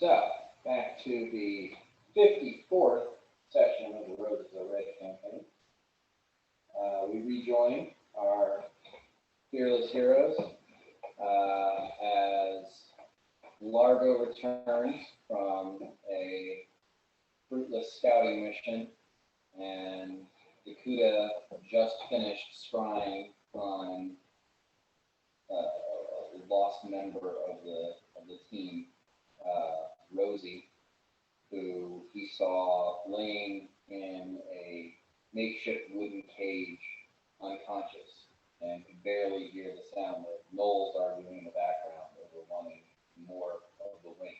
So, back to the 54th session of the Road to the Red campaign. We rejoin our fearless heroes as Largo returns from a fruitless scouting mission, and Dakuda just finished scrying on a lost member of the team, Rosie, who he saw laying in a makeshift wooden cage, unconscious, and could barely hear the sound of Knowles arguing in the background over wanting more of the wing.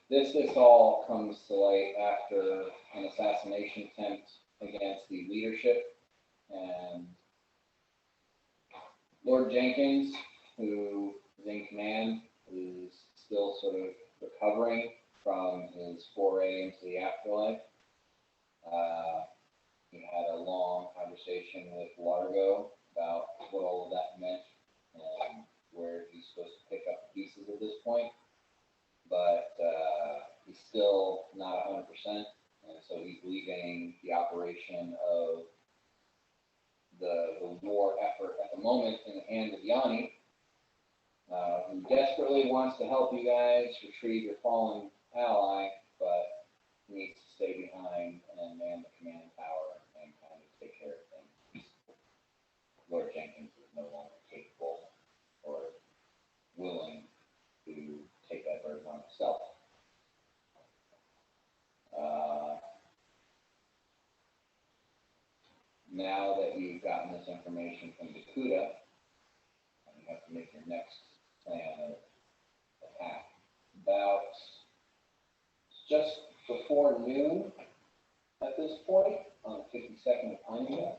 This all comes to light after an assassination attempt against the leadership, and Lord Jenkins, who is in command, is still sort of recovering from his foray into the afterlife. He had a long conversation with Largo about what all of that meant and where he's supposed to pick up the pieces at this point. But he's still not 100%, and so he's leaving the operation of the war effort at the moment in the hands of Yanni, who desperately wants to help you guys retrieve your fallen ally, but needs to stay behind and man the command tower and kind of take care of things. Lord Jenkins is no longer capable or willing to take that burden on himself. Now that you've gotten this information from Dakuda, you have to make your next plan of attack. About just before noon at this point, on the 52nd of Pineville.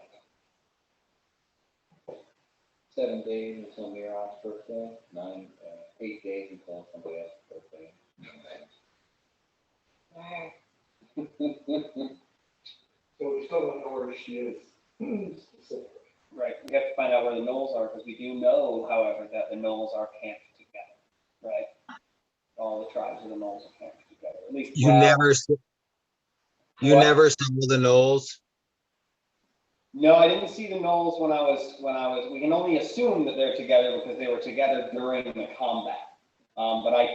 7 days until Miron's birthday. 8 days until somebody else's birthday. So we still don't know where she is specifically. Right, we have to find out where the Knolls are, because we do know, however, that the Knolls are camped together, right? All the tribes of the Knolls are camped together, at least. You never saw the Knolls? No, I didn't see the Knolls when I was, we can only assume that they're together because they were together during the combat. But I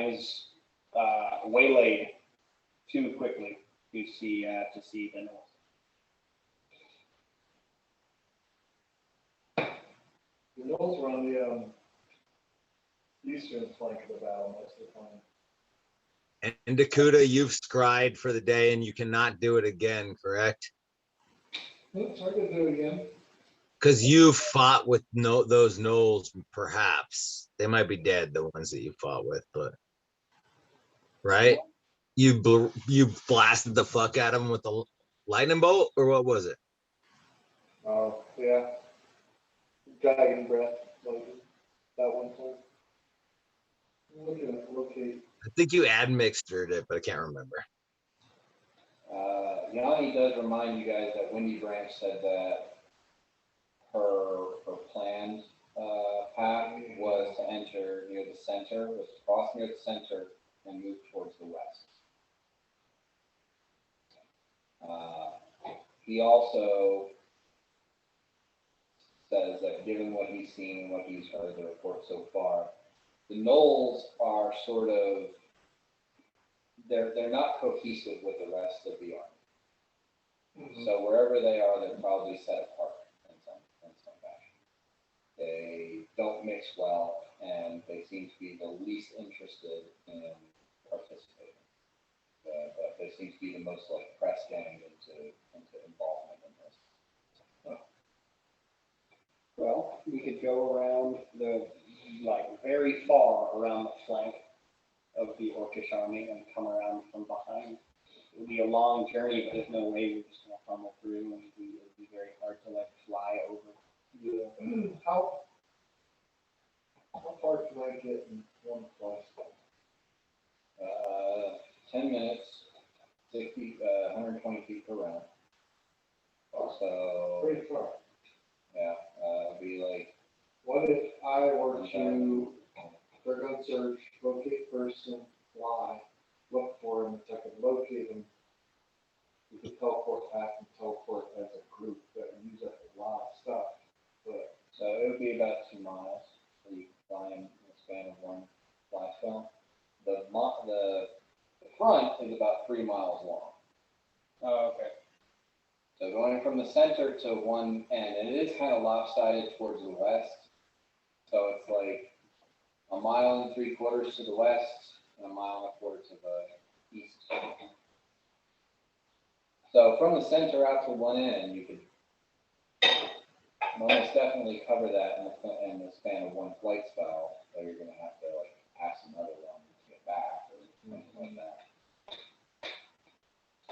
was waylaid too quickly to see the Knolls. The Knolls were on the eastern flank of the battle most of the time. And Dakuda, you've scried for the day and you cannot do it again, correct? Oops, I could do it again. Because you fought with those Knolls, perhaps. They might be dead, the ones that you fought with, but right? You blasted the fuck out of them with a lightning bolt, or what was it? Oh, yeah. Dragon breath, like that one time. Locate. I think you admixtured it, but I can't remember. Yanni does remind you guys that Windy Branch said that her planned path was to enter near the center, was to cross near the center and move towards the west. He also says that given what he's seen, what he's heard, the report so far, the Knolls are sort of, they're not cohesive with the rest of the army. Mm-hmm. So wherever they are, they're probably set apart in some fashion. They don't mix well, and they seem to be the least interested in participating. But they seem to be the most like press gang into involvement in this. Well, we could go around very far around the flank of the Orcish army and come around from behind. It would be a long journey, but there's no way we're just going to funnel through, and it would be very hard to fly over. Yeah. How far can I get in one flash? 10 minutes, 120 feet per round. So Pretty far. yeah, it'd be like What if I were to, for gun search, locate person, fly, look for him, if I could locate him, we could teleport back and teleport as a group that would use up a lot of stuff. But So it would be about 2 miles, so you can fly in the span of one fly spell. The front is about 3 miles long. Oh, okay. So going from the center to one end, and it is kind of lopsided towards the west. So it's like 1.75 miles to the west and 1.25 miles to the east. So from the center out to one end, you could almost definitely cover that in the span of one flight spell. So you're going to have to like pass another one to get back or something like that.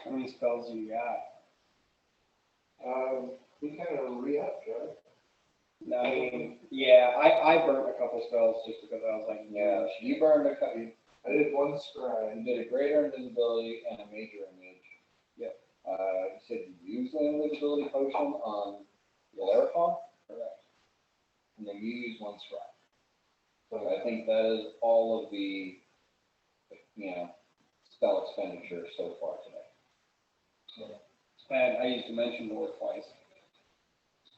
How many spells do you got? we kind of re-upped, right? No, I mean, yeah, I burnt a couple spells just because I was like, Yeah, you burned a couple. I did one scry. You did a greater invisibility and a major image. Yep. You said you used an invisibility potion on Bellerophon? Correct. And then you used one scrap. So I think that is all of the, spell expenditure so far today. And I used Dimension Door twice,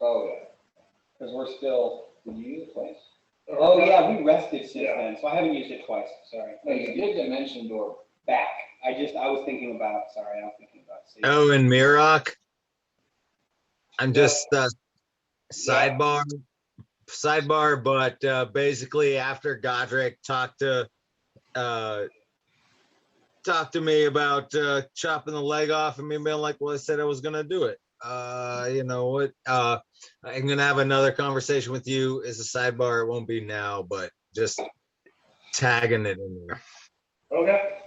Oh, yeah. because we're still, did you use it twice? Oh, Yeah, we rested since Yeah. then, so I haven't used it twice, sorry. No, you did Dimension Door. Back, I was thinking about saving. Oh, and Mirok. I'm just sidebar, but basically after Godric talked to me about chopping the leg off and me being like, well, I said I was gonna do it. You know what? I'm gonna have another conversation with you as a sidebar. It won't be now, but just tagging it in there. Okay.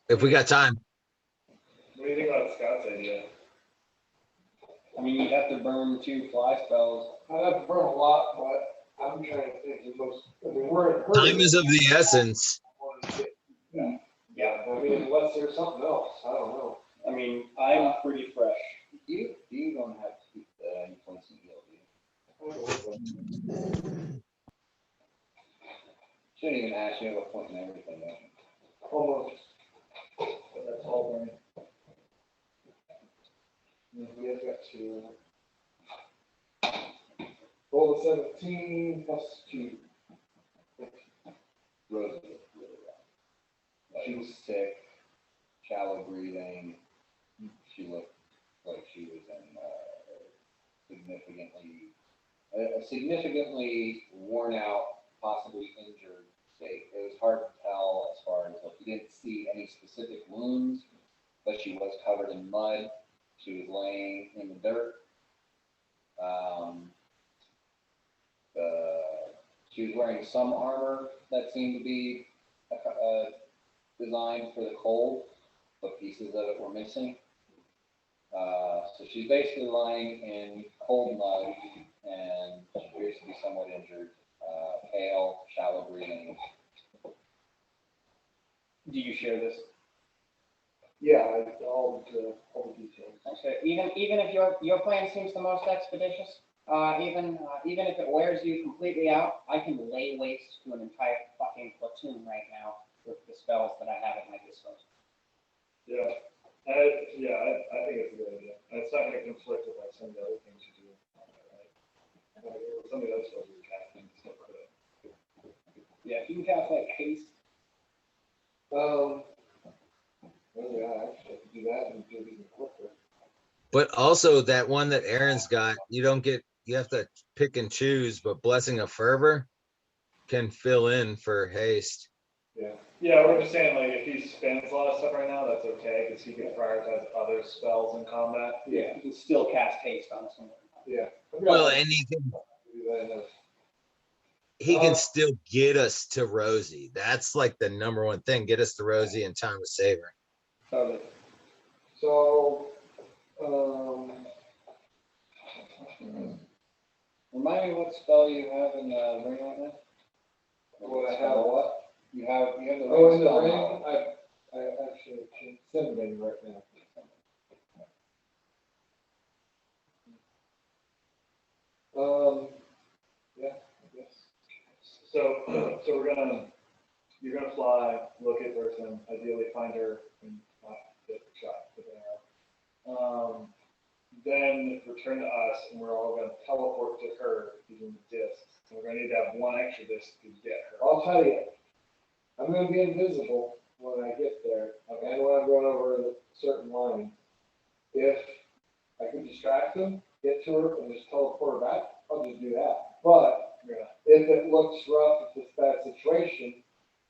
If we got time. What do you think about Scott's idea? I mean, you'd have to burn 2 fly spells. I'd have to burn a lot, but I'm trying to think the most, I mean, we're in hurry. Time is of the essence. Yeah. I mean, unless there's something else, I don't know. I mean, I'm pretty fresh. You don't have to keep any points in heal, do you? Shouldn't even ask you have a point in everything, don't you? Almost. But that's all burning. We have got to. Roll a 17 plus 2. Rose looked really rough. She was sick, shallow breathing. She looked like she was in a significantly worn out, possibly injured state. It was hard to tell as far as like you didn't see any specific wounds, but she was covered in mud. She was laying in the dirt. She was wearing some armor that seemed to be designed for the cold, but pieces of it were missing. So she's basically lying in cold mud, and she appears to be somewhat injured, pale, shallow breathing. Do you share this? Yeah, all the details. Okay, even if your plan seems the most expeditious, even if it wears you completely out, I can lay waste to an entire fucking platoon right now with the spells that I have at my disposal. Yeah. I think it's a good idea. And it's not going to conflict with like some of the other things you do. Right? Some of the other stuff you're casting still could. Yeah, if you can cast like haste. Well, yeah, actually, I could do that and do it even quicker. But also that one that Aaron's got, you have to pick and choose, but Blessing of Fervor can fill in for haste. Yeah, we're just saying, like, if he spends a lot of stuff right now, that's okay, because he can prioritize other spells in combat. Yeah, you can still cast haste on someone. Yeah. Well, and he can still get us to Rosie. That's like the number one thing. Get us to Rosie in time of saving. Totally. So, Remind me what spell you have in the ring right now? what I have what? You have the ring Oh, in the spell ring, now. I actually can't send it in right now. Yeah, I guess. So you're gonna fly, locate person, ideally find her and not get shot with an arrow. Then return to us and we're all gonna teleport to her using the discs. And we're gonna need to have one extra disc to get her. I'll tell you, I'm gonna be invisible when I get there, and when I'm going over a certain line. If I can distract them, get to her, and just teleport her back, I'll just do that. But Yeah. if it looks rough, if it's a bad situation,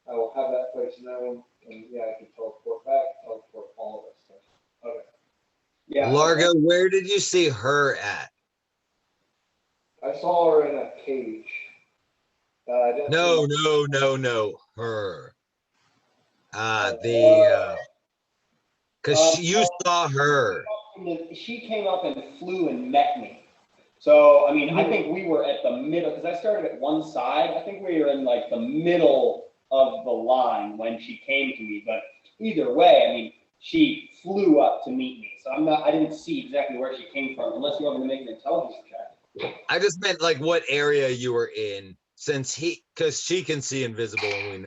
I will have that place known, and yeah, I can teleport back, teleport all of us. Okay. Yeah. Largo, where did you see her at? I saw her in a cage. I didn't No, see no, her. Cause you saw her. She came up and flew and met me. So, I mean, I think we were at the middle, because I started at one side. I think we were in like the middle of the line when she came to me. But either way, I mean, she flew up to meet me. So I didn't see exactly where she came from, unless you want me to make an intelligence check. I just meant like what area you were in, cause she can see invisible and we know.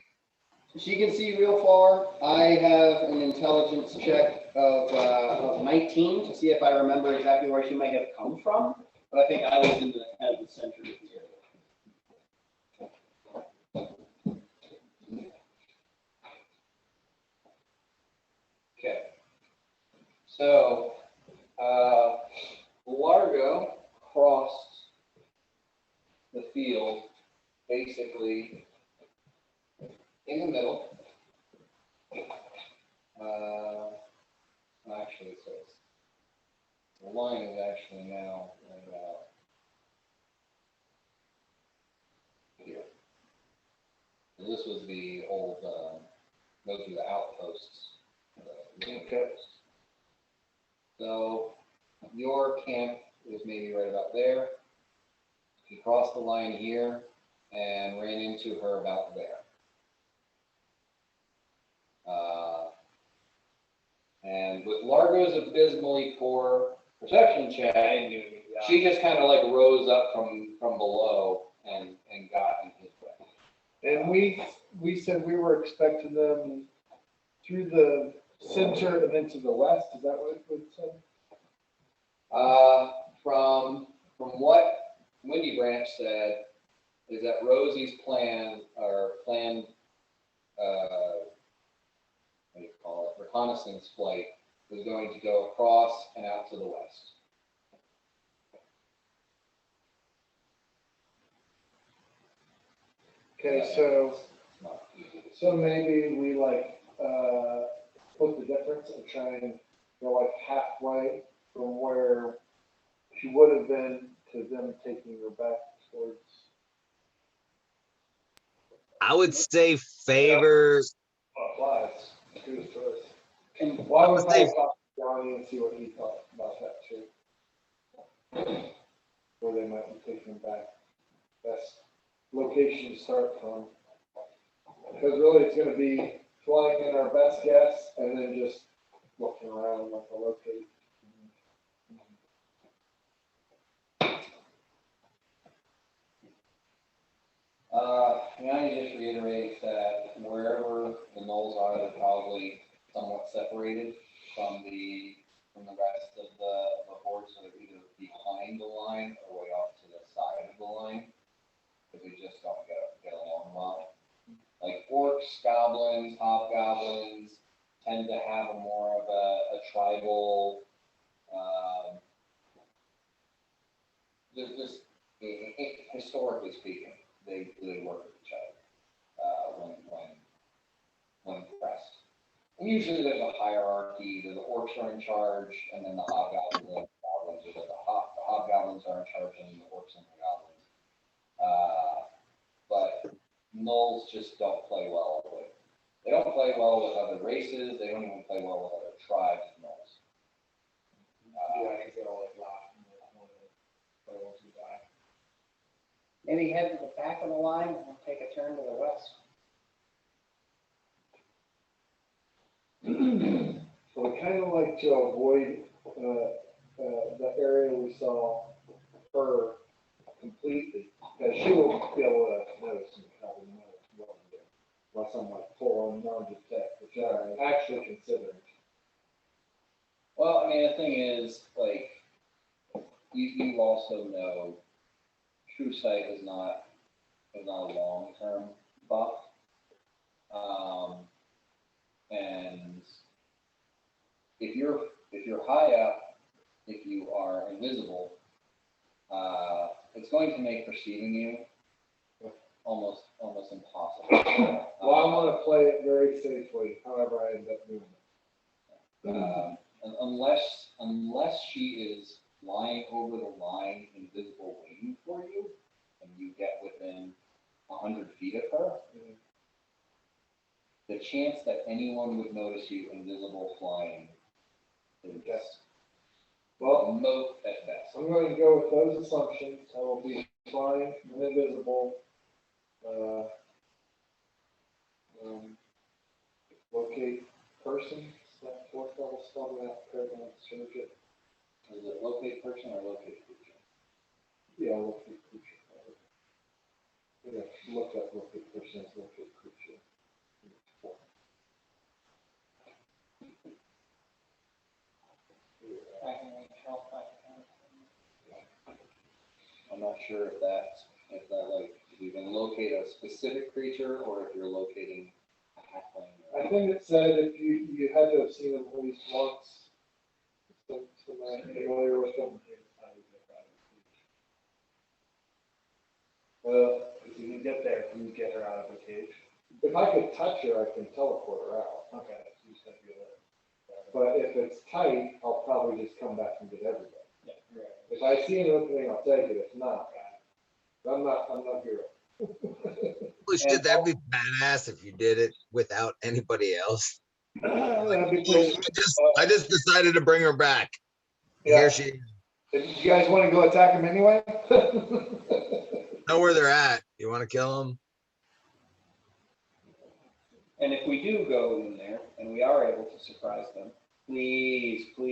She can see real far. I have an intelligence check of 19 to see if I remember exactly where she might have come from. But I think I was in the kind of the center of the area. Okay. So, Largo crossed the field basically in the middle. Actually, so the line is actually now right about here. So this was the old, those were the outposts. Okay. So your camp is maybe right about there. She crossed the line here and ran into her about there. And with Largo's abysmally poor perception check, she just kind of like rose up from below and got in his way. And we said we were expecting them through the center and then to the west. Is that what it said? From what Windy Branch said, is that Rosie's planned, what do you call it, reconnaissance flight was going to go across and out to the west. Okay, so It's not easy to see. so maybe we like split the difference and try and go like halfway from where she would have been to them taking her back towards. I would say favor. Flies. Who's first? And Well, I I would would say- probably talk to Johnny and see what he thought about that too. Where they might be taking them back. Best location to start from. Because really it's gonna be flying in our best guess and then just looking around like a locate. Can I just reiterate that wherever the knolls are, they're probably somewhat separated from the rest of the horde, so they're either behind the line or way off to the side of the line, because they just don't get along well. Like orcs, goblins, hobgoblins tend to have a more of a tribal, just historically speaking, they work with each other when pressed. And usually there's a hierarchy. The orcs are in charge, and then the hobgoblins and the goblins, or the hobgoblins are in charge, and the orcs and the goblins. But gnolls just don't play well with. They don't play well with other races. They don't even play well with other tribes of gnolls. Yeah, because they'll like laugh and they'll want to die. Maybe head to the back of the line and take a turn to the west. So we kind of like to avoid, the area we saw her completely, because she won't be able to notice and probably know what we're doing. Unless I'm like full on non-detect, which I'm actually considering. Well, I mean, the thing is, like, you also know true sight is not a long-term buff. And if you're high up, if you are invisible, it's going to make perceiving you almost impossible. Well, I want to play it very safely, however I end up doing it. Unless she is flying over the line, invisible, waiting for you, and you get within 100 feet of her, the chance that anyone would notice you invisible flying is Well, remote at best. I'm going to go with those assumptions. I will be flying and invisible. Locate person, is that fourth level spell that paradigm surrogate? Is it locate person or locate creature? Yeah, locate creature. Yeah, look up locate person, locate creature. I can reach help. I'm not sure if that like, if you can locate a specific creature or if you're locating a halfling. I think it said if you had to have seen them at least once. Somebody familiar with them. Well, if you can get there, can you get her out of the cage? If I could touch her, I can teleport her out. Okay, so you just have to be there. But if it's tight, I'll probably just come back and get everybody. Yeah, right. If I see an opening, I'll take it. If not, I'm not hero. Holy shit, that'd be badass if you did it without anybody else. That'd be pretty. I just decided to bring her back. Yeah. Here she is. If you guys want to go attack him anyway? Know where they're at. You want to kill them? And if we do go in there and we are able to surprise them, please, for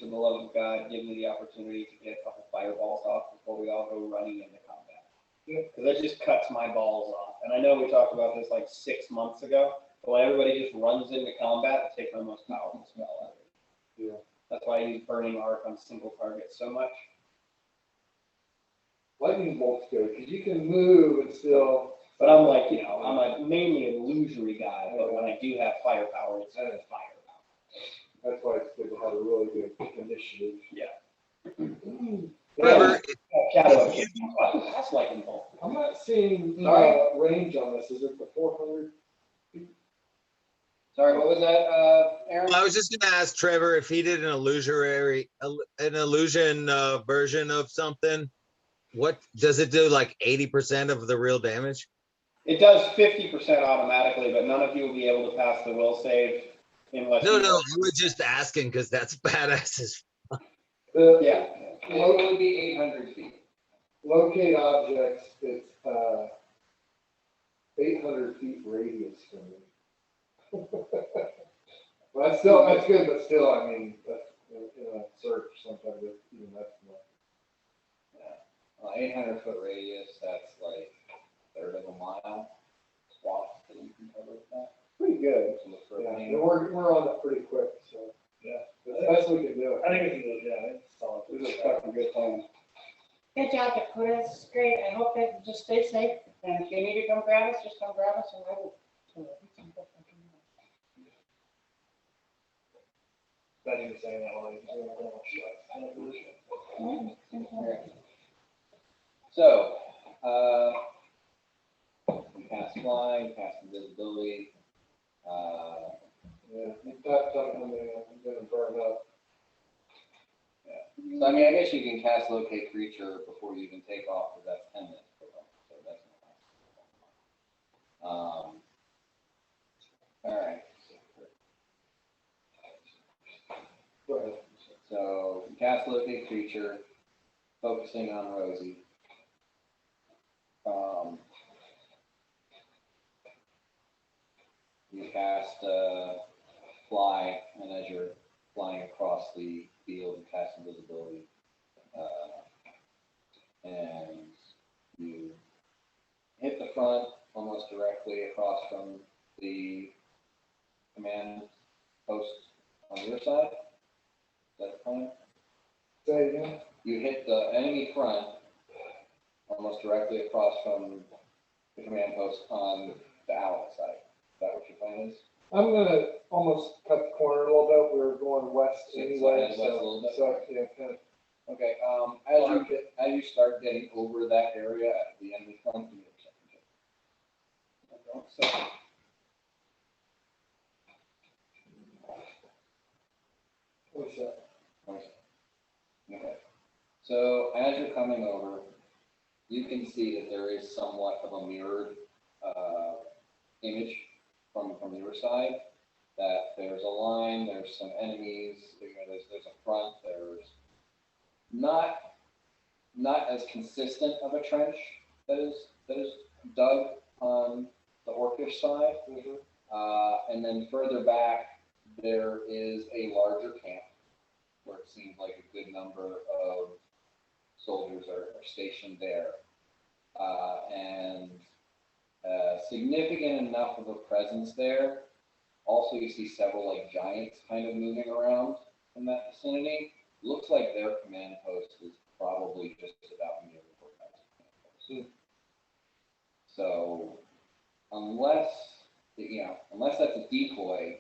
the love of God, give me the opportunity to get a couple fireballs off before we all go running into combat. Because that just cuts my balls off. And I know we talked about this like 6 months ago, but when everybody just runs into combat, it takes my most powerful spell out of it. Yeah. That's why I use Burning Arc on single targets so much. Lightning bolt's good because you can move and still. But I'm like, I'm mainly an illusory guy, but when I do have firepower, it's firepower. That's why it's good to have a really good initiative. Yeah. Remember, That's lightning bolt. I'm not seeing range on this. Is it the 400? Sorry, what was that, Aaron? well, I was just gonna ask Trevor if he did an illusion version of something. What does it do? Like 80% of the real damage? It does 50% automatically, but none of you will be able to pass the will save unless No, you I was just asking because that's badass as Yeah. It would be 800 feet. Locate objects. It's 800 feet radius from me. Well, that's good, but still, I mean, in a search sometimes even that's not. 800-foot radius, that's like a third of a mile swath that you can cover with that. Pretty good. To look for a Yeah, thing. and we're on it pretty quick, so Yeah. it's the best we can do. I think we can do it, yeah, it's solid. This is a fucking good plan. Good job, Dakota. This is great. I hope that you just stay safe. And if you need to come grab us, just come grab us and I will. Not even saying that while he's doing a shot. So, you cast fly, you cast invisibility. Yeah, you tapped on something, I'm gonna burn up. So, I mean, I guess you can cast locate creature before you even take off, because that's 10 minutes per round, so that's not. All right. cast locate creature, focusing on Rosie. You cast fly, and as you're flying across the field, you cast invisibility, and you hit the front almost directly across from the command post on your side. Is that the plan? Say again? You hit the enemy front almost directly across from the command post on the ally side. Is that what your plan is? I'm gonna almost cut the corner a little bit, we were going west So anyway, head west a little bit? so, yeah, kind of. Okay, Mark it. as you start getting over that area at the enemy front, you get a second check. So, What's that? okay. So as you're coming over, you can see that there is somewhat of a mirrored image from your side. That there's a line, there's some enemies, there's a front, there's not as consistent of a trench that is dug on the Orcish side. And then further back, there is a larger camp where it seems like a good number of soldiers are stationed there. And significant enough of a presence there. Also, you see several like giants kind of moving around in that vicinity. Looks like their command post is probably just about near the courthouse command post. So, unless that's a decoy,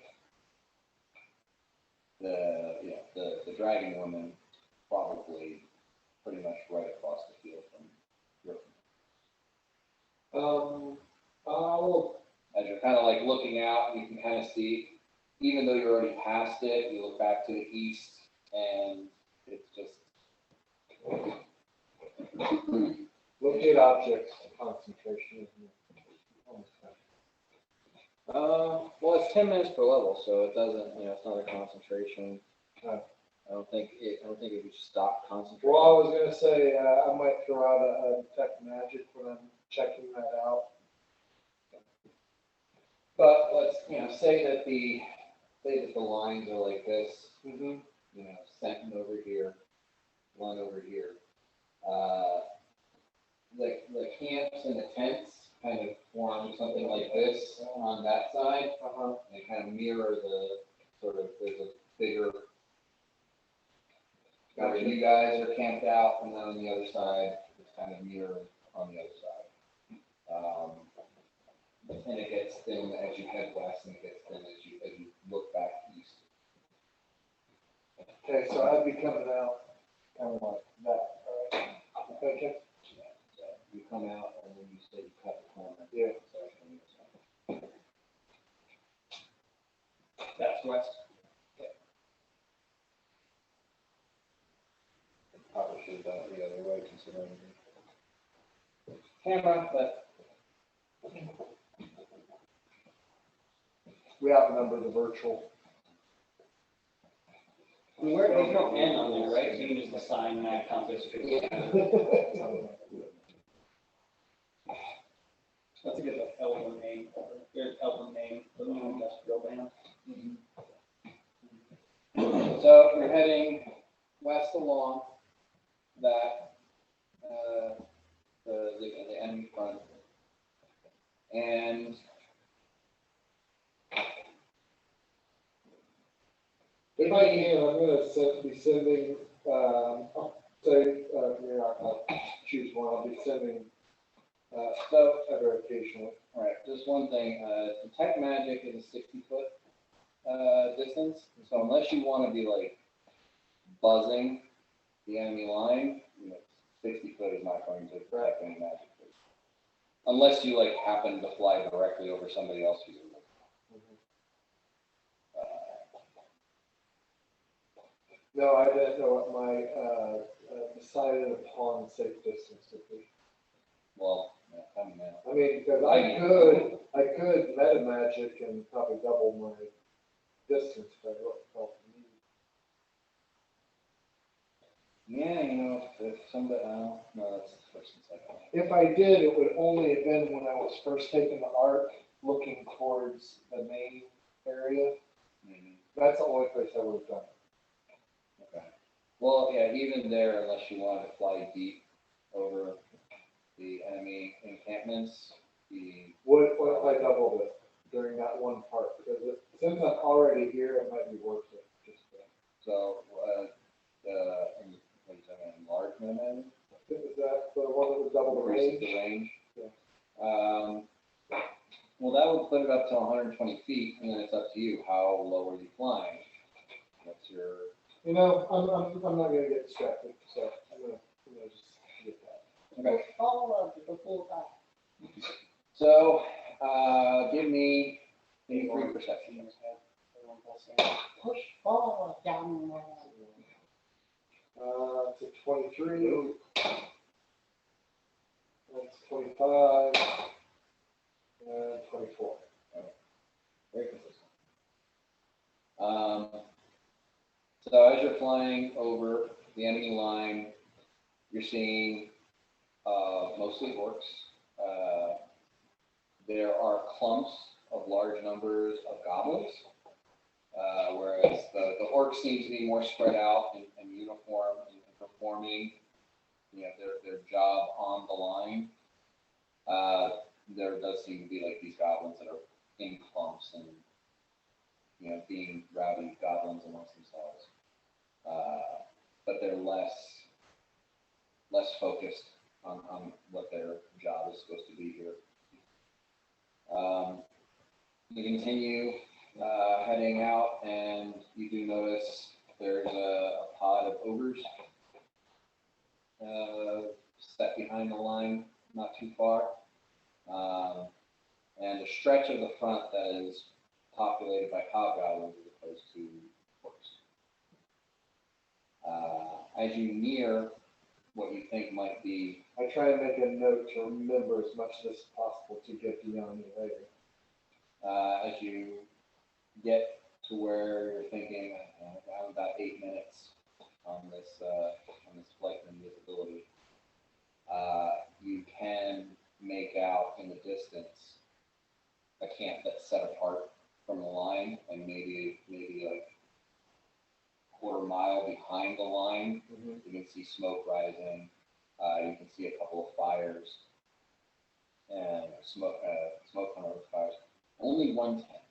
the dragon woman probably pretty much right across the field from your. As you're kind of like looking out, you can kind of see, even though you're already past it, you look back to the east, and it's just. Locate objects, concentration. Well, it's 10 minutes per level, so it doesn't, it's not a concentration. Oh. I don't think it would stop concentrating. Well, I was gonna say, I might throw out a detect magic when I'm checking that out. But let's, say that the lines are like this, Mm-hmm. Sentinel over here, one over here. The camps and the tents kind of form something like this on that side. They kind of mirror the sort of, there's a bigger, where you guys are camped out, and then on the other side, it's kind of mirrored on the other side. And it gets thin as you head west, and it gets thin as you look back east. Okay, so I'd be coming out kind of like that, okay? Yeah, so you come out, and then you say you cut the corner. Yeah. So that's on the other side. That's west. Probably should have done it the other way, considering the camera, but We outnumber the virtual. I mean, there's no N on there, right? So you can just assign that compass. That's a good elven name. There's elven name for the new industrial band. so you're heading west along that the enemy front, and If I can, I'm gonna be sending, I'll choose one, I'll be sending, stuff ever occasionally. all right, just one thing, detect magic is a 60-foot distance, so unless you want to be like buzzing the enemy line, 60 foot is not going to detect any magic. Unless you like happen to fly directly over somebody else who's No, I didn't know what my, decided upon safe distance would be. well, coming out. I mean, because I could meta magic and probably double my distance if I felt the need. Yeah, you know, if somebody, no, that's the first and second. If I did, it would only have been when I was first taking the arc, looking towards the main area. Mhm. That's the only place I would have done it. Okay. Well, yeah, even there, unless you wanted to fly deep over the enemy encampments, What if I doubled it during that one part? Because since I'm already here, it might be worth it. Just so, what is that, enlargement and is that the one that would double the increases range? the range? Yeah. Well, that would put it up to 120 feet, and then it's up to you. How low are you flying? What's your You know, I'm not gonna get distracted, so I'm gonna just get that. okay? All of the full time. So, give me 3 perception. Push forward down there. To 23. That's 25. And 24. Very consistent. So as you're flying over the enemy line, you're seeing mostly orcs. There are clumps of large numbers of goblins, whereas the orcs seem to be more spread out and uniform and performing, their job on the line. There does seem to be like these goblins that are in clumps and being rowdy goblins amongst themselves, but they're less focused on what their job is supposed to be here. You continue heading out, and you do notice there's a pod of ogres set behind the line, not too far, and a stretch of the front that is populated by hobgoblins as opposed to orcs. As you near what you think might be, I try and make a note to remember as much of this as possible to get beyond me later. as you get to where you're thinking, I'm about 8 minutes on this flight of invisibility, you can make out in the distance a camp that's set apart from the line, and maybe like a quarter mile behind the line, you can see smoke rising. You can see a couple of fires and smoke on those fires. Only one tent,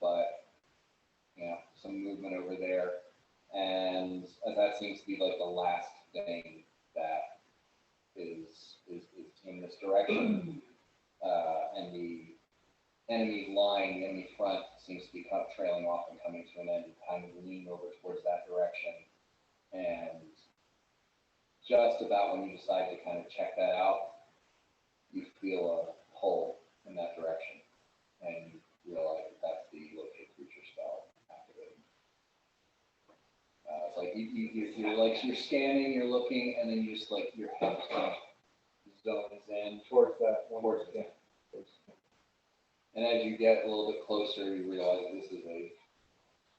but some movement over there, and that seems to be like the last thing that is in this direction. And the enemy line, the enemy front seems to be kind of trailing off and coming to an end. You kind of lean over towards that direction, and just about when you decide to kind of check that out, you feel a pull in that direction, and you realize that's the locate creature spell activated. It's like you're scanning, you're looking, and then you just like your head kind of zones in Towards that one. towards the tent. And as you get a little bit closer, you realize this is a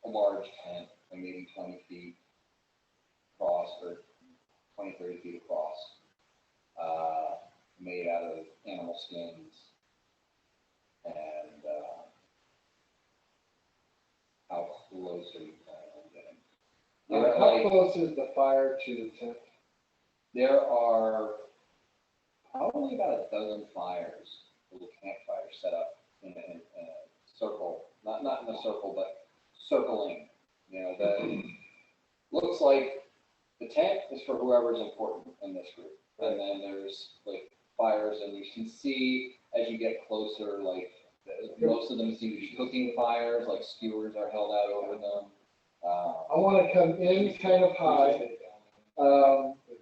large tent, like maybe 20 feet across, or 20, 30 feet across, made out of animal skins. And how close are you planning on getting? How close is the fire to the tent? There are probably about a dozen fires, little campfires set up in a circle, not in a circle, but circling. That looks like the tent is for whoever's important in this group, and then there's like fires, and you can see as you get closer, like most of them seem to be cooking fires, like skewers are held out over them. I want to come in kind of high,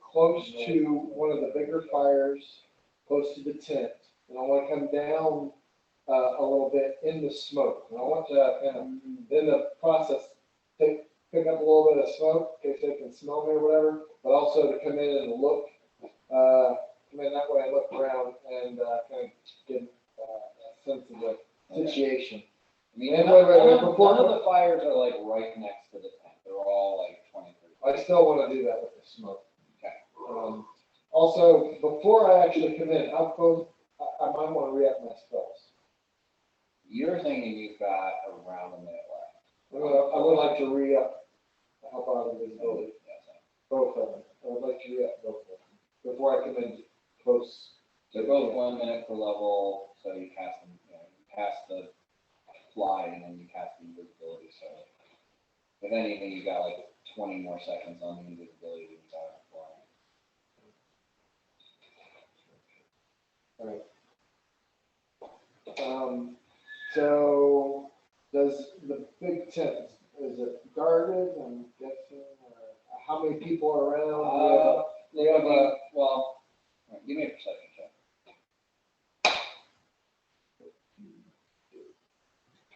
close to one of the bigger fires, close to the tent, and I want to come down a little bit in the smoke. And I want to kind of, in the process, pick up a little bit of smoke in case they can smell me or whatever, but also to come in and look. Come in that way, I look around and kind of get a sense of the situation. I mean, And none wait, of the fires are like right next to the tent. They're all like 20, 30 I still wanna do that with the smoke. Okay. Also, before I actually commit, how close, I might wanna re-up my spells. You're thinking you've got around a minute left. I would like to re-up, help out with invisibility, Yes. both of them. I would like to re-up both of them before I commit close. They're both 1 minute per level, so you cast them, you cast the fly and then you cast the invisibility, so. If anything, you got like 20 more seconds on the invisibility than you got on flying. So does the big tent, is it guarded, I'm guessing, or how many people are around? They have a, well, all right, give me a perception check.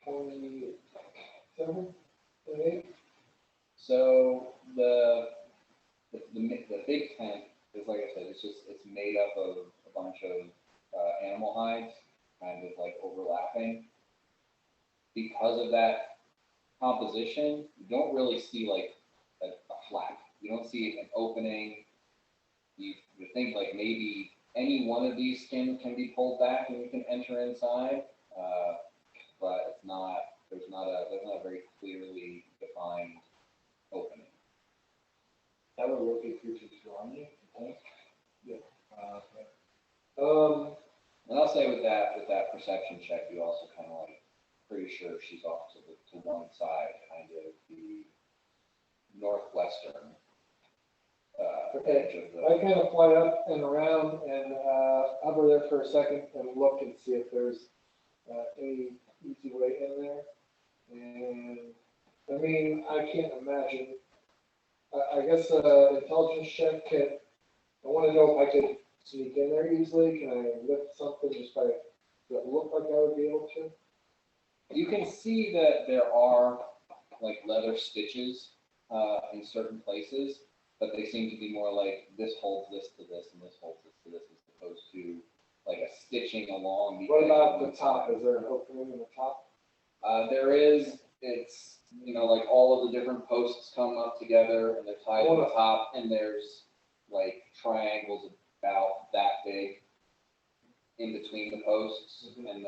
27, 28? So the big tent is, like I said, it's made up of a bunch of animal hides, kind of like overlapping. Because of that composition, you don't really see like a flap. You don't see an opening. You think like maybe any one of these skins can be pulled back and you can enter inside, but it's not. There's not a very clearly defined opening. That would rotate creatures around you, okay? Yeah. Okay. And I'll say with that perception check, you also kind of like pretty sure she's off to one side, kind of the northwestern edge of the. I kind of fly up and around and hover there for a second and look and see if there's any easy way in there. And I mean, I can't imagine. I guess intelligence check can. I want to know if I could sneak in there easily. Can I lift something just by? Does it look like I would be able to? You can see that there are like leather stitches in certain places, but they seem to be more like this holds this to this and this holds this to this, as opposed to like a stitching along the. What edge about of the one top? side. Is there an opening in the top? There is. It's like all of the different posts come up together and they're tied to the top, and there's like triangles about that big in between the posts, and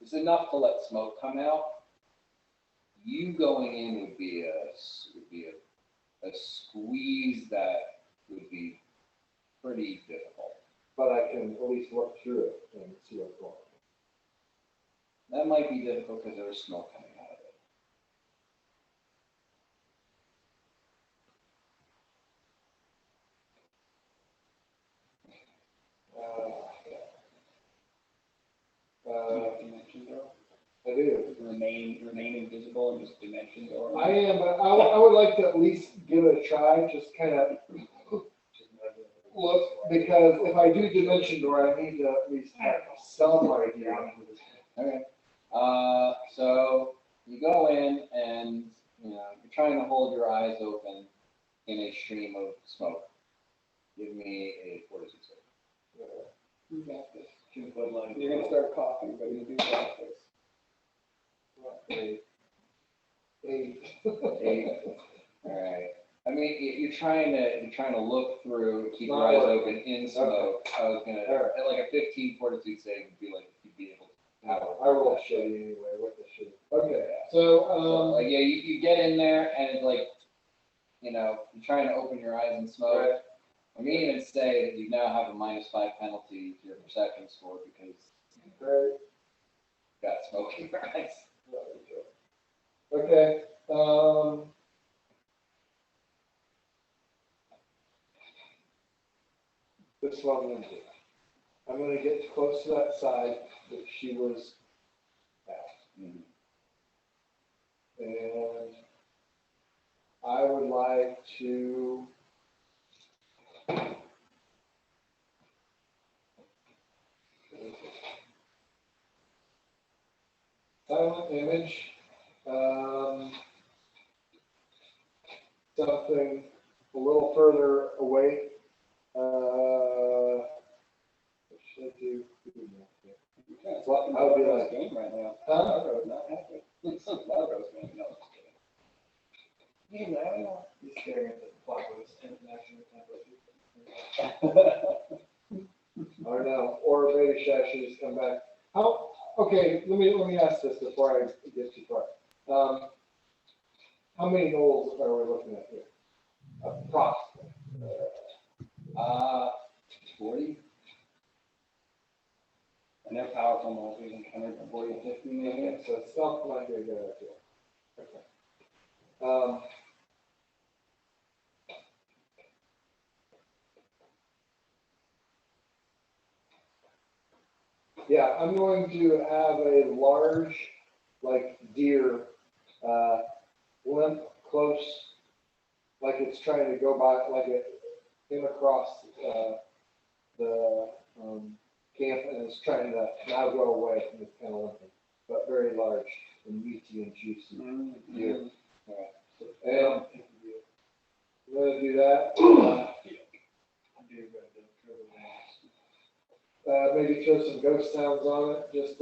it's enough to let smoke come out. You going in would be a squeeze that would be pretty difficult. But I can at least look through it and see what's going on. That might be difficult because there's smoke coming out of it. Dimension door. I do. Remain invisible and just dimension door. I am, but I would like to at least give it a try, just kind of look, because if I do dimension door, I need to at least have some idea. Okay. So you go in and you're trying to hold your eyes open in a stream of smoke. Give me a fortitude save. You got this. You're gonna start coughing, but you do got this. Eight. Eight. All right. I mean, you're trying to look through, keep your eyes open in smoke. I was gonna at like a 15 fortitude save would be like if you'd be able to. I roll shitty anyway. What the shit? Okay. So like yeah, you get in there and it's like you're trying to open your eyes in smoke. Right. I mean, even say that you now have a -5 penalty to your perception score because Right. you got smoke in your eyes. Okay. This is what I'm gonna do. I'm gonna get close to that side that she was at. Mhm. And I would like to silent image, something a little further away. What should I do? It's a lot I would be of like- game right now. Huh? Largo's not happy. It's a Largo's game, no. He's staring at the Shashes come back. Okay, let me ask this before I get too far. How many knolls are we looking at here? Approximately. 40? And they're powerful knolls, we can 140, 50 maybe. Okay, so it's not like a good idea. Okay. Yeah, I'm going to have a large, like deer, limp close, like it's trying to go by, like it came across the camp and is trying to now go away from this kind of limping, but very large and meaty and juicy deer. And I'm gonna do that. Maybe throw some ghost sounds on it, just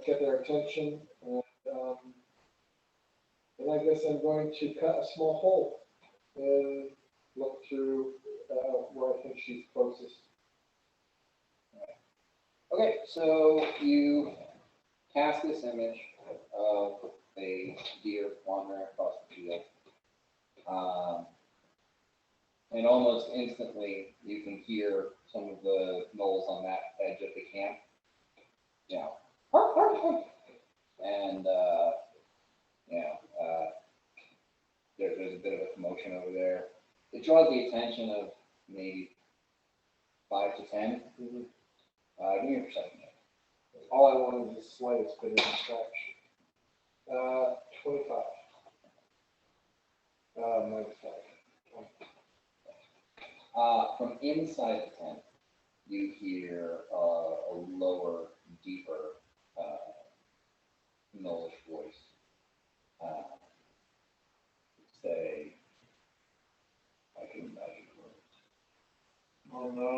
get their attention. And I guess I'm going to cut a small hole and look through where I think she's closest. Okay, so you cast this image of a deer wandering across the field. And almost instantly, you can hear some of the gnolls on that edge of the camp. You know, and there's a bit of a commotion over there. It draws the attention of maybe 5 to 10. Give me a perception check. All I want is the slightest bit of distraction. 25. Minus 5. From inside the tent, you hear a lower, deeper, gnollish voice say, I can imagine words. Oh no.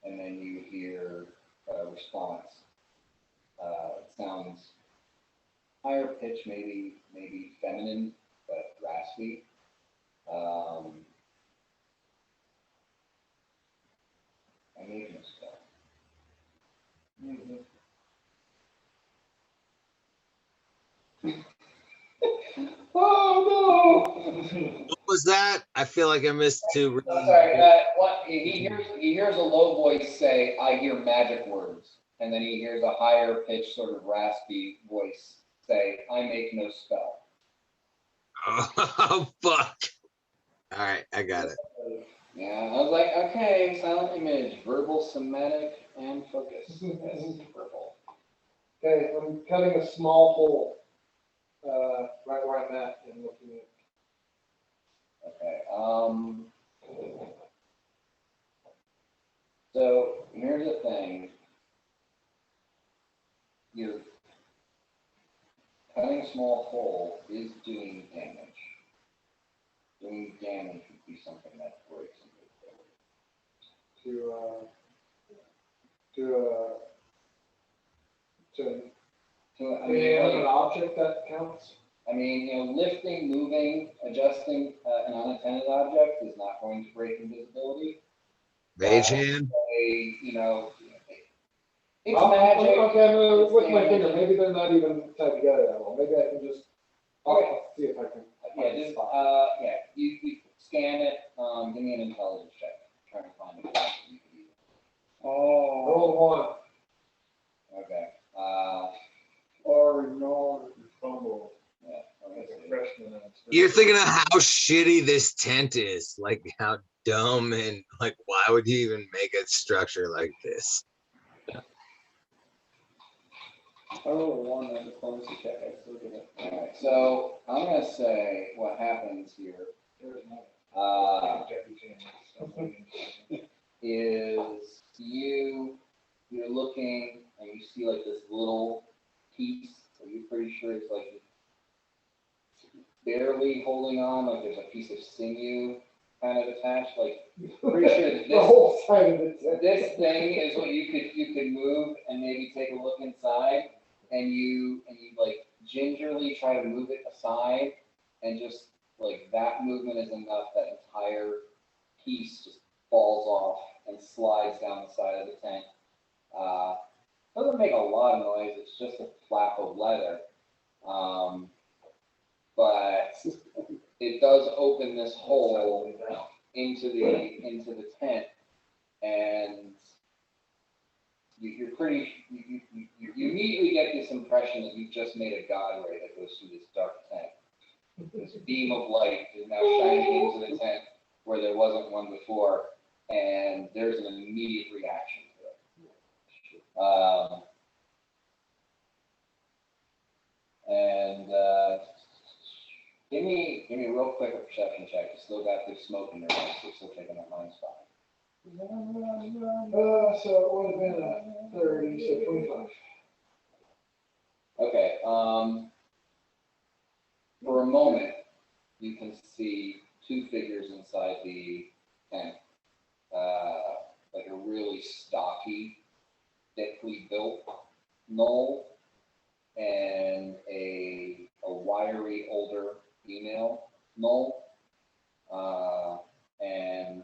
And then you hear a response. It sounds higher pitch, maybe feminine, but raspy. I made no spell. Oh no! What was that? I feel like I missed two. I'm sorry. What he hears a low voice say, "I hear magic words," and then he hears a higher pitched, sort of raspy voice say, "I make no spell." Oh, fuck. All right, I got it. Yeah, I was like, okay, silent image, verbal, somatic, and focus. Yes, verbal. Okay, I'm cutting a small hole right where I'm at and looking at. Okay. So here's the thing. You're cutting a small hole is doing damage. Doing damage would be something that breaks into I mean, an object that counts. I mean, lifting, moving, adjusting an unattended object is not going to break invisibility. Mage hand? It's magic. Okay, I'm gonna with my finger. Maybe they're not even tied together that well. Maybe I can just. I'll see if I can. You scan it. Give me an intelligence check. Trying to find it. Roll 1. Okay. Or no fumble. Yeah. As a freshman. You're thinking of how shitty this tent is, like how dumb and like why would you even make a structure like this? Oh, one of the diplomacy check, I still get it. All right. So I'm gonna say what happens here is you're looking and you see like this little piece that you're pretty sure it's like barely holding on, like there's a piece of sinew kind of attached, like pretty sure that The whole side of it. this thing is what you could move and maybe take a look inside, and you like gingerly try to move it aside, and just like that movement is enough that entire piece just falls off and slides down the side of the tent. Doesn't make a lot of noise, it's just a flap of leather. But it does open this hole into the tent, and you immediately get this impression that you've just made a god ray that goes through this dark tent. This beam of light is now shining into the tent where there wasn't one before, and there's an immediate reaction to it. Give me a real quick perception check. You still got this smoke in your eyes, so you're still taking that mind spot. So it would have been a 30, so 25. Okay, for a moment, you can see two figures inside the tent. Like a really stocky, thickly built gnoll and a wiry, older female gnoll. And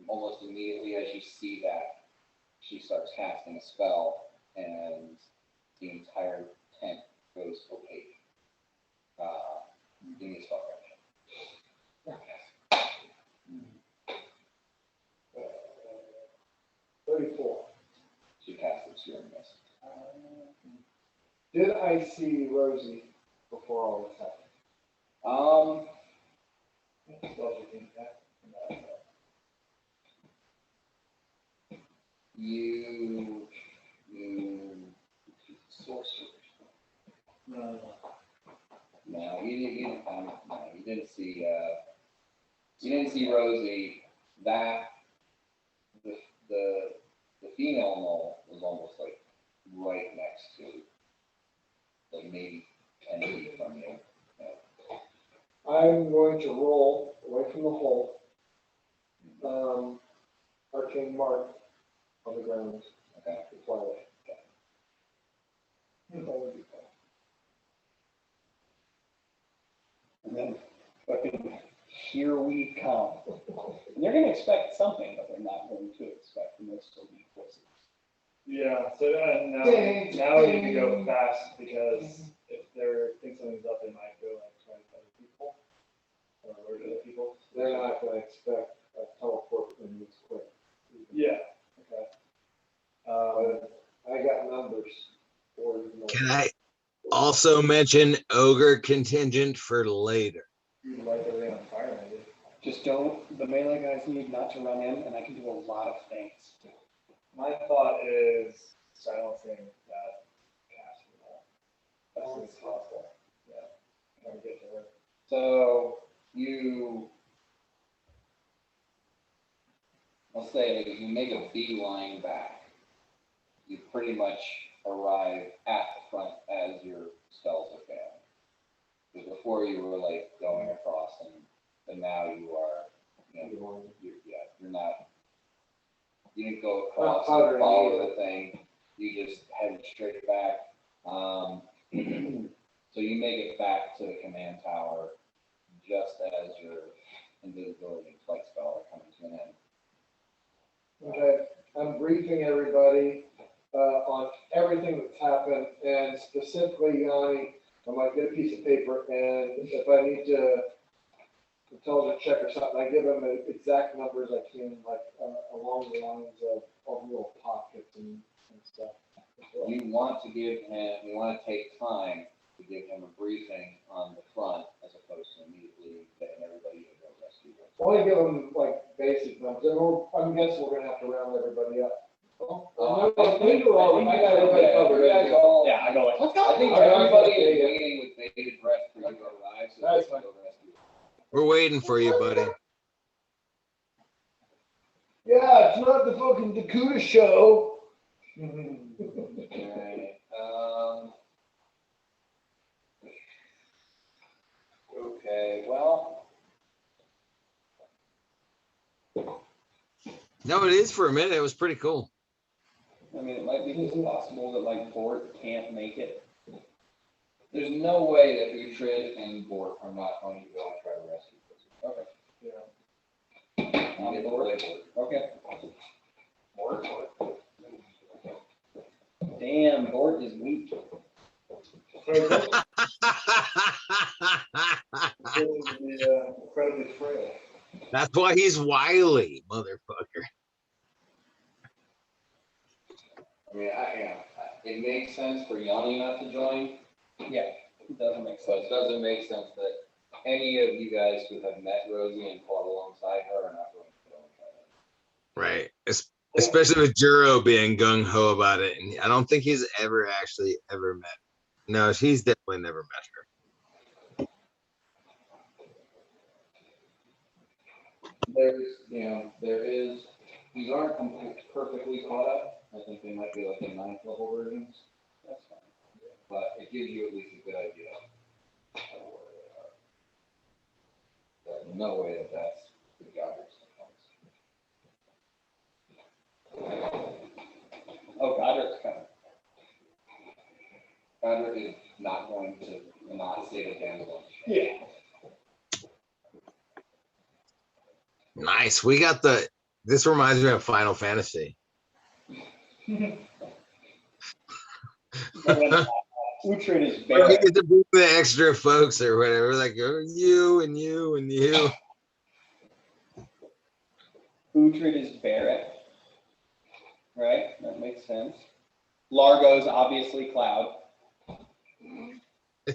almost immediately as you see that, she starts casting a spell, and the entire tent goes opaque. Give me a spell correction. 34. She cast obscuring mist. Did I see Rosie before all this happened? You sorcerer. No. No, you didn't see. You didn't see Rosie. That the female mole was almost like right next to, like maybe 10 feet from you. I'm going to roll away from the hole. Arcane Mark on the ground. Okay. To fly away. That would be fun. And then fucking here we come. And they're gonna expect something, but they're not going to expect the most elite forces. Yeah, so now we need to go fast, because if they're think something's up, they might go like try to other people or alert other people. They're not going to expect a teleport in this quick. Yeah. Okay. I got numbers for you. Can I also mention ogre contingent for later? You'd like everything on fire, maybe. Just don't, the melee guys need not to run in, and I can do a lot of things. My thought is silencing that cast wall as soon as possible. Yeah. Trying to get to her. So I'll say you make a beeline back. You pretty much arrive at the front as your spells are failing. Because before you were like going across, and now you are, you're not. You didn't go across and follow the thing. You just headed straight back. So you make it back to the command tower just as your invisibility and flight spell are coming to an end. Okay, I'm briefing everybody on everything that's happened, and specifically, Yanni, I might get a piece of paper, and if I need to intelligence check or something, I give them the exact numbers I can, like along the lines of all the little pockets and stuff. You want to take time to give him a briefing on the front as opposed to immediately getting everybody to go rescue them. I want to give them like basic numbers, and I'm guessing we're gonna have to round everybody up. I got everybody covered. Yeah, I go like, let's I go. think everybody is waiting with bated breath for you to arrive, so they can go rescue them. We're waiting for you, buddy. Yeah, it's not the fucking Dakota show. Alright, okay, well, No, it is for a minute. It was pretty cool. I mean, it might be just possible that like Bort can't make it. there's no way that Uhtred and Bort are not going to go and try to rescue them. Okay. Yeah. You get the blade board. Okay. Damn, Bort is weak. Very good. This is the, incredibly frail. That's why he's wily, motherfucker. I mean, it makes sense for Yanni not to join, Yeah, it doesn't make so sense. it doesn't make sense that any of you guys who have met Rosie and fought alongside her are not going to go with her. Right. Especially with Juro being gung ho about it. And I don't think he's ever met. No, he's definitely never met her. These aren't perfectly caught up. I think they might be like the 9th level versions. That's fine. But it gives you at least a good idea of where they are. There's no way that that's the Godric's. Oh, Godric's coming. Godric is not going to not say the damn one. Yeah. Nice. This reminds me of Final Fantasy. Uhtred is Where we Barrett. get to bring the extra folks or whatever, like you and you and you. Uhtred is Barrett. Right? That makes sense. Largo's obviously Cloud. I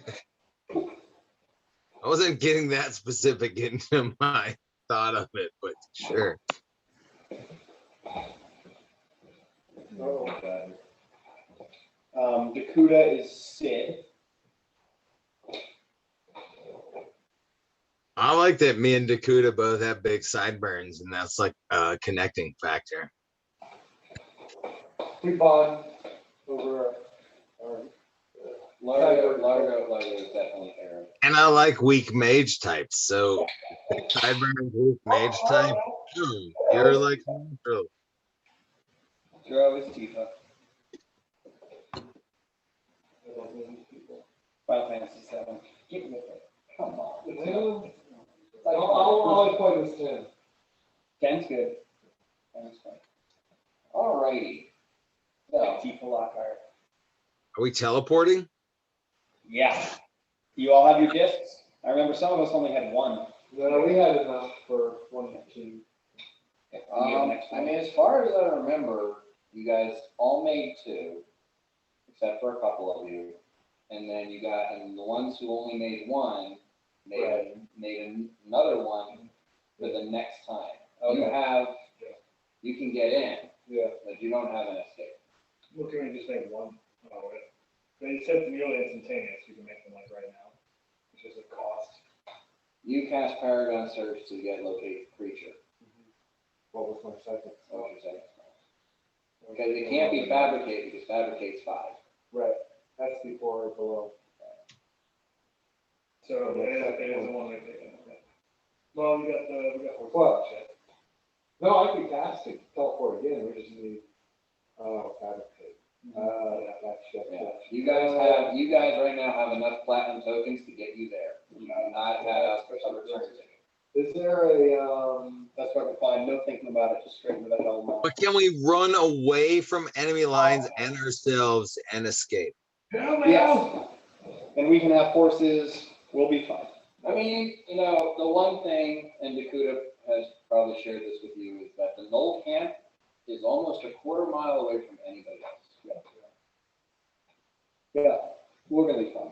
wasn't getting that specific into my thought of it, but sure. Oh, Dakuda is Sid. I like that me and Dakuda both have big sideburns, and that's like a connecting factor. we bond over our Largo is definitely Arab. And I like weak mage types, so sideburns, weak mage type. You're like neutral. Juro is Tifa. Final Fantasy 7. Get with it. Come on. I'll only play this 10. 10's good. 10's fine. Alrighty. So, Tifa Lockhart. Are we teleporting? Yeah. You all have your discs? I remember some of us only had one. No, we had enough for 1 and 2. I mean, as far as I remember, you guys all made 2, except for a couple of you. And then and the ones who only made 1 made another one for the next time. Okay. You can get in, Yeah. but you don't have an escape. Well, can we just make one? Oh, wait. They said nearly instantaneous, you can make them like right now, which is a cost. You cast Paragon Search to get locate creature. What was my second? What was your second spell? Because it can't be fabricate because fabricate's 5. Right. That's before or below. So it is a one-way ticket. Okay. Well, we got horse What? shit. No, I can cast it, teleport again, we just need, fabricate. That shit. Yeah. You guys right now have enough platinum tokens to get you there. You do not have a return ticket. Is there a, That's what we're fine. No thinking about it. Just straight with that all mouth. But can we run away from enemy lines and ourselves and escape? Yes. And we can have horses. We'll be fine. I mean, the one thing, and Dakuda has probably shared this with you, is that the Knoll camp is almost a quarter mile away from anybody else. Yeah. We're gonna be fine.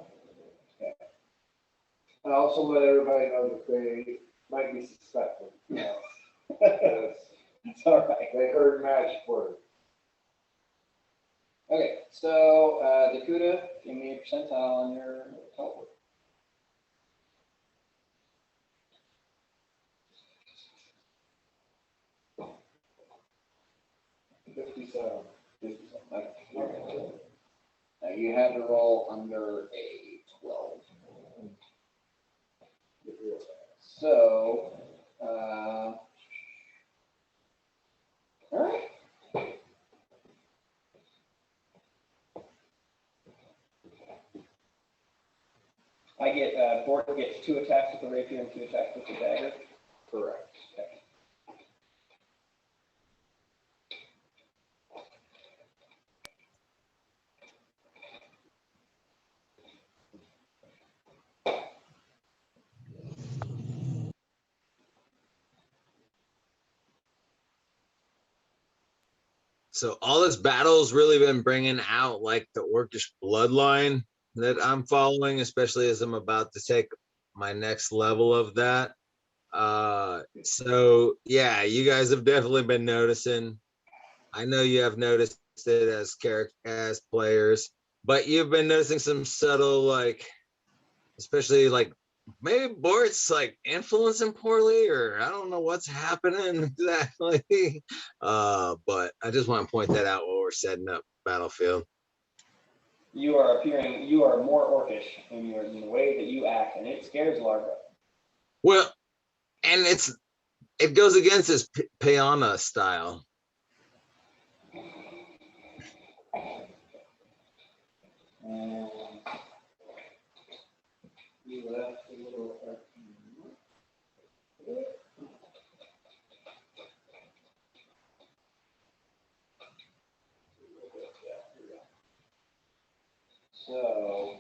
I also let everybody know that they might be suspected. It's all right. They heard magic word. Okay, so Dakuda, give me a percentile on your teleport. 57. 57. Okay. Now you have to roll under a 12. So, all right. I get, Bort gets 2 attacks with the rapier and 2 attacks with the dagger. Correct. So all this battle's really been bringing out like the orcish bloodline that I'm following, especially as I'm about to take my next level of that. So yeah, you guys have definitely been noticing. I know you have noticed it as as players, but you've been noticing some subtle, like, especially like maybe Bort's like influencing poorly, or I don't know what's happening exactly. But I just want to point that out while we're setting up Battlefield. You are more orcish in the way that you act, and it scares Largo. Well, and it goes against his Peana style. And you left a little arcane. So,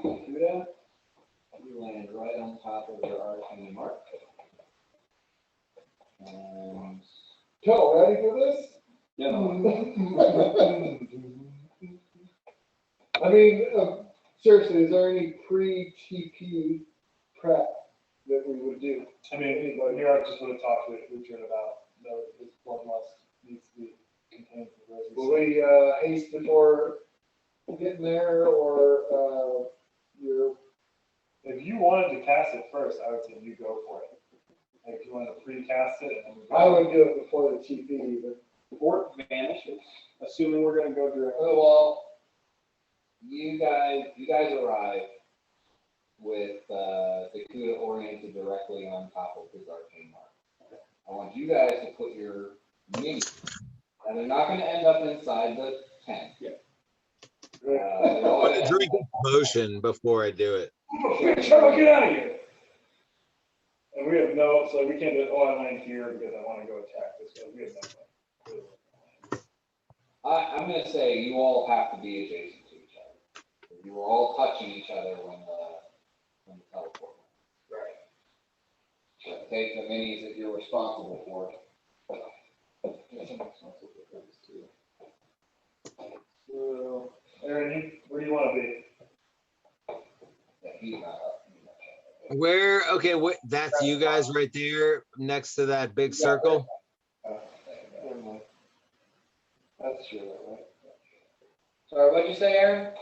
Kuda, you land right on top of your arcane mark. And Joe, ready for this? I mean, seriously, is there any pre-TP prep that we would do? I mean, here I just would have talked with Richard about, this bloodlust needs to be contained for the Will we haste before getting there, or you're? If you wanted to cast it first, I would say you go for it. Like, if you wanted to pre-cast it, and then I would do it before the TP, but. Fort vanishes, assuming we're gonna go direct. Oh, well, you guys arrive with the Cuda oriented directly on top of his arcane mark. I want you guys to put your minis, and they're not going to end up inside the tent. Yeah. I'm gonna drink a potion before I do it. Charlie, get out of here! And we have so we can't do, I land here because I want to go attack this guy. We have no plan. I'm going to say you all have to be adjacent to each other. You were all touching each other when the teleport went. Right. Take the minis that you're responsible for. So, Aaron, where do you want to be? Yeah, he's not up. Where? Okay, that's you guys right there next to that big circle. That's true, right? Sorry, what'd you say, Aaron?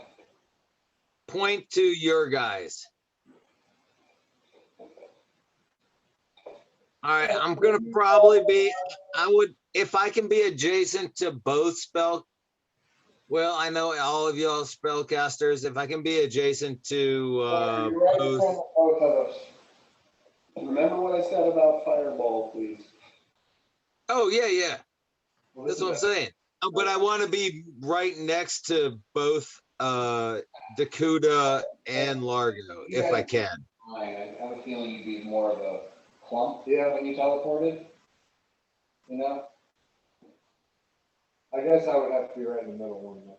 Point to your guys. All right, I'm gonna probably be. I would, if I can be adjacent to both spell. Well, I know all of y'all spellcasters. If I can be adjacent to You're right in both. front of both of us. Remember what I said about fireball, please. Oh yeah. Well, That's what I'm saying. But I want to be right next to both Dakuda and Largo, if I can. I have a feeling you'd be more of a clump Yeah. when you teleported. You know? I guess I would have to be right in the middle one.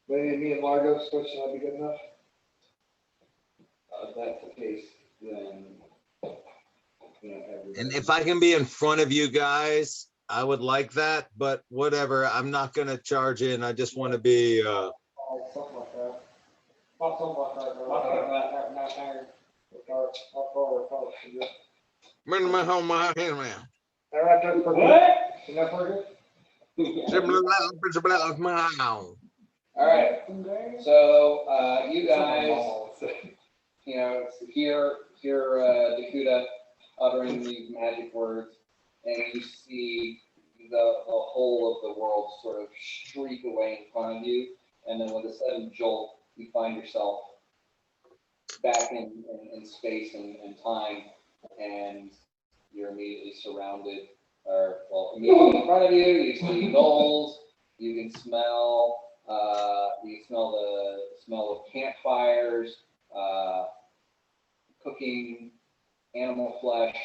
Maybe me and Largo switching, that'd be good enough. If that's the case, then, And if I can be in front of you guys, I would like that, but whatever. I'm not going to charge in. I just want to be. Something like that. Not something like that. I'll forward, probably should do. All right, that's pretty good. What? Isn't that pretty good? all right. So, you guys, hear Dakuda uttering these magic words, and you see the whole of the world sort of streak away in front of you, and then with a sudden jolt, you find yourself back in space and time, and you're immediately surrounded, immediately in front of you, you see gnolls, you can smell the smell of campfires, cooking animal flesh.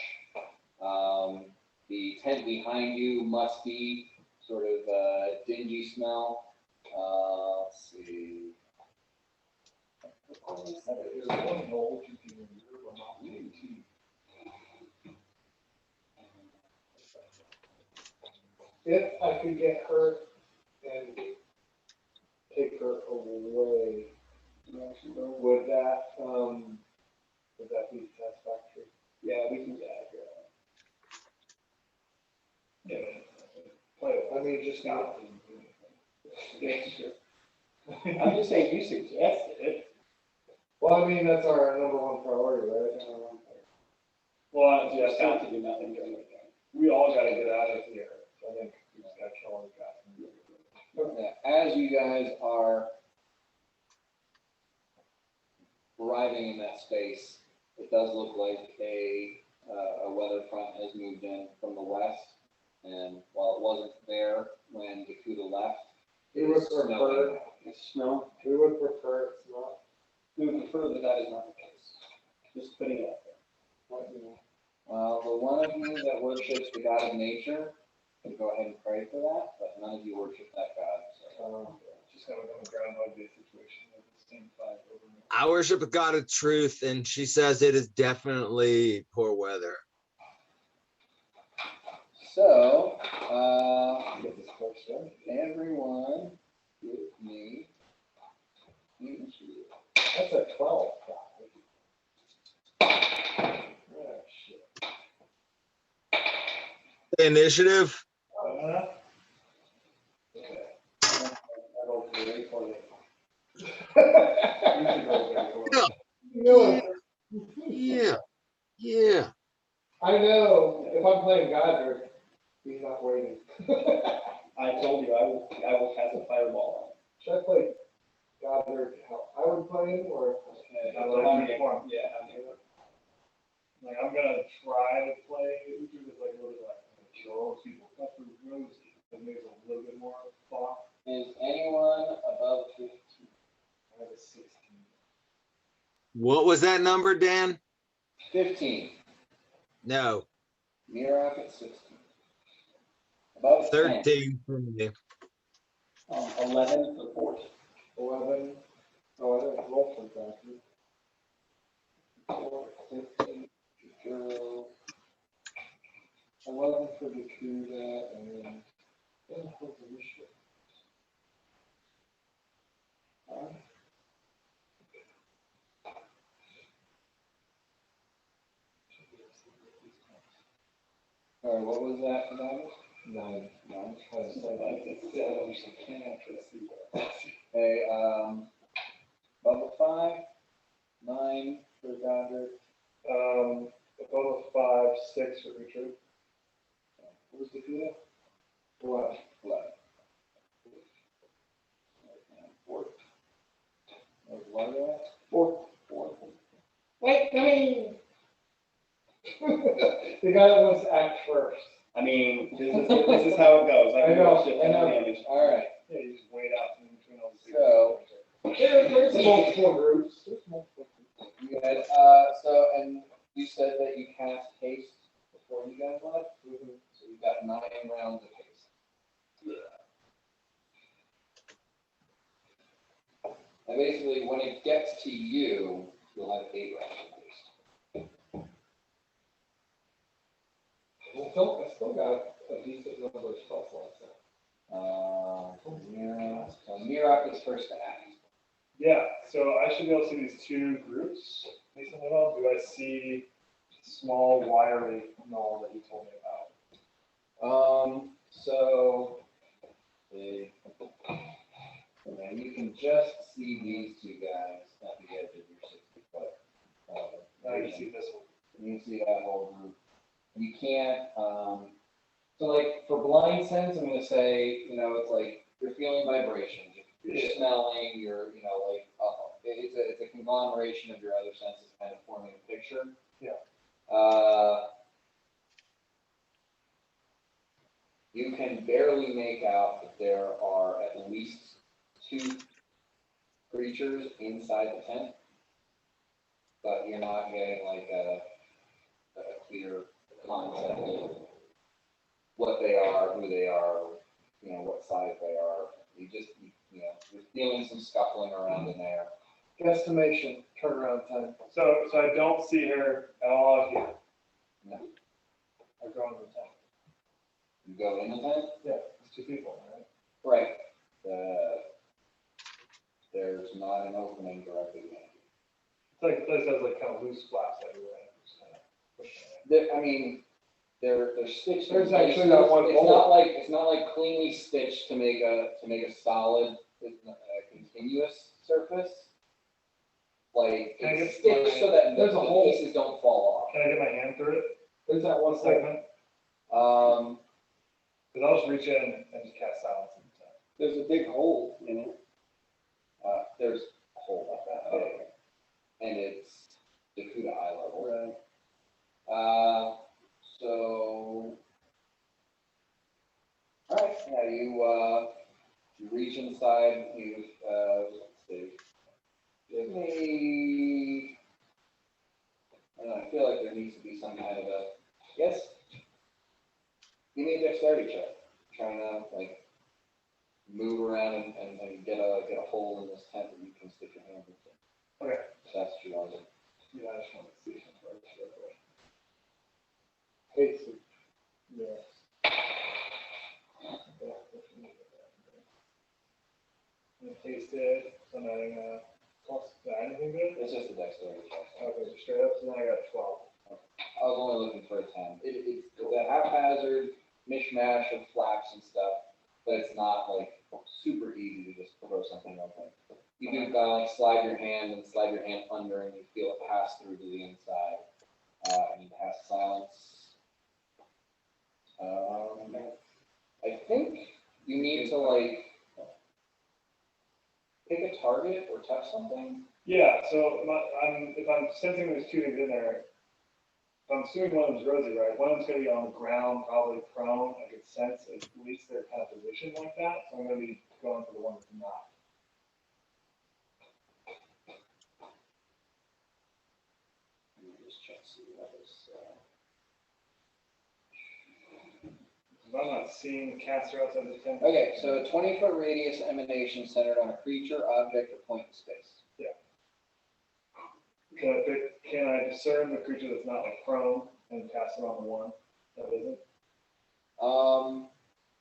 The tent behind you must be sort of a dingy smell. Let's see. if I could get her and take her away, would that be satisfactory? Yeah, we can get yeah. Play with I mean, just not. I'm just saying, you suggest it. Well, I mean, that's our number one priority, right? Well, yeah, Just so got to do nothing during the day. we all gotta get out of here. So I think we just gotta kill all the cats. Yeah, as you guys are arriving in that space, it does look like a weather front has moved in from the west. And while it wasn't there when Gakuda left, We would prefer, snowing. It's snow. we would prefer it's not. We would prefer that that is not the case. Just putting it out there. Well, the one of you that worships the god of nature can go ahead and pray for that, but none of you worship that god. So. Just kind of on the Groundhog Day situation of the same five over and over. I worship a God of truth, and she says it is definitely poor weather. So, everyone give me. That's a 12. Oh, shit. Initiative. Okay. I rolled very poorly. No, Yeah. Yeah. I know. If I'm playing Godric, he's not waiting. I told you, I will cast a fireball. Should I play Godric how I would play him, or? Yeah, like, I'm gonna try to play Uju with like a little bit like kill all those people, cut through Rosie, and maybe a little bit more thought. Is anyone above 15? I have a 16. What was that number, Dan? 15. No, Mirak at 16. Above 10. 13 for me. 11 for 40. 11. Oh, I didn't roll for Godric. 15, Joe. 11 for Gakuda, and then 10 for Alicia. All right, what was that for that? 9. I was like, I can't see that. Hey, level 5, 9 for Godric. Above a 5, 6 for Richard. What was Gakuda? 11. 11. And 4. What was Largo at? 4. Wait, let me, The guy that wants to act first. I mean, this is how it goes. I know, Shift I know. damage. All right, Yeah, you just wait out in between all the So- There's multiple groups. There's multiple groups. you guys, so, and you said that you cast haste before you guys left? So you got 9 rounds of haste. And basically, when it gets to you, you'll have 8 rounds of haste. I still got a decent number of spell slots. So Mirak is first to act. Yeah, so I should be able to see these two groups decently well. Do I see small wiry null that you told me about? So, and you can just see these two guys at the edge of your 60-foot. Now you see this one. You can see that whole group. You can't, so like for blind sense, I'm gonna say, it's like you're feeling vibrations, you're smelling, you're, like, it's a conglomeration of your other senses kind of forming a picture. Yeah. You can barely make out that there are at least 2 creatures inside the tent, but you're not getting like a clear concept of what they are, who they are, what size they are. You just, you're feeling some scuffling around in there. Guesstimation, turnaround time. So I don't see her at all out here. No. I've gone to the top. You go in the tent? Yeah, it's 2 people, right? Right. There's not an opening directly behind you. It's like, the place has like kind of loose flaps everywhere. Just kind of pushing it. I mean, they're stitched. There's but actually it's- that one It's hole. it's not like cleanly stitched to make a solid, continuous surface. Like, Can I it's get stitched my- so that there's a the hole. pieces don't fall Can I get my hand through it? There's that one One segment. segment? off. Because I'll just reach in and just cast silence in the tent. There's a big hole in it. There's a hole like that big, and it's Dakuta eye level. Right. So, all right, yeah, you reach inside, let's see, give me, I don't know, I feel like there needs to be some kind of give me a dexterity check, trying to like move around and get a hole in this tent that you can stick your hand into. Okay. If that's what you want to do. Yeah, I just want to see some first. Hey, so Yes. Taste it, so I'm adding plus, anything good? It's just a dexterity check. Okay, just straight up, so then I got 12. I was only looking for a 10. It's a haphazard mishmash of flaps and stuff, but it's not like super easy to just throw something open. You do kind of like slide your hand under and you feel it pass through to the inside. And you have silence. I think you need to like pick a target or touch something. Yeah, so if I'm sensing there's 2 things in there, if I'm assuming one of them's Rosie, right? One of them's gonna be on the ground, probably prone. I could sense at least they're kind of positioned like that, so I'm gonna be going for the one that's not. Let me just check see what is. If I'm not seeing the caster outside the tent. Okay, so a 20-foot radius emanation centered on a creature, object, or point in space. Can I discern the creature that's not like prone and cast it on the one that isn't?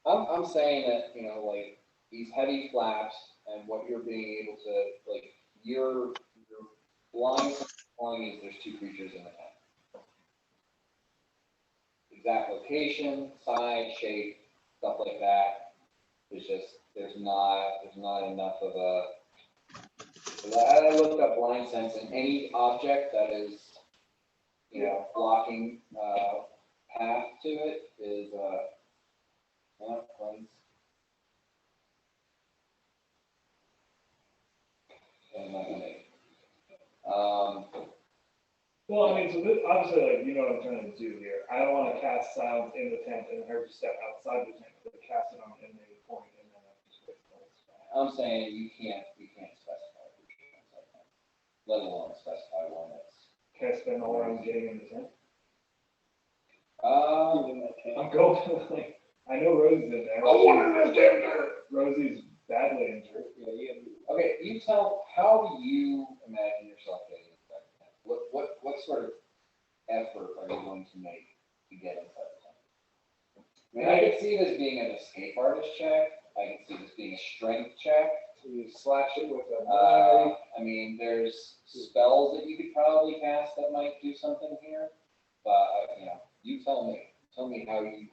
I'm saying that, like these heavy flaps and what you're being able to, like, your blind telling you there's 2 creatures in the tent. Exact location, size, shape, stuff like that. It's just, there's not enough of a, I looked up blind sense and any object that is, blocking, path to it is, lens. And not gonna make. Well, I mean, so this, obviously, like, you know what I'm trying to do here. I don't want to cast silence in the tent and her to step outside the tent, but cast it on an inmate point and then I just wait for it. I'm saying you can't specify which ones I can, let alone specify one that's. Can I spend all I'm getting in the tent? Um, I'm going, like, I know Rosie's in there. Rosie's badly injured. okay, you tell, how do you imagine yourself getting inside the tent? What sort of effort are you going to make to get inside the tent? I mean, I could see this being an escape artist check, I could see this being a strength check. you slash it with a knife. I mean, there's spells that you could probably cast that might do something here, but, you tell me how you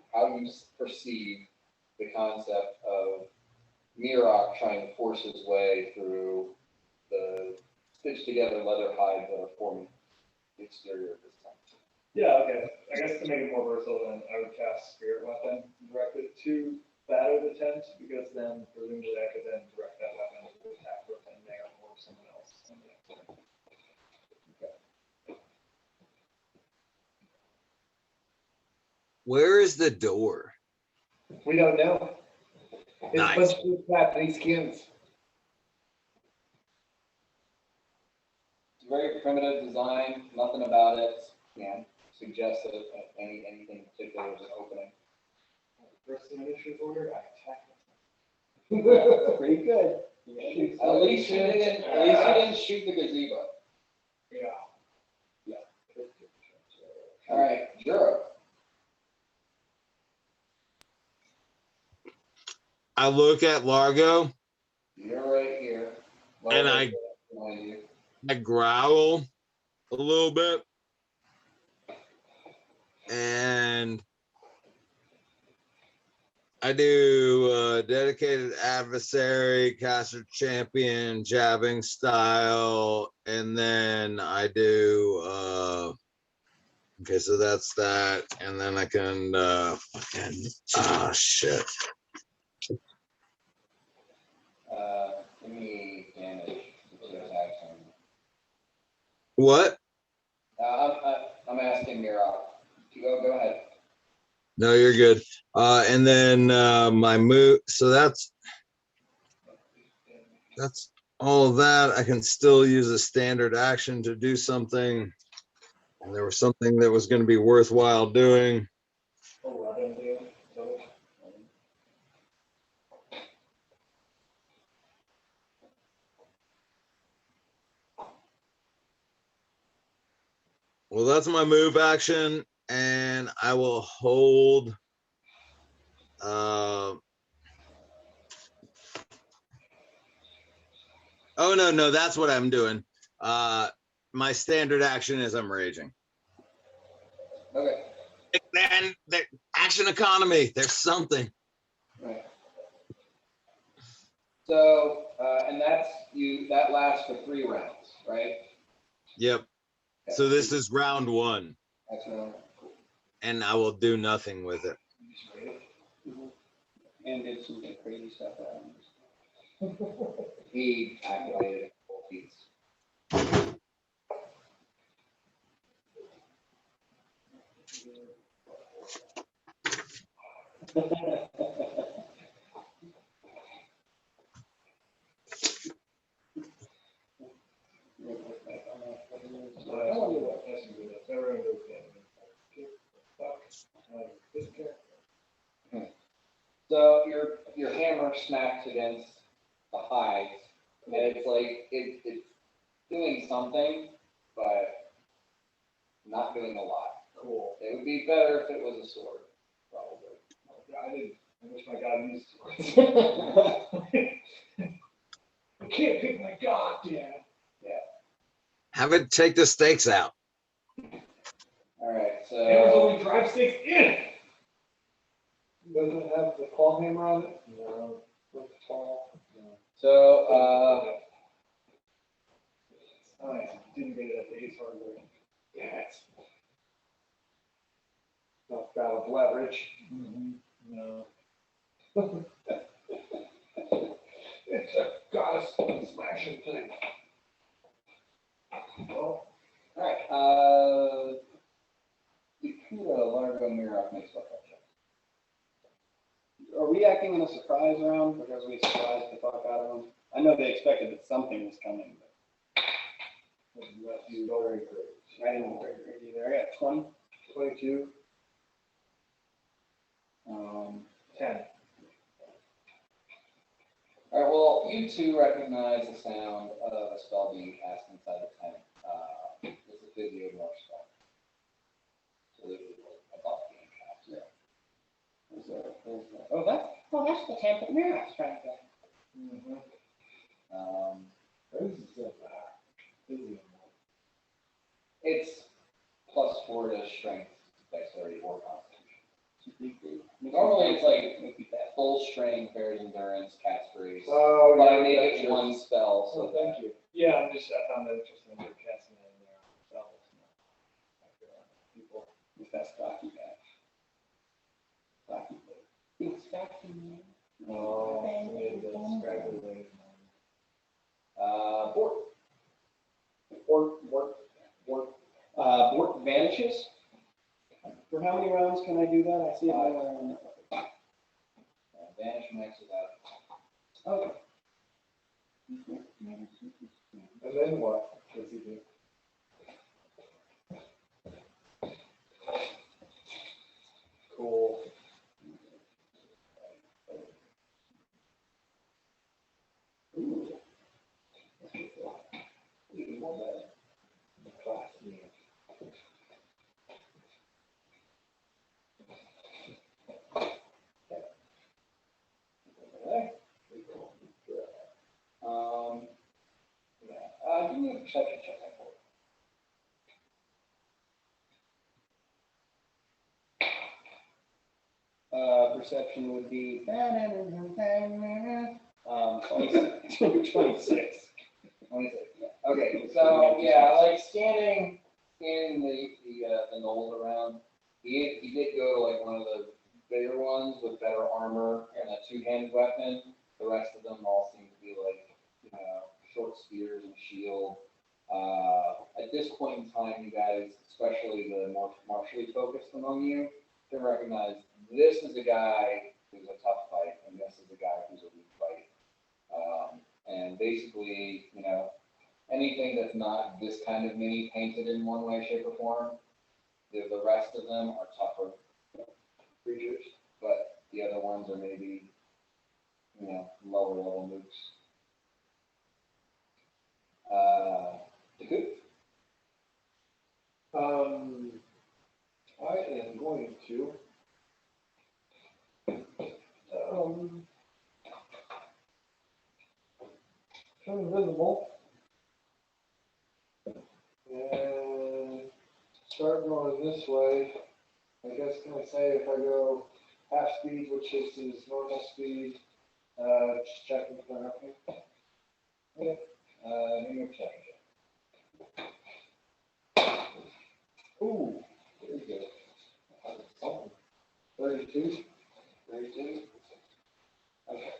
perceive the concept of Mirok trying to force his way through the stitched together leather hides that are forming the exterior of this tent. Yeah, okay. I guess to make it more versatile, then I would cast Spirit Weapon, direct it to batter the tent, because then presumably I could then direct that weapon to attack with and there or someone else. Where is the door? We don't know. It's Nice. supposed to be Japanese skins. It's a very primitive design, nothing about it, suggests that anything particular is an opening. First initiative order, I attack. Pretty good. At least you didn't shoot the gazebo. Yeah. All right, Juro. I look at Largo You're right here. And Largo's behind you. I growl a little bit. And I do dedicated adversary, caster champion, jabbing style, and then I do okay, so that's that, and then I can shit. Give me damage. Just action. What? I'm asking Mira. Go ahead. No, you're good. And then my move. So that's all of that. I can still use a standard action to do something. And there was something that was going to be worthwhile doing. 11 deal. So, Well, that's my move action, and I will hold. Oh no, that's what I'm doing. My standard action is I'm raging. Okay. Then the action economy. There's something. Right. So, and that lasts for 3 rounds, right? Yep. So this is round 1, Excellent. and I will do nothing with it. And did some crazy stuff. He activated both feats. So your hammer smacks against the hides, and it's like it's doing something, but not doing a lot. cool. It would be better if it was a sword, probably. I wish my God used swords. I can't pick my goddamn. Have it take the stakes out. All right, Hammers so only drive stakes in. Doesn't it have the claw hammer on it? No. With the claw? No. so Oh, yeah. Didn't get it at the Ace Hardware. Yes. Not bad of leverage. Mm-hmm. No. It's a goddess smashing thing. Well, all right. Yakuda Largo Mirok makes what that check. Are we acting in a surprise round because we surprised the fuck out of them? I know they expected that something was coming, but you go very great. I didn't know very great either. I got 20. 22, 10. All right, well, you two recognize the sound of a spell being cast inside the tent. It's a Physio North spell. So this is a buff being cast. Yeah. Oh, that's That's the tent that Mira's trying to get. Mm-hmm. Um, This is so bad. it's +4 to strength, dexterity, or constitution. Normally, it's like full strength, bear's endurance, cat's grace. Oh, But I yeah, made that's it true. one spell, So so thank you. Yeah, I found that interesting. They're casting it in there themselves. People. With that stocky guy. Stocky boy. Big stocking man. Oh, maybe the scraggly lady. Bort vanishes. For how many rounds can I do that? I see it on Vanish maxes out. Okay. And then what does he do? Cool. Ooh. Class me. perception check. Perception would be 26. 26. Okay, so, yeah, like scanning the knolls around, he did go to like one of the bigger ones with better armor and a two-handed weapon. The rest of them all seem to be like, short spears and shield. At this point in time, you guys, especially the more martially focused among you, can recognize this is a guy who's a tough fight, and this is a guy who's a weak fight. And basically, anything that's not this kind of mini painted in one way, shape, or form, the rest of them are tougher creatures, but the other ones are maybe, lower level mooks. The I am going to, turn invisible. And start going this way. I guess, can I say if I go half speed, which is his normal speed, just checking for nothing? give me a check. Ooh, very good. 32. 32. Okay.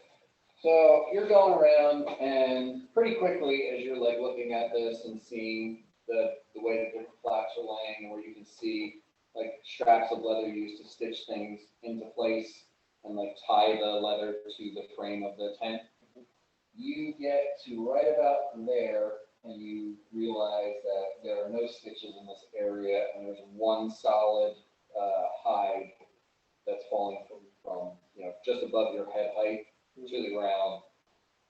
So you're going around, and pretty quickly, as you're like looking at this and seeing the way the different flaps are laying, and where you can see like straps of leather used to stitch things into place and like tie the leather to the frame of the tent, you get to right about there, and you realize that there are no stitches in this area, and there's one solid hide that's falling from just above your head height to the ground.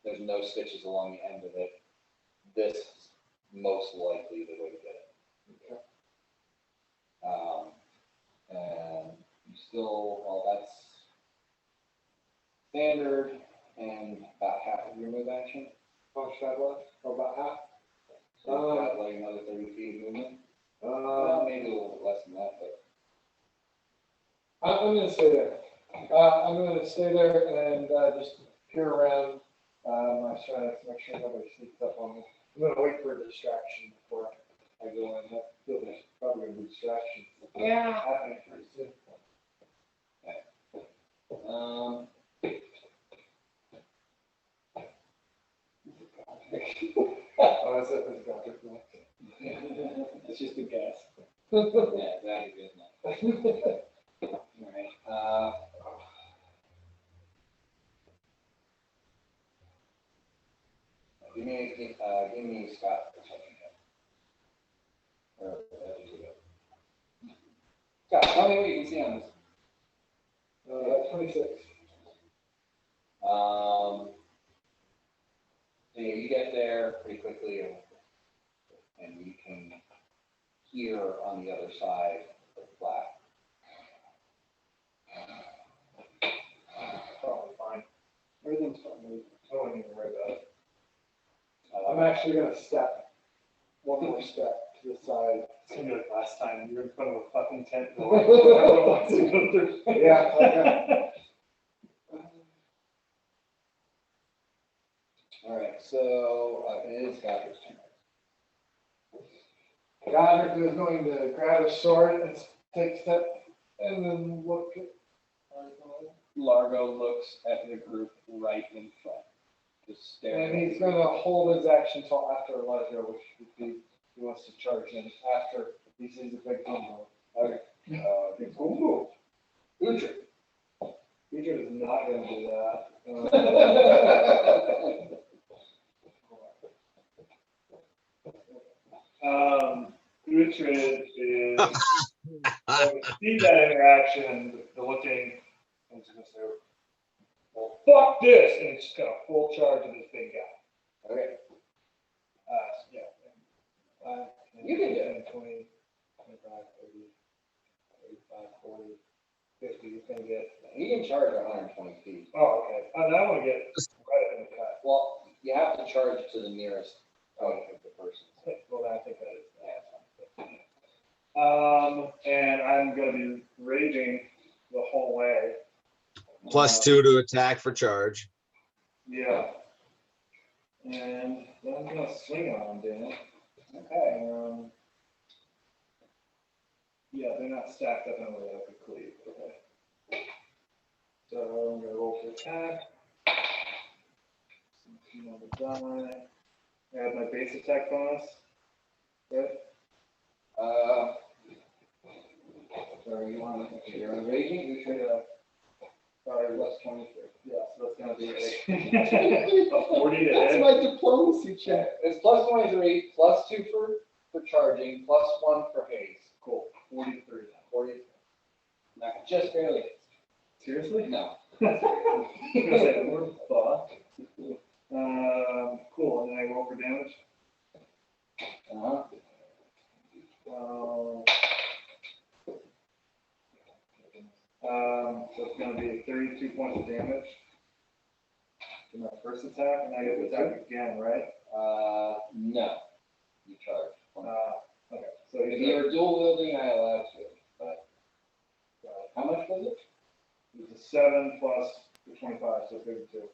There's no stitches along the end of it. This is most likely the way to get it. Okay. And you still, well, that's standard and about half of your move action. How much that was? Or about half? So you've got like another 30 feet of movement. Maybe a little bit less than that, but. I'm gonna stay there. I'm gonna stay there and just peer around my strength to make sure nobody sneaks up on me. I'm gonna wait for a distraction before I go in. I feel there's probably gonna be distraction Yeah. happening pretty soon. Oh, that's it. That's got it. It's just a guess. Yeah, that is good. All right. Give me Scott. Scott, tell me what you can see on this. 26. So yeah, you get there pretty quickly, and you can hear on the other side of the flat. Probably fine. Everything's fine. I wouldn't even worry about it. I'm Uh, actually gonna step one more step to the side. It's gonna be like last time, you're in front of a fucking tent door. Everyone wants to go through. Yeah, okay. all right, so it is Scott's turn. Godric is going to grab his sword and take a step and then look at. Largo looks at the group right in front, just staring. And he's gonna hold his action until after Largo, which would be, he wants to charge in after he sees a big combo. Okay. Ooh. Uhtred. Peter is not gonna do that. Uhtred is, see that interaction, the looking, I'm just gonna say, well, fuck this, and it's just got a full charge of this big guy. Okay. Yeah. You can do it. 20, 25, 30, 35, 40, 50, you can get. You can charge 120 feet. Oh, okay, and I wanna get right up in the cut. Well, you have to charge to the nearest point of the person. And I'm gonna be raging the whole way. +2 to attack for charge. Yeah. And then I'm gonna swing on him, Dan. Okay. Yeah, they're not stacked up in a way that I could cleave. Okay. So I'm gonna roll for attack. Die. I have my base attack bonus. Good. So you want to, you're raging, you should, probably less 23. Yeah, so that's gonna be a 40 to That's hit. my diplomacy check. It's plus 23, +2 for charging, +1 for haste. Cool. 43 then. 40, just barely. Seriously? No. I was gonna say, we're fucked. Cool, and then I roll for damage. Uh-huh. So it's gonna be 32 points of damage to my first attack, and I get to attack again, right? No. You charge. Okay, so If you're dual wielding, I allow to, but how much was it? it's a 7 plus the 25, so 32.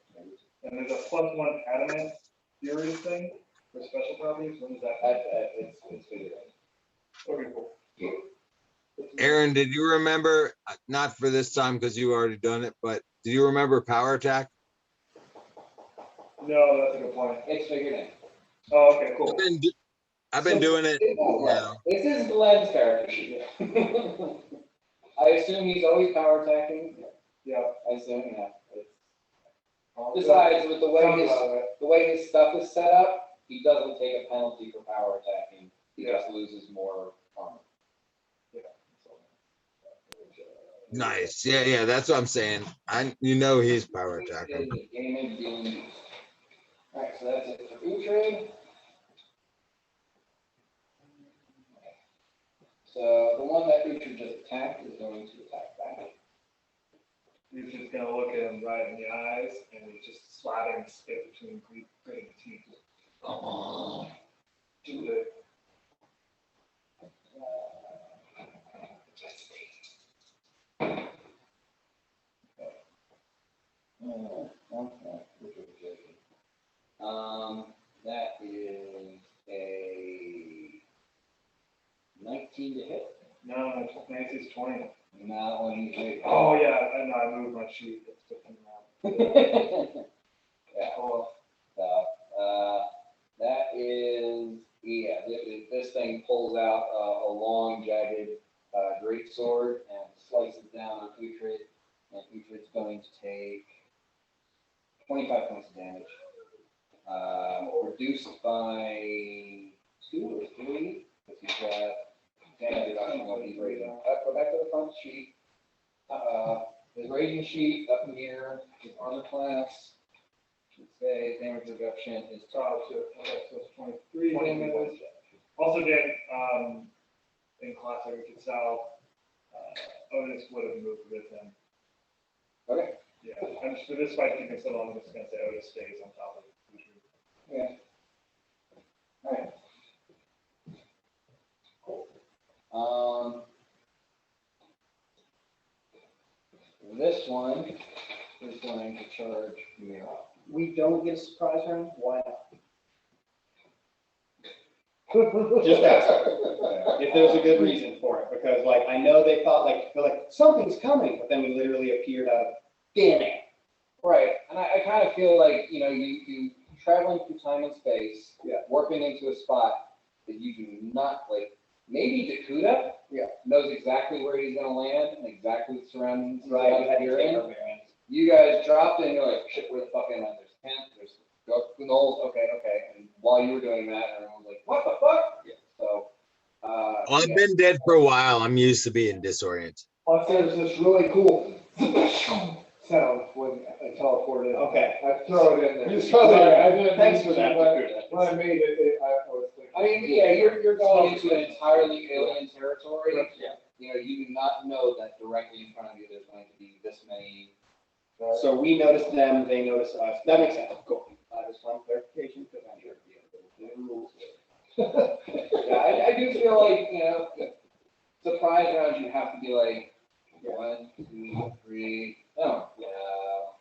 And there's a +1 adamant fury thing for special properties. When is that? It's figured out. Okay, cool. Aaron, did you remember, not for this time because you already done it, but do you remember power attack? No, that's a good point. It's figured in. Oh, okay, cool. I've been doing it. Yeah. This is Glenn's character sheet. I assume he's always power attacking. Yeah. I assume, yeah. Besides, with the way his stuff is set up, he doesn't take a penalty for power attacking. He just loses more armor. Nice. Yeah, that's what I'm saying. He's power attacking. Gaming D&D. Alright, so that's it for E-Trade. So the one that Richard just attacked is going to attack back. He's just gonna look at him right in the eyes, and he's just slapping spit between gritting teeth. Do it. That is a 19 to hit. No, Nancy's 20. Not when you. Oh, yeah, I know, I moved my sheet. It's 15 now. Yeah. Oh, That is, this thing pulls out a long, jagged, great sword and slices down on Uhtred, and Uhtred's going to take 25 points of damage. Reduced by 2 or 3, because he's got damage reduction what he's raising. Go back to the front sheet. His raging sheet up here, his armor class. Should say damage reduction is so it's 23 20 damage. points. Also, Dan, in classic, we could sell, Otis would have moved with him. Okay. Yeah, and for this fight, you can still, I'm just gonna say Otis stays on top of it. Yeah. All right. Cool. This one is going to charge Mira. We don't get a surprise round? Why not? Just ask. If there's a good reason for it, because like, I know they thought they're like, something's coming, but then we literally appeared out of thin air. Right, and I kind of feel like, you traveling through time and space, warping into a spot that you do not, maybe Dakuda knows exactly where he's gonna land and exactly the surroundings that you're in. You guys dropped in, you're like, shit, where the fuck am I? There's a tent, there's gnolls, okay. And while you were doing that, everyone was like, what the fuck? Yeah. So, Well, I've been dead for a while. I'm used to being disoriented. Plus, there's this really cool sound when I teleport in. Okay. I throw it in there. You throw it in there. I didn't Thanks mean for that, to, but Dakuda. when I made it, I was thinking. I mean, you're going into an entirely alien territory. Yeah. You do not know that directly in front of you there's going to be this many. So we noticed them, they noticed us. That makes sense. Cool. Just one clarification, because I'm sure the rules. Yeah, I do feel like, surprise rounds, you have to be like 1, 2, 3. Oh, yeah,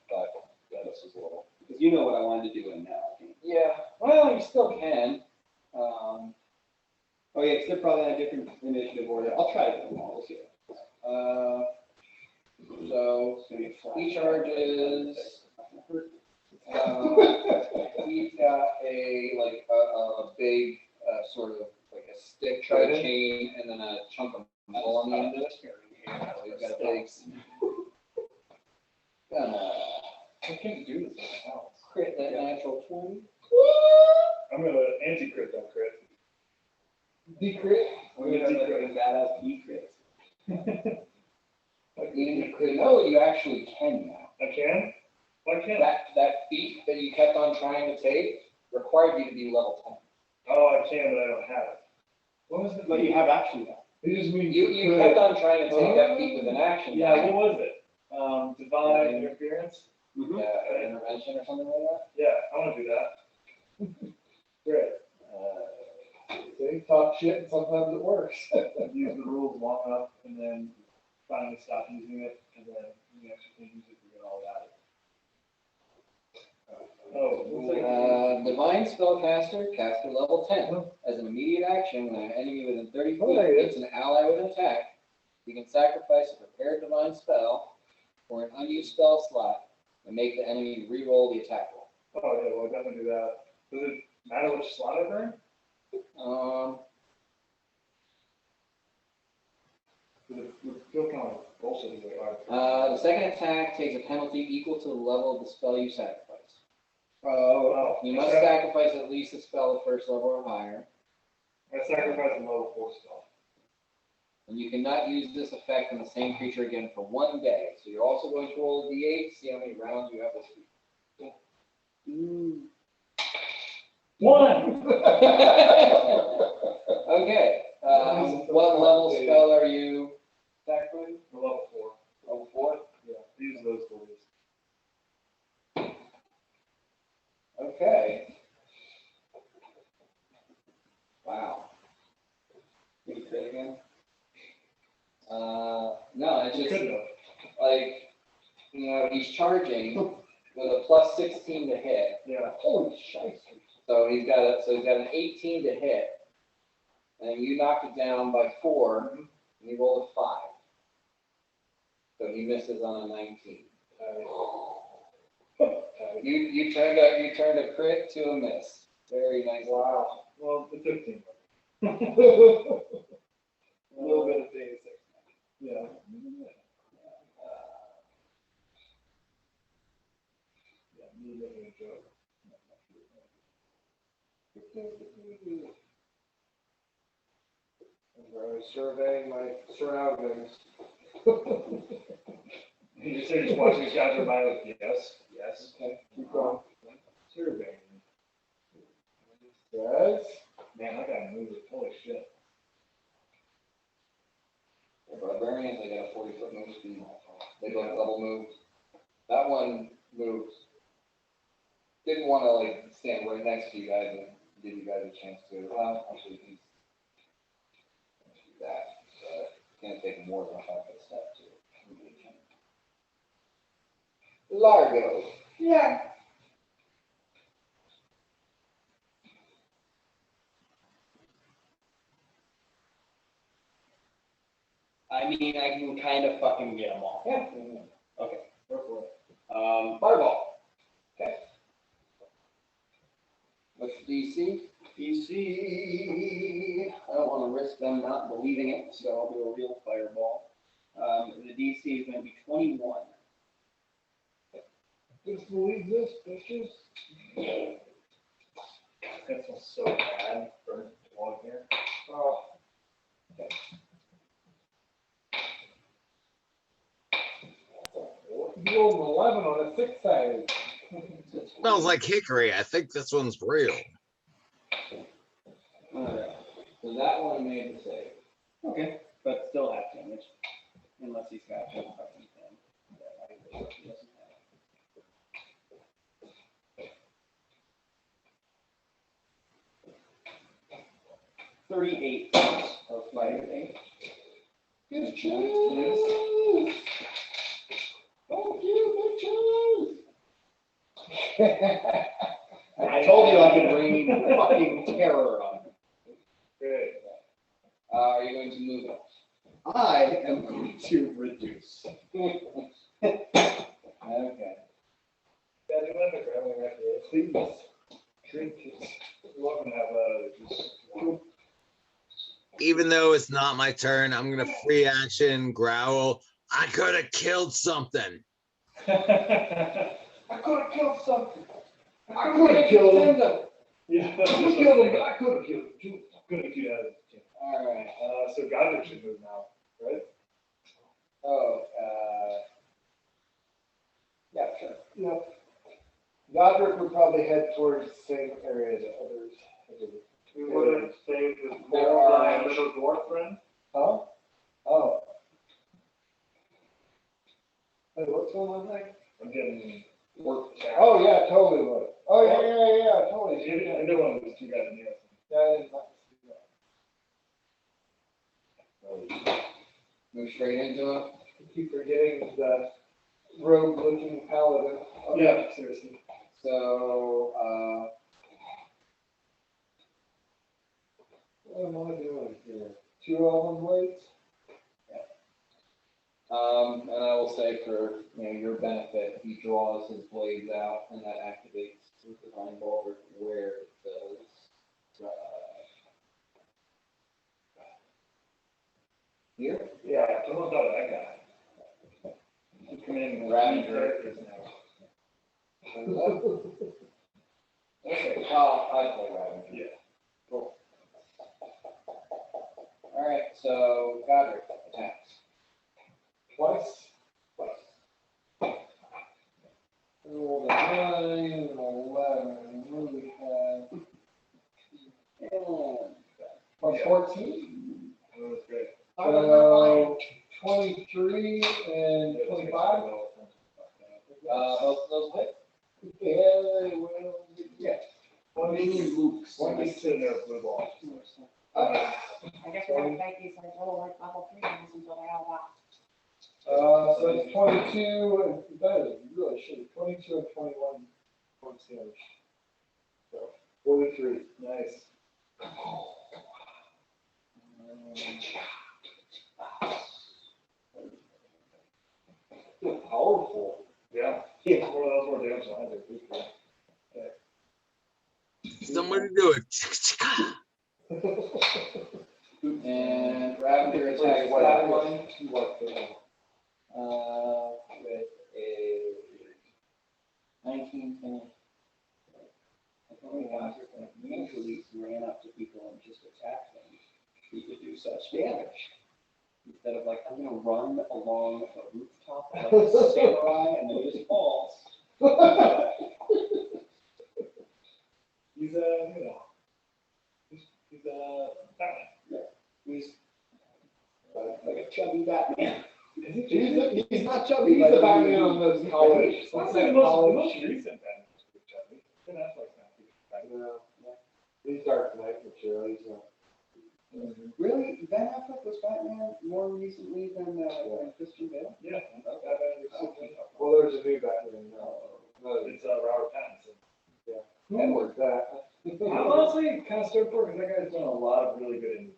but yeah, this is a little. Because you know what I wanted to do in now. Yeah, well, you still can. Oh yeah, because they're probably on a different initiative order. I'll try to get them all this year. So he charges. He's got a big sort of like a stick with a chain and then a chunk of metal on the end of it. So he's got a big. I can't do this in my house. Crit that natural 20. I'm gonna anti-crit that crit. Decrit. We're gonna have like a badass decrit. No, you actually can now. I can? Why can't I? That feat that you kept on trying to take required you to be level Oh, I can, but I don't have it. What was it? But you have action now. It just 10. means You kept on trying to take that feat with an action. Yeah, what was it? Divine interference? Intervention or something like that? Yeah, I wanna do that. Great. They talk shit and sometimes it works. Use the rules long enough and then finally stop using it, and then you actually can use it to get all that. Divine spellcaster, caster level 10. As an immediate action, when an enemy within 30 feet there it hits an ally with an attack, you can sacrifice a prepared divine spell or an unused spell slot and make the enemy re-roll the attack roll. Oh, yeah, well, I'll definitely do that. Does it matter which slot I burn? Does it feel kind of like bullshit as The second attack takes a penalty equal to the level of the spell you sacrifice. Oh, You must sacrifice at least a spell of first level or higher, I sacrifice a level 4 spell. and you cannot use this effect on the same creature again for 1 day. So you're also going to roll a d8 to see how many rounds you have this week. 1! Okay. What level spell are you sacrificing? Level 4. Level 4? Yeah, use those for this. Okay. Wow. Can you say it again? No, it's You just could know. like, he's charging with a plus 16 to hit. Yeah. Holy shit. So he's got an 18 to hit. And you knocked it down by 4, and he rolled a 5. So he misses on a 19. You turned a crit to a miss. Very nice. Wow. Well, the 15. A little bit of data 6. Yeah. Yeah, me making a joke. I was surveying my surroundings. You say just watching these guys are by like, yes, yes. Okay, keep going. Surveying. Yes. Man, that guy moved it. Holy shit. The barbarians, they got a 40-foot move speed. They both double moved. That one moved. Didn't want to like stand right next to you guys and give you guys a chance to. Actually, he's gonna do that. But it's gonna take more than a 5-foot step to engage him. Largo. Yeah. I mean, I can kind of fucking get them all. Yeah. Okay. Go for it. Fireball. Okay. What's the DC? DC. I don't want to risk them not believing it, so I'll do a real fireball. The DC is going to be 21. Just believe this, bitches. That smells so bad. Burnt log here. Oh. You rolled an 11 on a 6 side. Smells like hickory. I think this one's real. Alright. So that one made the save. Okay. But still half damage. Unless he's got a fucking thing. He doesn't have. 38 points of fire damage. Good choice. Thank you, good choice. I told you I could rain fucking terror on you. Great. Are you going to move it? I am going to reduce. Okay. Yeah, do you mind the grabbing right here? Please. Drink it. You're welcome to have just. Even though it's not my turn, I'm gonna free action growl. I could have killed something. I could have killed something. I could have killed him. Yeah. I could have killed him, but I could have killed him too. Good if you had it. All right. So Godric should move now, right? Oh, Yeah, sure. Yep. Godric would probably head towards the same area that others. We would have saved the There core are- little dwarf friend. Huh? Oh. Hey, what's going on there? I'm getting work. Oh, yeah, totally would. Oh, yeah, totally. Either one of these two guys in here. Yeah, I didn't like to see that. move straight into him. I keep forgetting the rogue-looking paladin. Yeah, seriously. So, What am I doing here? 2 Elven Blades? and I will say for your benefit, he draws his blades out, and that activates the divine bulwark where it does. Here. Yeah, don't know about that guy. He's coming in and Rabbit characters now. Okay. I play Rabbit. Yeah. Cool. All right. So Godric attacks. Twice? Rolled a 9 and 11. What do we have? Plus 14? That was great. So 23 and 25? Both of those hit. Yeah, well, yeah. One is sitting there with blue ball. I guess we're gonna fight these like little like level 3 ones until they all die. So it's 22, and that is really shitty. 22 and 21 points damage. So 43. Nice. Powerful. Yeah. Yeah. Well, that was more damage than I did. Somebody do it. And Ravager attacks What that I one. With a 19 to. Usually ran up to people and just attacked them. He could do such damage. Instead of like, I'm gonna run along a rooftop like a samurai and then just falls. He's Batman. Yeah. He's like a chubby Batman. He's not chubby. He's the Batman on those college. What's the most recent Batman? Ben Affleck's not. Yeah. He's Dark Knight material. He's not. Really? Ben Affleck was Batman more recently than Christian Bale? Yeah. Well, there's a new Batman now. It's Robert Pattinson. Edward that. I'm honestly kind of stoked for it because that guy's done a lot of really good movies.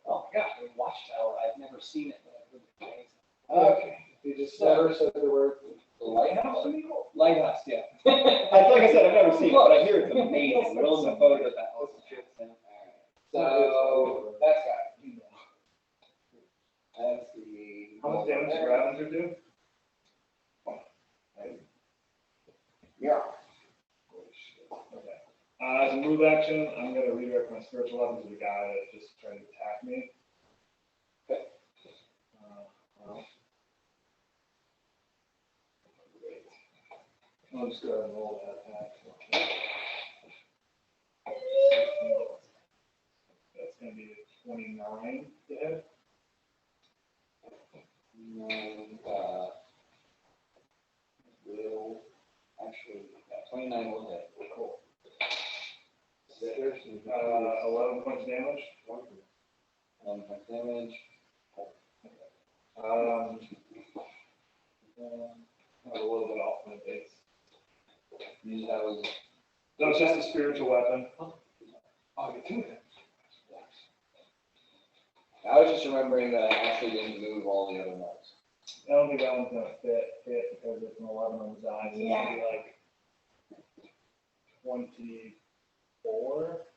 Oh my gosh, Watchtower, I've never seen it, but I've heard it's Okay. He just never said the word. The lighthouse. Lighthouse, yeah. Like I said, I've never seen it, but I hear it's amazing. Rolling the photo of that house. So that's got it. That's the. How much damage does Ravager do? Yeah. Okay. As a move action, I'm going to redirect my spiritual weapon to the guy that just tried to attack me. Okay. Great. I'll just go ahead and roll that attack. That's going to be a 29 to hit. Will actually, 29 will hit. Cool. 11 points of damage. 1 point damage. I'm a little bit off my base. That was, No, it's just a spiritual weapon. Oh, you do that. I was just remembering that I actually didn't move all the other notes. I don't think that one's gonna fit because it's an 11 on the die, so it's gonna be like 24.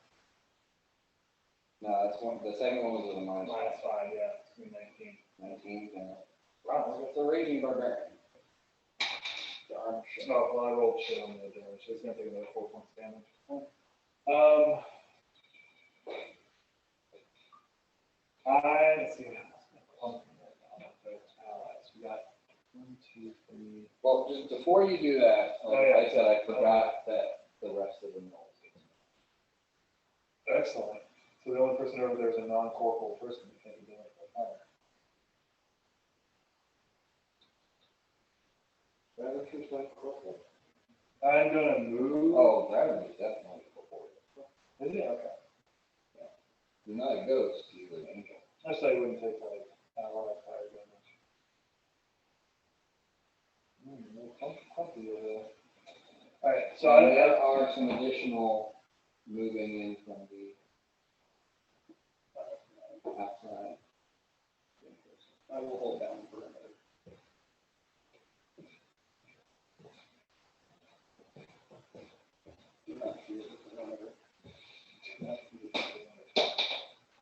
No, that's one, the second one was with a minus. Minus 5, yeah, it's gonna be 19. 19, wow, it's a raging barbarian. Darn shit. No, well, I rolled shit on the damage, so it's gonna take another 4 points damage. Let's see. We got 1, 2, 3. Well, just before you do that, like yeah. I said, I forgot that the rest of the notes. Excellent. So the only person over there is a non-corporal person who can't be doing it for fire. Ravager's not corporal. I'm gonna move. Oh, Ravager's definitely corporal. Is he? Okay. You're not a ghost, you're an angel. I just thought you wouldn't take like a lot of fire damage. Alright, so There are some additional moving in from the outside. I will hold down for a minute.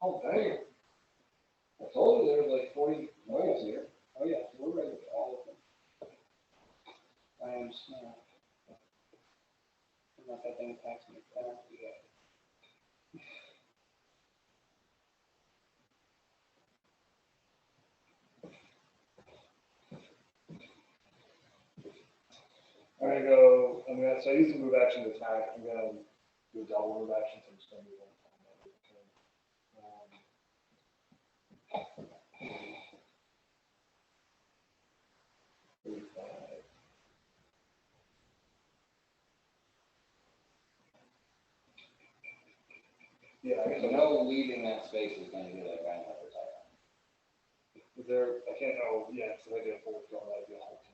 Oh, dang. I told you there was like 40 noise here. Oh, yeah, we're ready with all of them. I am small. Unless that thing attacks me. I don't do that. So I used to move action to attack. I'm gonna do a double move action, so I'm just gonna move on. Yeah, I guess You know, leaving that space is going to be like I never type. is there, I can't, oh, yeah, so I did a full draw, that'd be a whole team.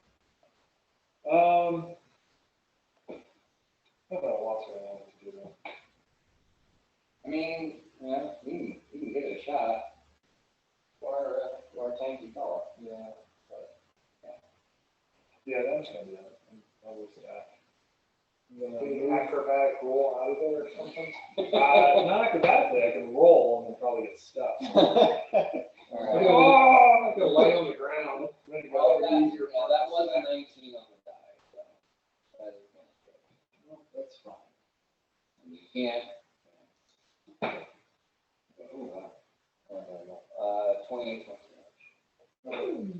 I've got lots of around to do that. I mean, yeah, you can get a shot. Or a tanky fellow. Yeah. Yeah, that's gonna be it. I'll lose that. Acrobatic roll out of there or something? Not acrobatically, I can roll and probably get stuck. All Oh, right. I could lay on the ground. Well, that was a 19 on the die, so that is going to fit. Well, that's fine. You can't. Oh, wow. 28 points.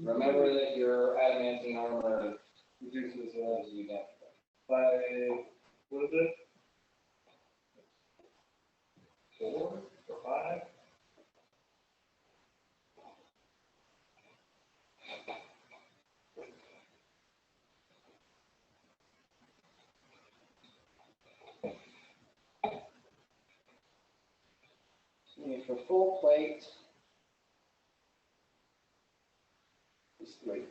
Remember that your adamantine armor Reduces, you damage. by, what is it? 4 or 5? For full plate is 3.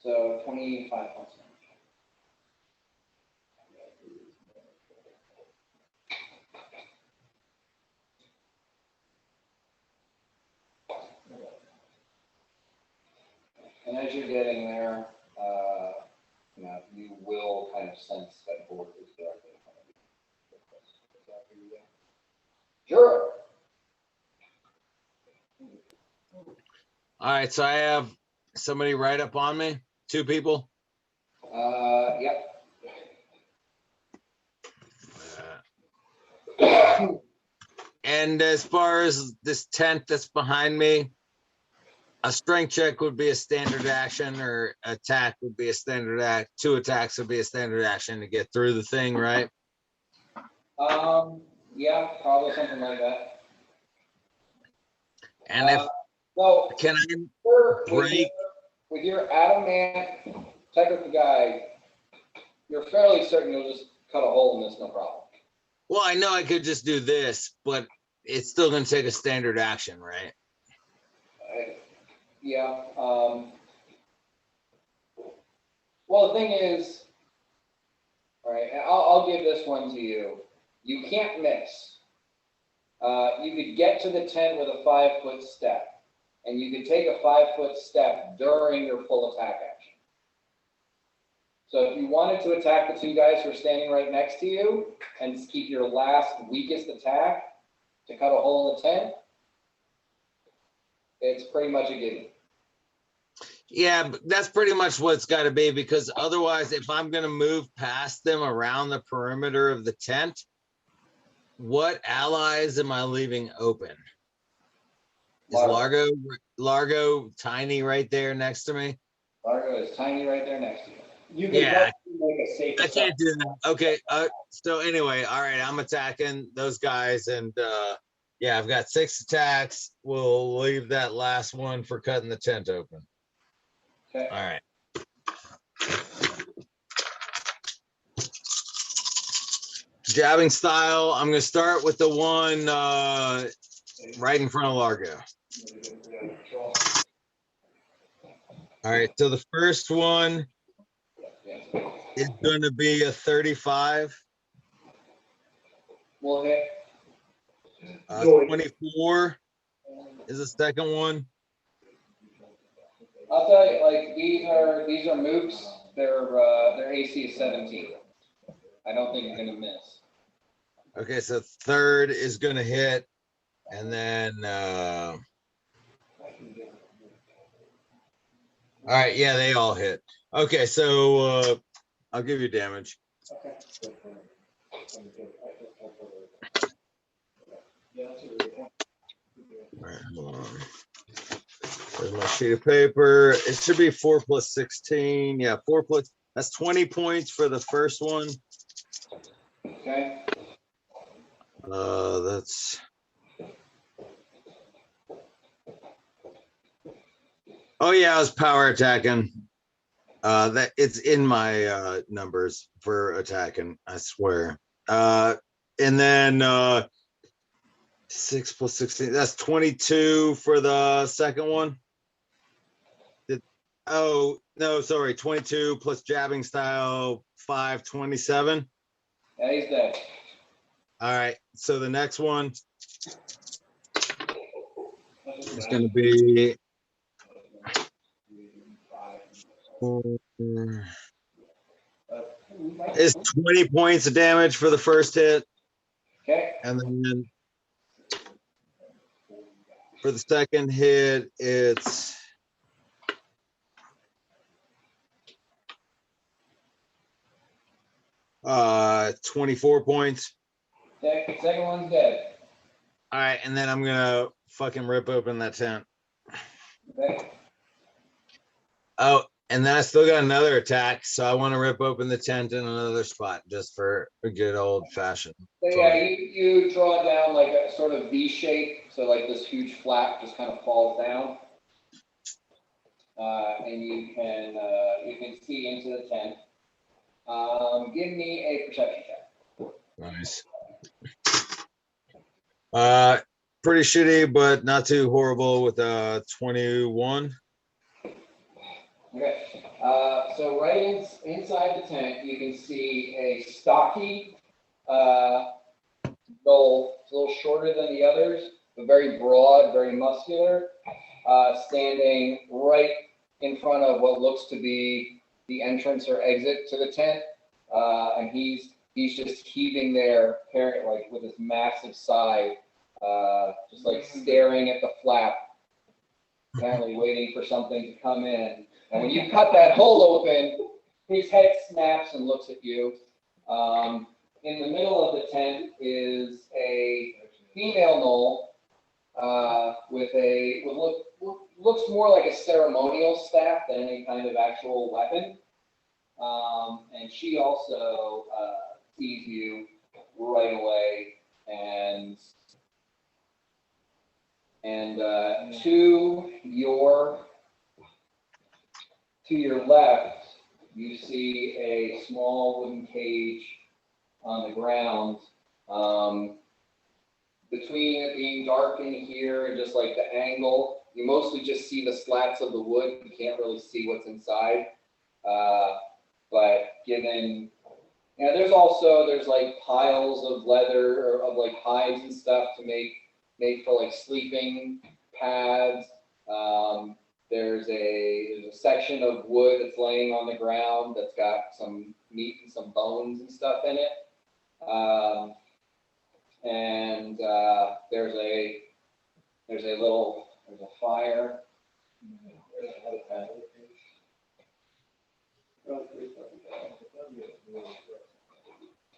So 25 points. And as you're getting there, you will kind of sense that board is directly in front of you. Sure. All right, so I have somebody right up on me, 2 people. Yep. And as far as this tent that's behind me, a strength check would be a standard action, or attack would be a standard act. 2 attacks would be a standard action to get through the thing, right? Yeah, probably something like that. And if No, can I break? with your adamant type of guy, you're fairly certain you'll just cut a hole in this, no problem. Well, I know I could just do this, but it's still gonna take a standard action, right? Yeah, well, the thing is, all right, I'll give this one to you. You can't miss. You could get to the tent with a 5-foot step, and you could take a 5-foot step during your full attack action. So if you wanted to attack the 2 guys who are standing right next to you and keep your last weakest attack to cut a hole in the tent, it's pretty much a given. Yeah, but that's pretty much what it's got to be, because otherwise, if I'm going to move past them around the perimeter of the tent, what allies am I leaving open? Is Largo tiny right there next to me? Largo is tiny right there next to you. You can Yeah. definitely make a safe I assumption. can't do that. Okay. So anyway, all right, I'm attacking those guys, and yeah, I've got 6 attacks. We'll leave that last one for cutting the tent open. Okay. All right. Jabbing style. I'm gonna start with the one right in front of Largo. All right. So the first one is gonna be a 35. We'll hit. 24 is the second one. I'll tell you, like, these are mooks. Their AC is 17. I don't think you're gonna miss. Okay, so third is gonna hit, and then all right, yeah, they all hit. Okay, so I'll give you damage. All right, hold on. There's my sheet of paper. It should be 4 plus 16. Yeah, 4 plus. That's 20 points for the first one. Okay. That's. Oh yeah, I was power attacking. That it's in my numbers for attacking. I swear. And then 6 plus 16. That's 22 for the second one. Oh no, sorry. 22 plus jabbing style 5, 27. Yeah, he's dead. All right. So the next one is going to be is 20 points of damage for the first hit. Okay. And then for the second hit, it's 24 points. Second one's dead. All right, and then I'm gonna fucking rip open that tent. Okay. Oh, and then I still got another attack, so I want to rip open the tent in another spot just for a good old fashioned. So yeah, you draw down like a sort of V shape, so like this huge flap just kind of falls down, and you can see into the tent. Give me a perception check. Nice. Pretty shitty, but not too horrible with 21. Okay. So right inside the tent, you can see a stocky knoll. It's a little shorter than the others, but very broad, very muscular, standing right in front of what looks to be the entrance or exit to the tent. And he's just heaving there, like with his massive sigh, just like staring at the flap, apparently waiting for something to come in. And when you cut that hole open, his head snaps and looks at you. In the middle of the tent is a female knoll with what looks more like a ceremonial staff than any kind of actual weapon. And she also sees you right away, and to your left, you see a small wooden cage on the ground between it being dark in here and just like the angle, you mostly just see the slats of the wood. You can't really see what's inside. But given, you know, there's like piles of leather or of like hides and stuff to make for like sleeping pads. There's a section of wood that's laying on the ground that's got some meat and some bones and stuff in it. There's a fire.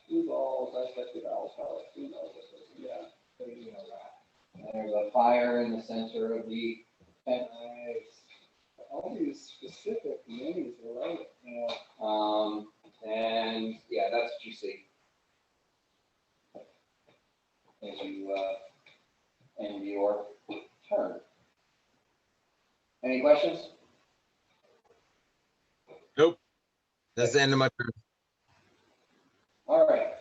Two balls, I expect the owls, yeah. There's a fire in the center of the tent. Nice. All these specific names, I love it. Yeah. And yeah, that's what you see. As you end your turn. Any questions? Nope. That's the end of my turn. All right.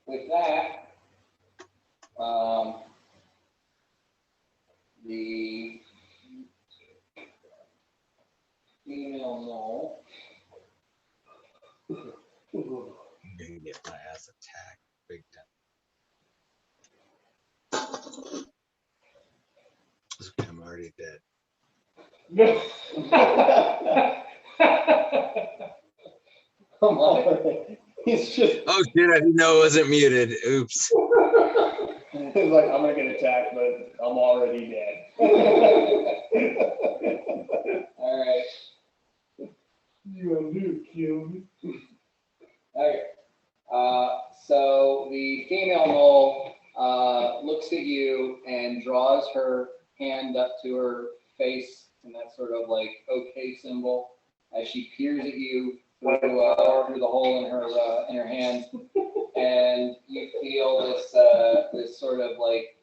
With that, the female mole. I'm gonna get my ass attacked big time. I'm already dead. Come on. He's just, Oh shit, I didn't know it wasn't muted. Oops. he's like, I'm gonna get attacked, but I'm already dead. All right. You gonna do, kill me? Okay. So the female mole looks at you and draws her hand up to her face in that sort of like okay symbol as she peers at you through the hole in her hand, and you feel this sort of like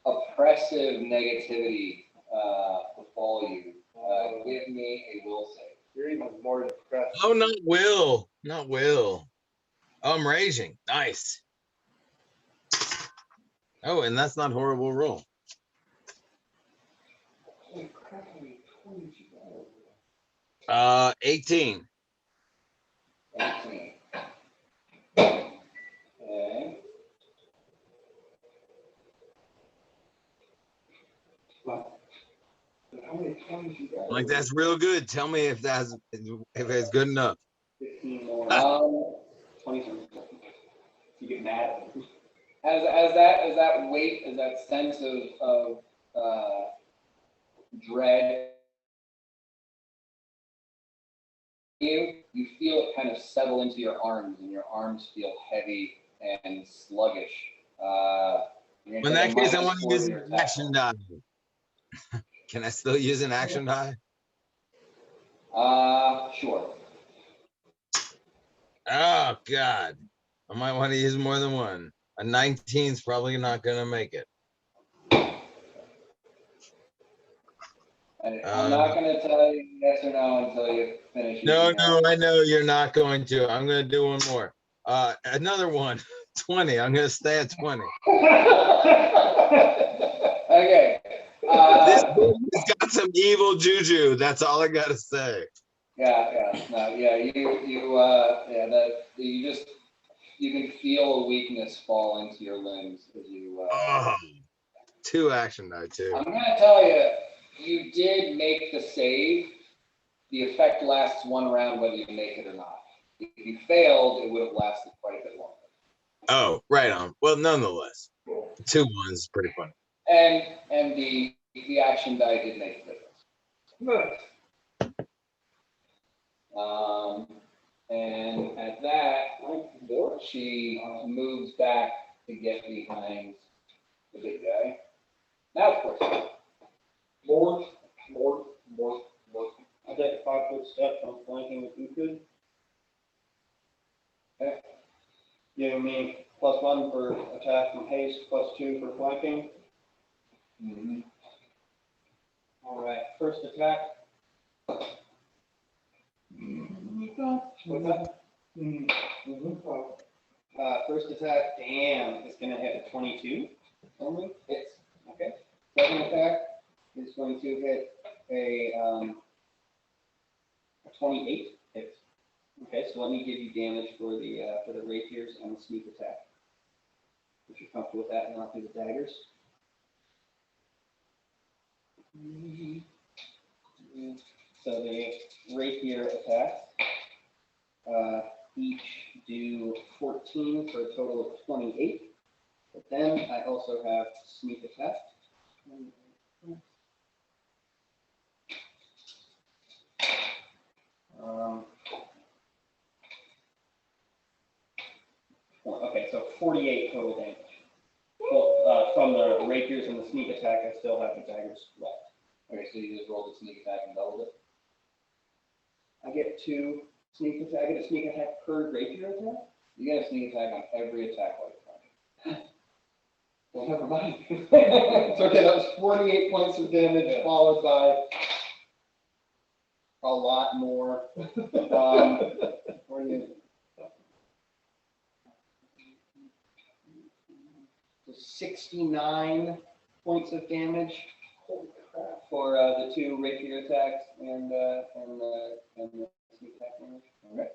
oppressive negativity befall you. Give me a will save. You're even more depressed. Oh, not Will. Not Will. Oh, I'm raging. Nice. Oh, and that's not horrible roll. 18. 18. Okay. How many 20s you got? Like, that's real good. Tell me if it's good enough. 15 more. 20. You get mad. As that weight, as that sense of dread, you feel it kind of settle into your arms, and your arms feel heavy and sluggish. In that case, I want to use an action die. Can I still use an action die? Sure. Oh, God. I might want to use more than one. A 19 is probably not going to make it. I'm not going to tell you yes or no until you finish. No, I know you're not going to. I'm going to do one more. Another one. 20. I'm going to stay at 20. Okay. This book has got some evil juju. That's all I got to say. You can feel a weakness fall into your limbs as you. 2 action die too. I'm gonna tell you, you did make the save. The effect lasts 1 round whether you make it or not. If you failed, it would have lasted quite a bit longer. Oh, right on. Well, nonetheless, 2 1s is pretty funny. And the action die did make the difference. And at that, she moves back to get behind the big guy. Now, of course. More. I take a 5-foot step from flanking with Euclid. Okay. Giving me +1 for attack and haste, +2 for flanking. Mm-hmm. All right, first attack. What's that? First attack, damn, is gonna hit a 22 only. Hits. Okay. Second attack is going to hit a 28. Hits. Okay, so let me give you damage for the rapiers and the sneak attack. If you're comfortable with that, and I'll do the daggers. So the rapier attacks each do 14 for a total of 28. But then I also have sneak attack. Okay, so 48 total damage. Well, from the rapiers and the sneak attack, I still have the daggers left. Okay, so you just rolled the sneak attack and doubled it? I get two sneak attack. I get a sneak attack per rapier attack. You get a sneak attack on every attack while you're fighting. Well, never mind. It's okay. That was 48 points of damage, followed by a lot more. 48. So 69 points of damage for the two rapier attacks and the sneak attack damage. All right.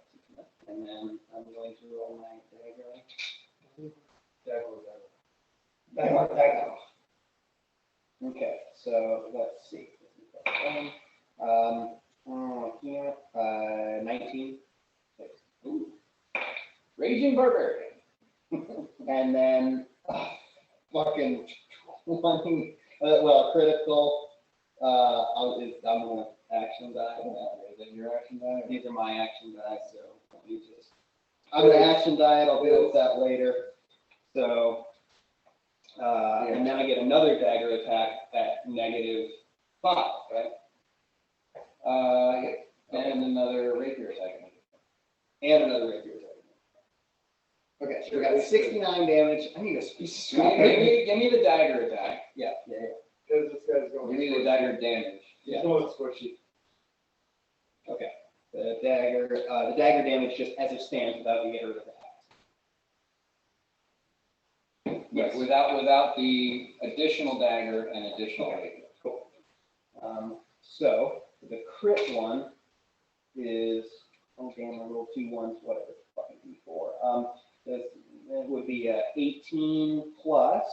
And then I'm going to roll my dagger. Dagger. Okay, so let's see. 19. Ooh. Raging Barbarian. And then fucking 20. Well, critical. I'm gonna action die. Is that your action die? These are my action die, so let me just. I'm gonna action die it. I'll deal with that later. So, and then I get another dagger attack at -5, right? Yeah. And another rapier attack. And another rapier attack. Okay, so we got 69 damage. I need a piece of Give me the dagger attack. Yeah. Because this guy's going. Give me the dagger damage. He's going squishy. Okay. The dagger damage just as it stands without the get rid of the axe. Yes. Without the additional dagger and additional rapier. Cool. So the crit one is, oh damn, I rolled 2 1s, whatever, fucking D4. That would be 18 plus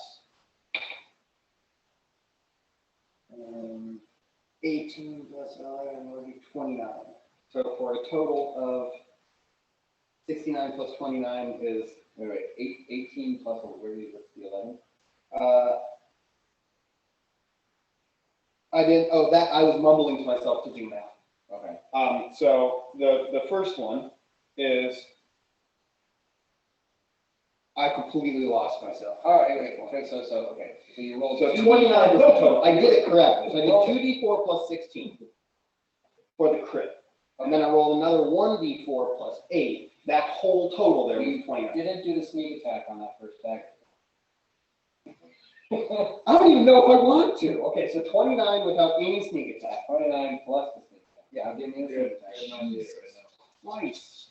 18 plus 11 would be 29. So for a total of 69 plus 29 is Wait, 18 plus, where do you get the 11? I was mumbling to myself to do math. Okay. So the first one is, I completely lost myself. All right, okay, so you rolled. So 29 was the total. I did it correctly. So I did 2d4 plus 16 for the crit. And then I rolled another 1d4 plus 8. That whole total there was 29. Didn't do the sneak attack on that first dagger. I don't even know if I want to. Okay, so 29 without any sneak attack. 29 plus the sneak attack. Yeah, Give me the sneak attack. Jesus Christ.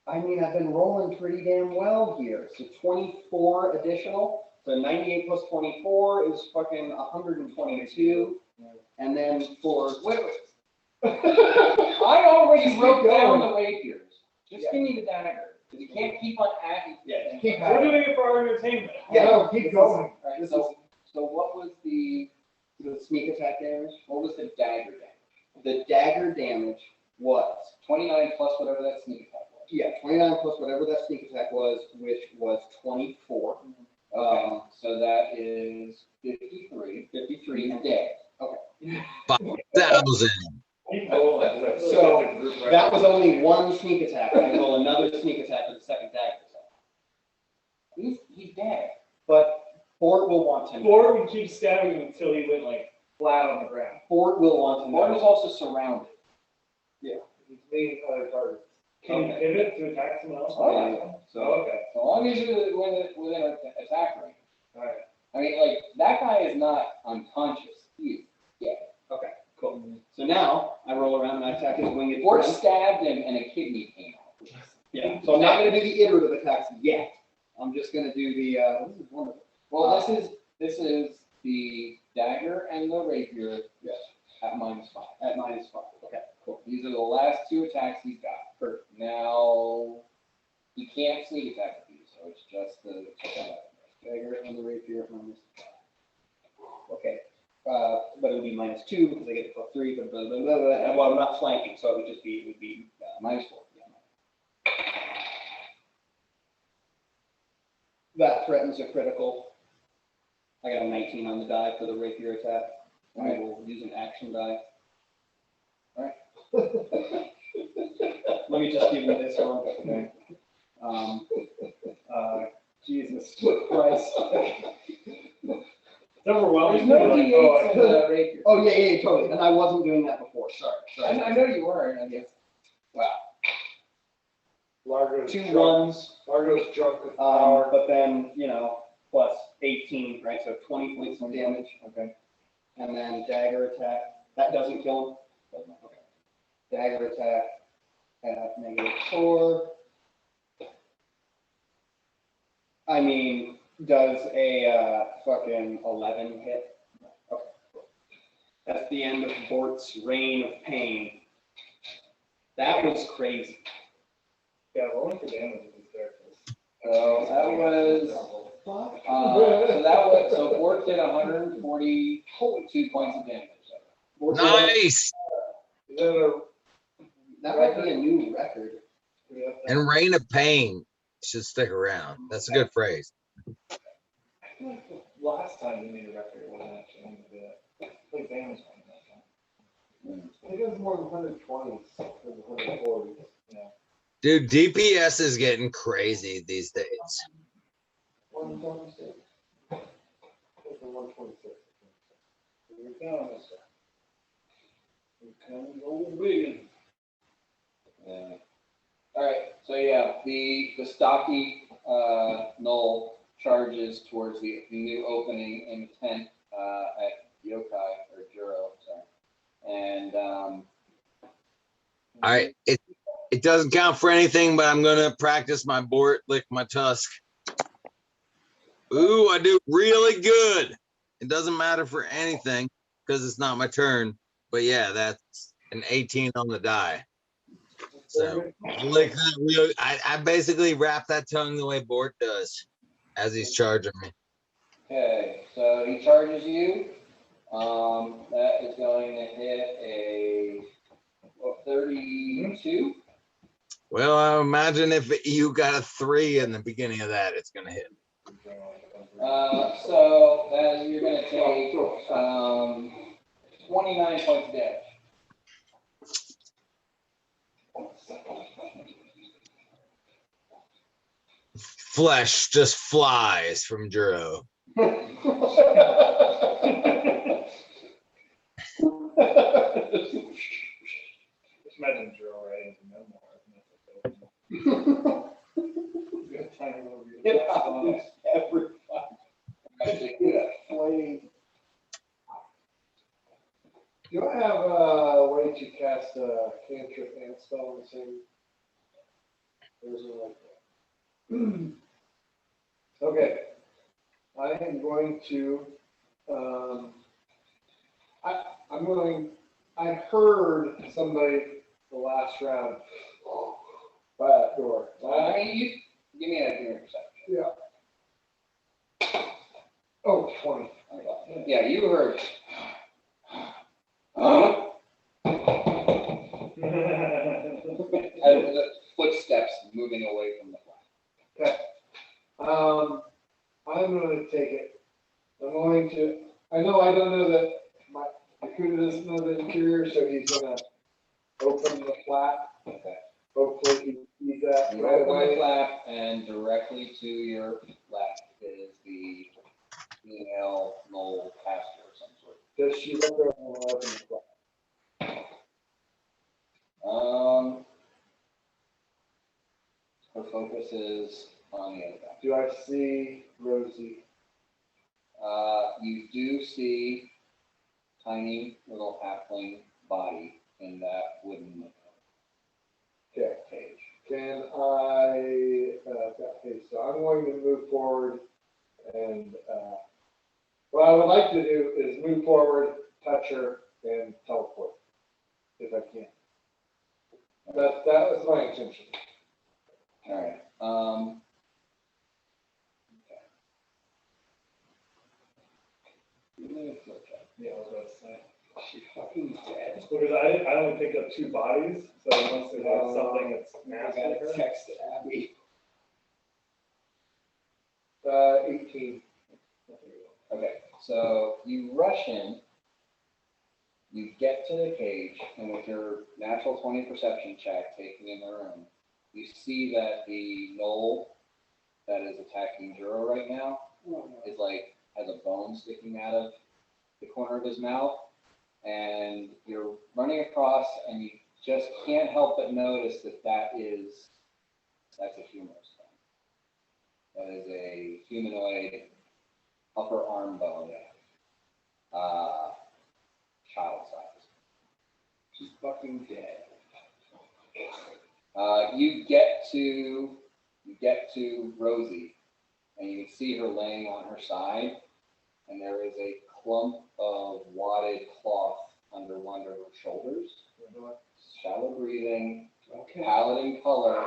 I mean, I've been rolling pretty damn well here. So 24 additional. So 98 plus 24 is fucking 122. And then for, wait. I already wrote down going. the rapiers. Just give me the dagger. Because you can't keep on adding. Yeah, keep We're doing it for our entertainment. Yeah, No, keep going. Alright, so what was the sneak attack damage. what was the dagger damage? The dagger damage was, 29 plus whatever that sneak attack was. yeah, 29 plus whatever that sneak attack was, which was 24. Okay, so that is 53. 53 dead. 5,000. So that was only one sneak attack. I roll another sneak attack for the second dagger attack. He's dead. But Fort will want to know. Or we keep stabbing him until he went like flat on the ground. Fort will want to Morton is know. also surrounded. He's leading other targets. Can you pivot to attack someone else? Oh, yeah. So Okay. So long as you're within an attack range. Alright. I mean, like, that guy is not unconscious. He's dead. okay, cool. So now I roll around and I attack his winged Fort friend. stabbed him and a kidney came out. Yeah, so I'm not gonna do the iterative attacks yet. I'm just gonna do the, this is wonderful. Well, this is the dagger and the rapier. Yes. At -5. At -5, okay, cool. These are the last 2 attacks he's got. Perfect. Now, he can't sneak attack with these, so it's just the Dagger and the rapier at -5. Okay, but it would be -2 because I get the +3, but blah, blah, blah, blah. And well, I'm not flanking, so it would just be, -4. yeah. That threatens a critical. I got a 19 on the die for the rapier attack. I will use an action die. Alright. Let me just give you this one. Okay. Jesus Christ. It's overwhelming. There's no Like, D8s in the rapier. Oh, yeah, totally. And I wasn't doing that before. Sorry. I know you weren't, I guess. Wow. Largo's 2 drunk. 1s, Largo's drunk with power. but then, plus 18, right? So 20 points of damage. Okay. And then dagger attack. That doesn't kill him. Doesn't. Okay. Dagger attack at -4. I mean, does a fucking 11 hit? Okay, cool. That's the end of Bort's reign of pain. That was crazy. Yeah, rolling for damage with these characters. So that was, so Bork did 142 points of damage. Nice. Is that a That might be a new record. And Reign of Pain should stick around. That's a good phrase. Last time we made a record, it wasn't actually any of the like damage on that time. I think it was more than 120s than 140s. Yeah. Dude, DPS is getting crazy these days. 126. I think it was 126. Here we go, mister. Here comes old William. Yeah. All right, so yeah, the stocky knoll charges towards the new opening in the tent at Yokai or Juro, sorry. And It doesn't count for anything, but I'm gonna practice my Bort, lick my tusk. Ooh, I do really good. It doesn't matter for anything because it's not my turn. But yeah, that's an 18 on the die. So like I basically wrap that tongue the way Bort does as he's charging me. okay, so he charges you. That is going to hit a 32. Well, I imagine if you got a 3 in the beginning of that, it's gonna hit. So that you're going to take 29 points of damage. Flesh just flies from Juro. Just imagine drill writing some memoir. Good tiny little read. Do I have a way to cast a cantrip and spell in the same? Or is it like that? Okay. I am going to, I heard somebody the last round by that door. I mean, you give me a human perception. Yeah. Oh, 20. Yeah, you heard. And the footsteps moving away from the flat. Okay. I'm going to take it. I'm going to, I don't know that my Akuda doesn't know the interior, so he's going to open the flap. Okay. Hopefully he sees that You right open the away. flap, and directly to your left is the female knoll caster of some sort. Does she look over and open the flap? Her focus is on the other guy. Do I see Rosie? You do see tiny little halfling body in that wooden Okay. cage. Can I, okay, so I'm going to move forward and, what I would like to do is move forward, touch her, and teleport, if I can. That was my intention. All right. Okay. Give me a flip chart. Yeah, I was about to say. She fucking dead. Because I only picked up 2 bodies, so unless they have something that's I massive. gotta text Abby. 18. Okay, so you rush in, you get to the cage, and with your natural 20 perception check taken in the room, you see that the gnoll that is attacking Juro right now is like, has a bone sticking out of the corner of his mouth, and you're running across, and you just can't help but notice that that's a humorous thing. That is a humanoid upper arm bone, child size. She's fucking dead. You get to Rosie, and you can see her laying on her side, and there is a clump of wadded cloth under one of her shoulders. Shallow breathing, pallid in color,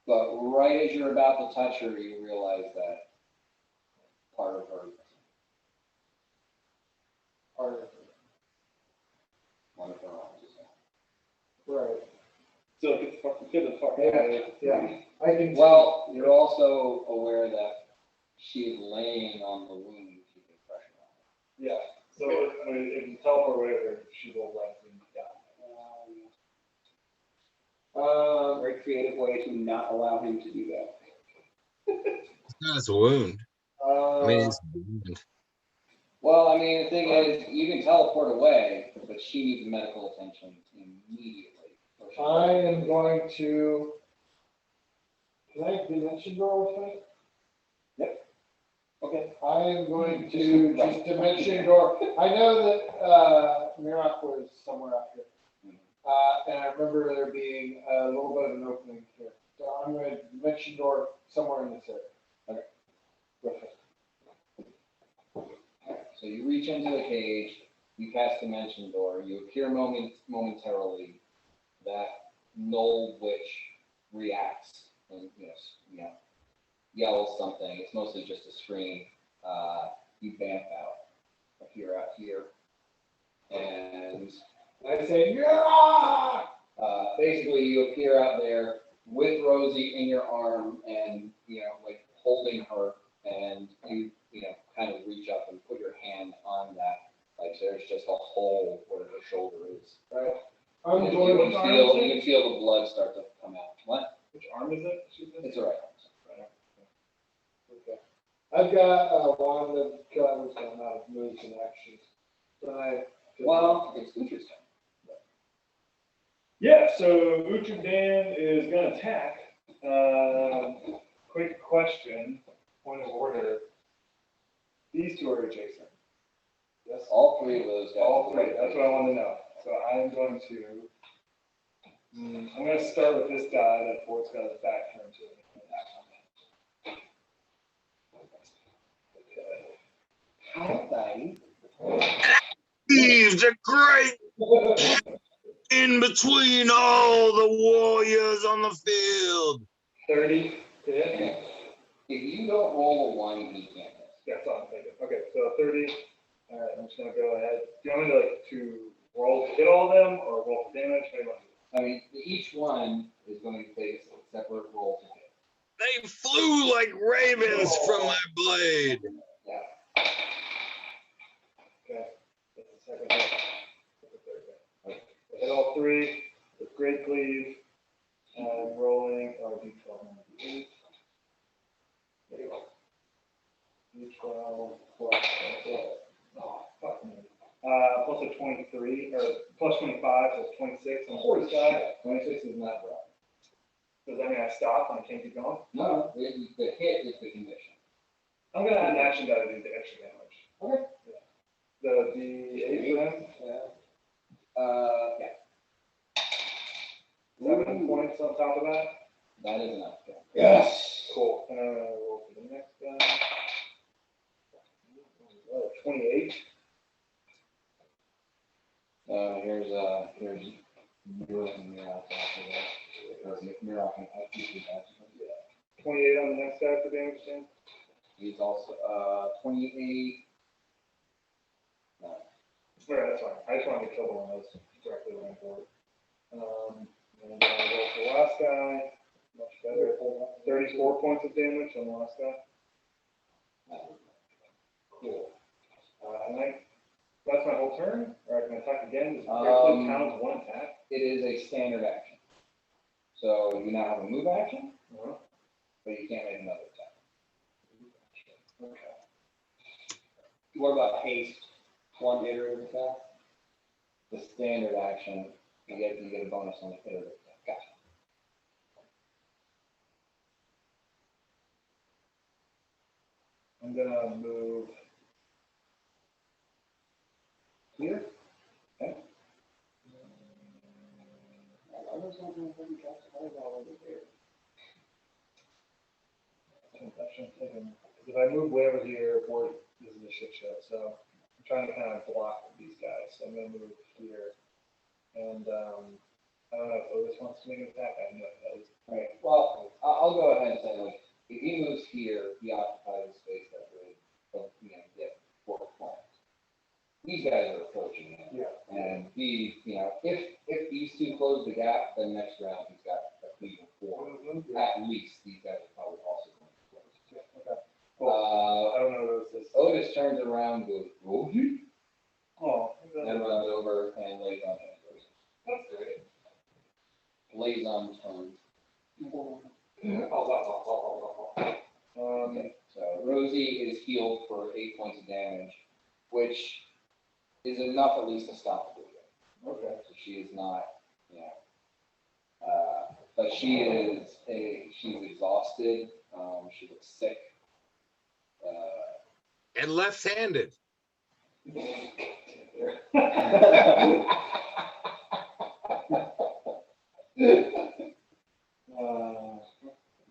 but right as you're about to touch her, you realize that part of her, one of her arms is gone. Right. So get the fuck out of here. Yeah, I can. Well, you're also aware that she is laying on the wound keeping pressure on her. Yeah, so I mean, if you teleport away with her, she will likely die. Very creative way to not allow him to do that. It's not his wound. I mean, it's a wound. Well, I mean, the thing is, you can teleport away, but she needs medical attention immediately. I am going to. Can I dimension door with me? Okay. I am going to just dimension door. I know that Mirak was somewhere out here. And I remember there being a little bit of an opening here. So I'm going to dimension door somewhere in this area. Okay. So you reach into the cage, you cast Dimension Door, you appear momentarily. That gnoll witch reacts and yells something. It's mostly just a scream. You vamp out, appear out here, and I say, yeah! basically you appear out there with Rosie in your arm and like holding her, and you kind of reach up and put your hand on that. Like there's just a hole where her shoulder is. Right. And you can feel the blood start to come out. What? Which arm is it? It's all right. Okay. I've got a wand of covers on how to moves and actions. Well, it's interesting. Yeah, so Uchudan is going to attack. Quick question, point of order. These 2 are adjacent. Yes, all 3 of those guys. All 3, that's what I want to know. So I'm going to start with this guy that Fort's got his back turned to. Okay. Thieves are great in between all the warriors on the field. 30. Yeah. If you don't roll a 1, you can't miss. That's all I'm thinking. Okay, so 30. All right, I'm just going to go ahead. Do you want me to roll to hit all of them or roll for damage? How do you want to do it? I mean, each one is going to take a separate roll to hit. They flew like ravens from my blade. Yeah. Okay, that's the second hit. That's the third hit. Okay. I hit all 3 with Great Cleave. I'm rolling D12. D12 plus, fuck me. Plus a 23, or plus 25, so it's 26 on the first guy. 26 is not right. Does that mean I stop and I can't keep going? No, the hit is the condition. I'm gonna add an action die to do the extra damage. Okay. Yeah. The D8 for him? Yeah. 7 points on top of that. That is enough. Yeah. Yes. Cool. And then I'll roll for the next guy. 28. Here's you're in your out after that. Or you're off and up. 28 on the next guy for damage, Sam. He's also 28. No. All right, that's fine. I just want to get killed on those directly when I board. And then I'll roll for the last guy. Much better. 34 points of damage on the last guy. Cool. And that's my whole turn, or I can attack again. Does it directly count as one attack? It is a standard action. So you now have a move action, Uh-huh. but you can't make another attack. Okay. What about haste? One iterative attack? The standard action, you get a bonus on the iterative attack. Gotcha. I'm gonna move here. Okay. I was wondering if we got the eyeball over there. If I move way over here, boy, this is a shit show. So I'm trying to kind of block these guys. So I'm gonna move here, and I don't know if Otis wants to make an attack. I know he does. Right. Well, I'll go ahead and say, like, if he moves here, he occupies the space that would, get 4 points. These guys are approaching him. Yeah. And if these two close the gap, then next round he's got a lead of 4. At least these guys are probably also going to close. Yeah. Okay. Cool. I don't know what this is. Otis turns around, goes, Rosie, Oh. and runs over and lays on him. That's great. Lays on turn. So Rosie is healed for 8 points of damage, which is enough at least to stop the bleeding. Okay. So she is not, but she's exhausted. She looks sick. And left-handed.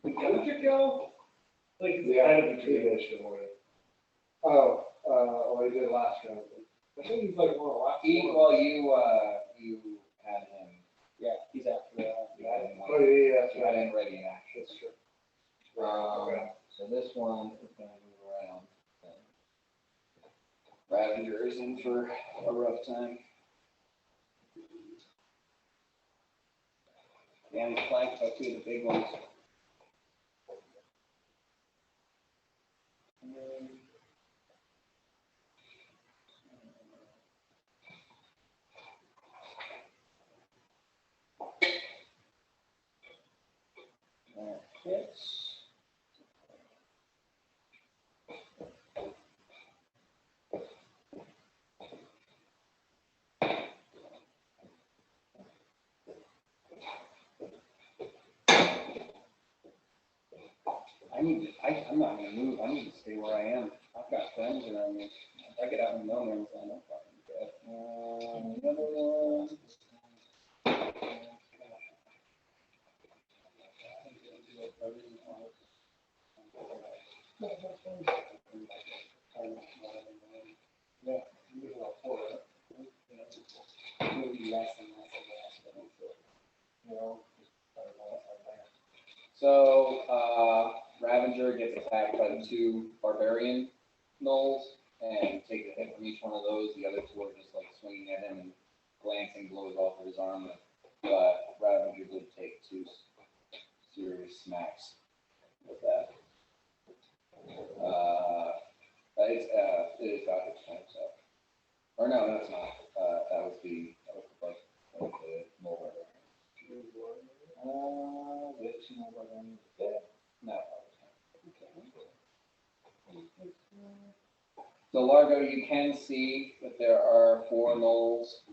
Would you go? Like, it's kind of a tradition or whatever. Oh, well, he did last round. I think he's like one of the last. You had him. Yeah, he's after that. You had him. Oh, yeah, that's You had right. him ready in action. That's true. So this one is going to move around. Ravager is in for a rough time. Yeah, he's flanked by 2 of the big ones. Hits. I'm not gonna move. I need to stay where I am. I've got friends around me. If I get out in no man's land, I'm fucking dead. Another one. So, Ravager gets attacked by the 2 barbarian gnolls and takes a hit from each one of those. The other 2 are just like swinging at him and glancing blows off of his armor. But Ravager did take 2 serious smacks with that. It is got its points up. Or no, it's not. That was the first. That was the mole barbarian. Which mole barbarian is dead? No. So Largo, you can see that there are 4 gnolls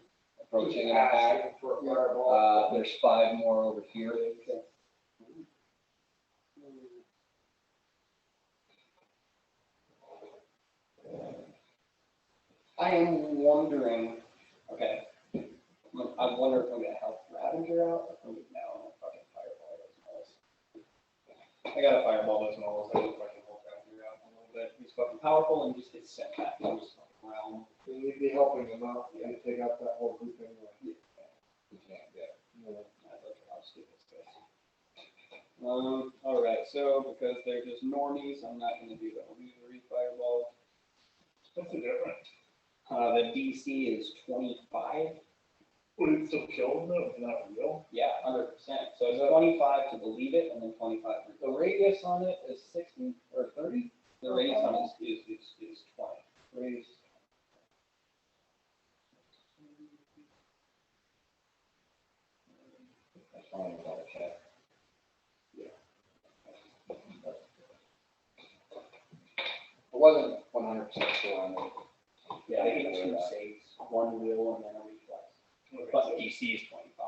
approaching an attack. There's 5 more over here. I am wondering, okay, I wonder if I'm gonna help Ravager out. No. I got a fireball those knolls. I look like a whole factor out a little bit. He's fucking powerful and just gets sent back to his realm. So you'd be helping them out, you take out that whole group anyway. You can't get. I'll skip this guy. All right, so because they're just normies, I'm not gonna do that. I'll do the fireball. What's the difference? The DC is 25. Would it still kill them though, if it's not real? Yeah, 100%. So it's 25 to believe it, and then 25 for The radius on it is 60 or 30? the radius on it is 20. Radius. That's fine, we gotta check. It wasn't 100% sure on it. Yeah, I get 2 saves, 1 will, and then a reflex. Okay, But so- the DC is 25.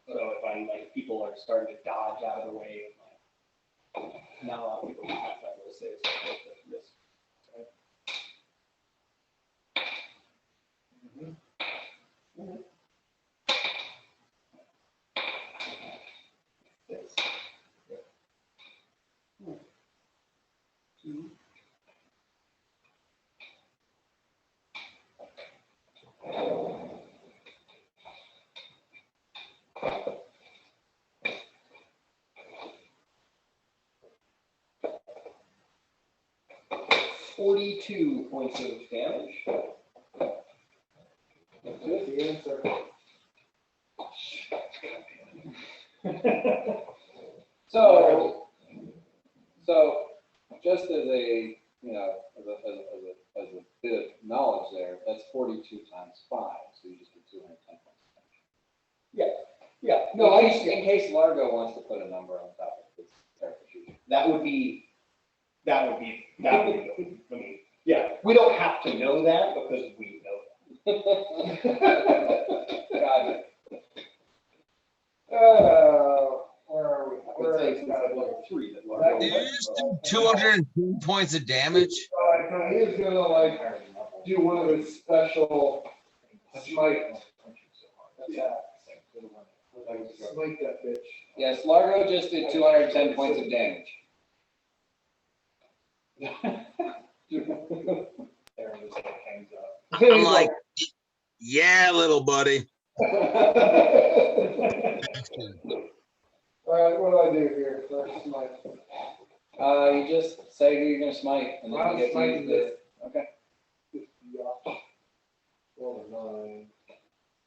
So if I'm like, people are starting to dodge out of the way, like, not a lot of people can have that little saves. So I take the risk. Yes. 2. $42 points of damage. That's it, the answer. So, just as a, you know, as a bit of knowledge there, that's 42 times 5, so you just get 210 points. Yeah. No, in case Largo wants to put a number on top of his character. That would be good. I mean, yeah, we don't have to know that because we know that. Got it. Where are we? I would say since I'm level 3 that Largo. Did you just do 210 points of damage? So he is gonna like do one of his special smite. Yeah. Smite that bitch. Yes, Largo just did 210 points of damage. Aaron just like hangs up. I'm like, yeah, little buddy. All right, what do I do here? First smite. You just say who you're gonna smite, and then I'm you get to smiting use this. the, okay. Yeah. Roll a 9.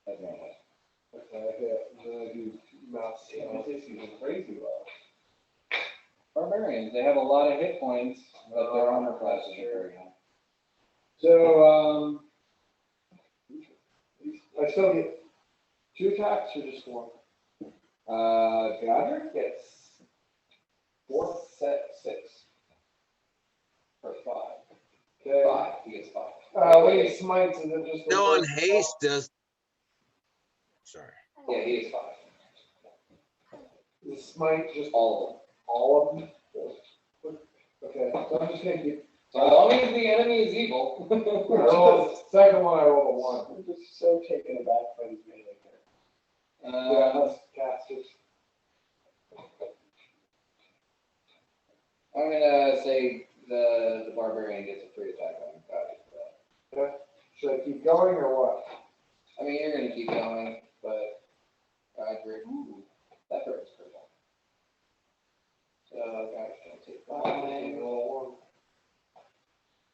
That's not it. Okay, I hit. And then I do mouse. Crazy well. Barbarians, they have a lot of hit points, but their armor class is very high. So, I still get 2 attacks or just 1? Godric gets 4, 6. Or 5. Okay. 5, he gets 5. When he smites, is it just? No one haste does. Sorry. Yeah, he gets 5. The smite just All all of them? Okay, so I'm just gonna keep. of them. So as long as the enemy is evil. I rolled, second one I rolled a 1. I'm just so taken aback by these melee characters. Yeah, that's casters. I'm gonna say the barbarian gets a free attack on Godric for that. Okay, should I keep going or what? I mean, you're gonna keep going, but Godric, that hurts pretty well. So Godric's gonna take 5, Roll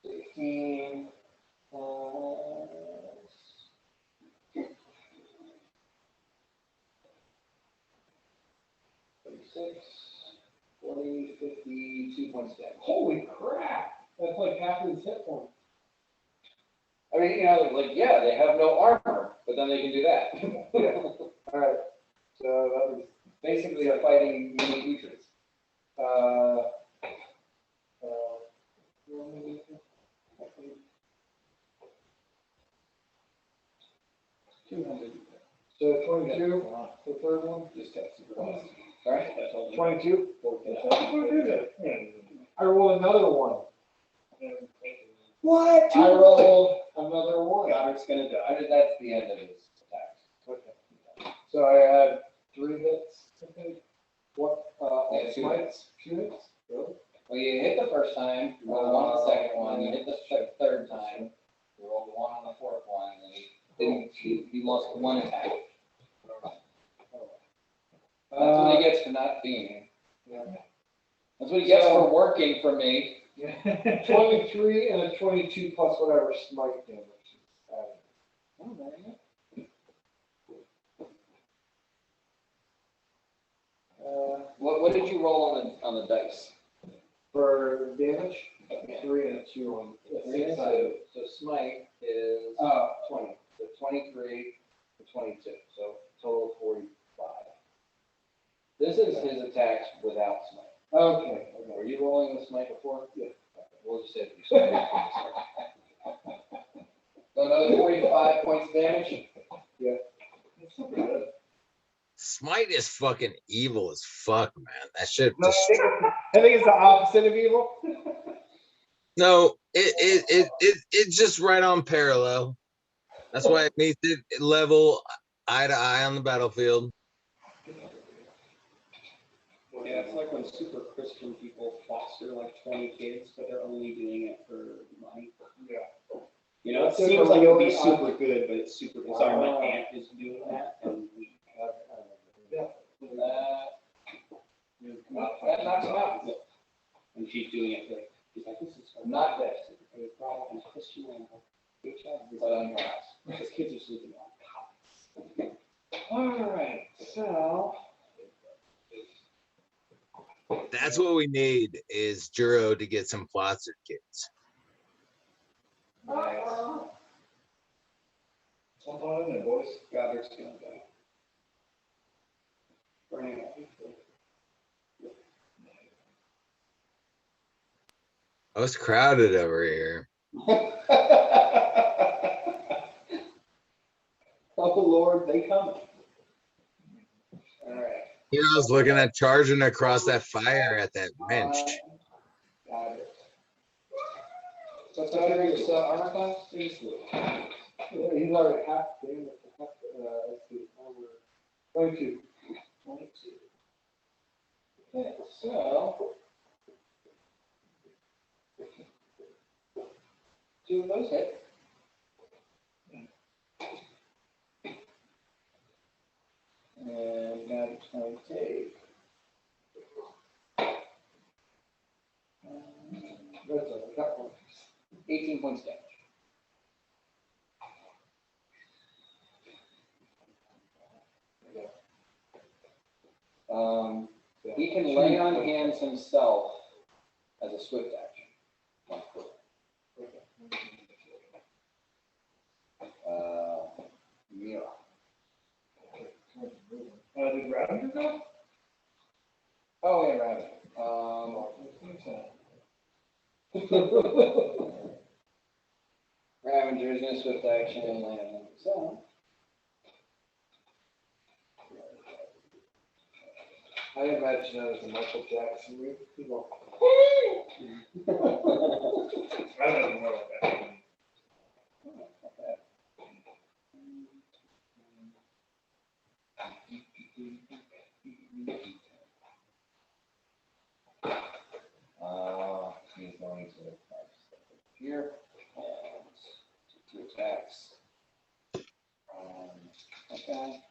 16, 36, 40, 52 points of damage. Holy crap, that's like half his hit points. I mean, you know, like, yeah, they have no armor, but then they can do that. Yeah. Alright, so that was, Basically, they're fighting mini creatures. uh, 200. so 22, the third one? Just text super fast. Sorry? That's all. 22? What is it? I rolled another 1. What? I rolled another 1. Godric's gonna die. That's the end of his attacks. Okay. So I had 3 hits, I think. What, Yeah, 2 smite? hits. 2 hits? Well, you hit the first time, you rolled one on the second one, you hit the third time, you rolled one on the fourth one, and then you lost one attack. That's what he gets for not being here. That's what he gets for working for me. 23 and a 22 plus whatever smite damage is added. Oh, there you go. What did you roll on the dice? For damage, 3 and a 2 on Three, six sided. so smite is 20, so 23 to 22, so total 45. This is his attacks without smite. Okay. Were you rolling with smite before? Yeah. Okay, we'll just say that you started. So another 45 points of damage? That's still pretty good. Smite is fucking evil as fuck, man. That shit. No, I think it's the opposite of evil. No, it's just right on parallel. That's why it meets it level eye to eye on the battlefield. Yeah, it's like when super Christian people foster like 20 kids, but they're only doing it for money. Yeah. You know, it That's seems like it would be super different. good, but it's super, sorry, my aunt is doing that, and we have, That knocks him out. and she's doing it like, she's like, this is Not dead. a problem, Christian animal. But on your house. Because kids are sleeping on cots. All right, so. That's what we need is Juro to get some foster kids. Nice. Jump on in there, boys. God, there's gonna go. Burning up. Oh, it's crowded over here. Oh Lord, they coming. All right. You know, I was looking at charging across that fire at that wrench. Got it. So Tony's armor class? Yeah, he's already half damage. Let's see, over 22. 22. Okay, so. Two of those hit. And now it's going to take. That's all, I got one. 18 points damage. He can lay on hands himself as a swift action. Mira. Did Ravager go? Oh, yeah, right. Ravager's in a swift action and land on himself. I imagine that as a Michael Jackson move. People. I don't know more like that. He's going to here and two attacks. Okay.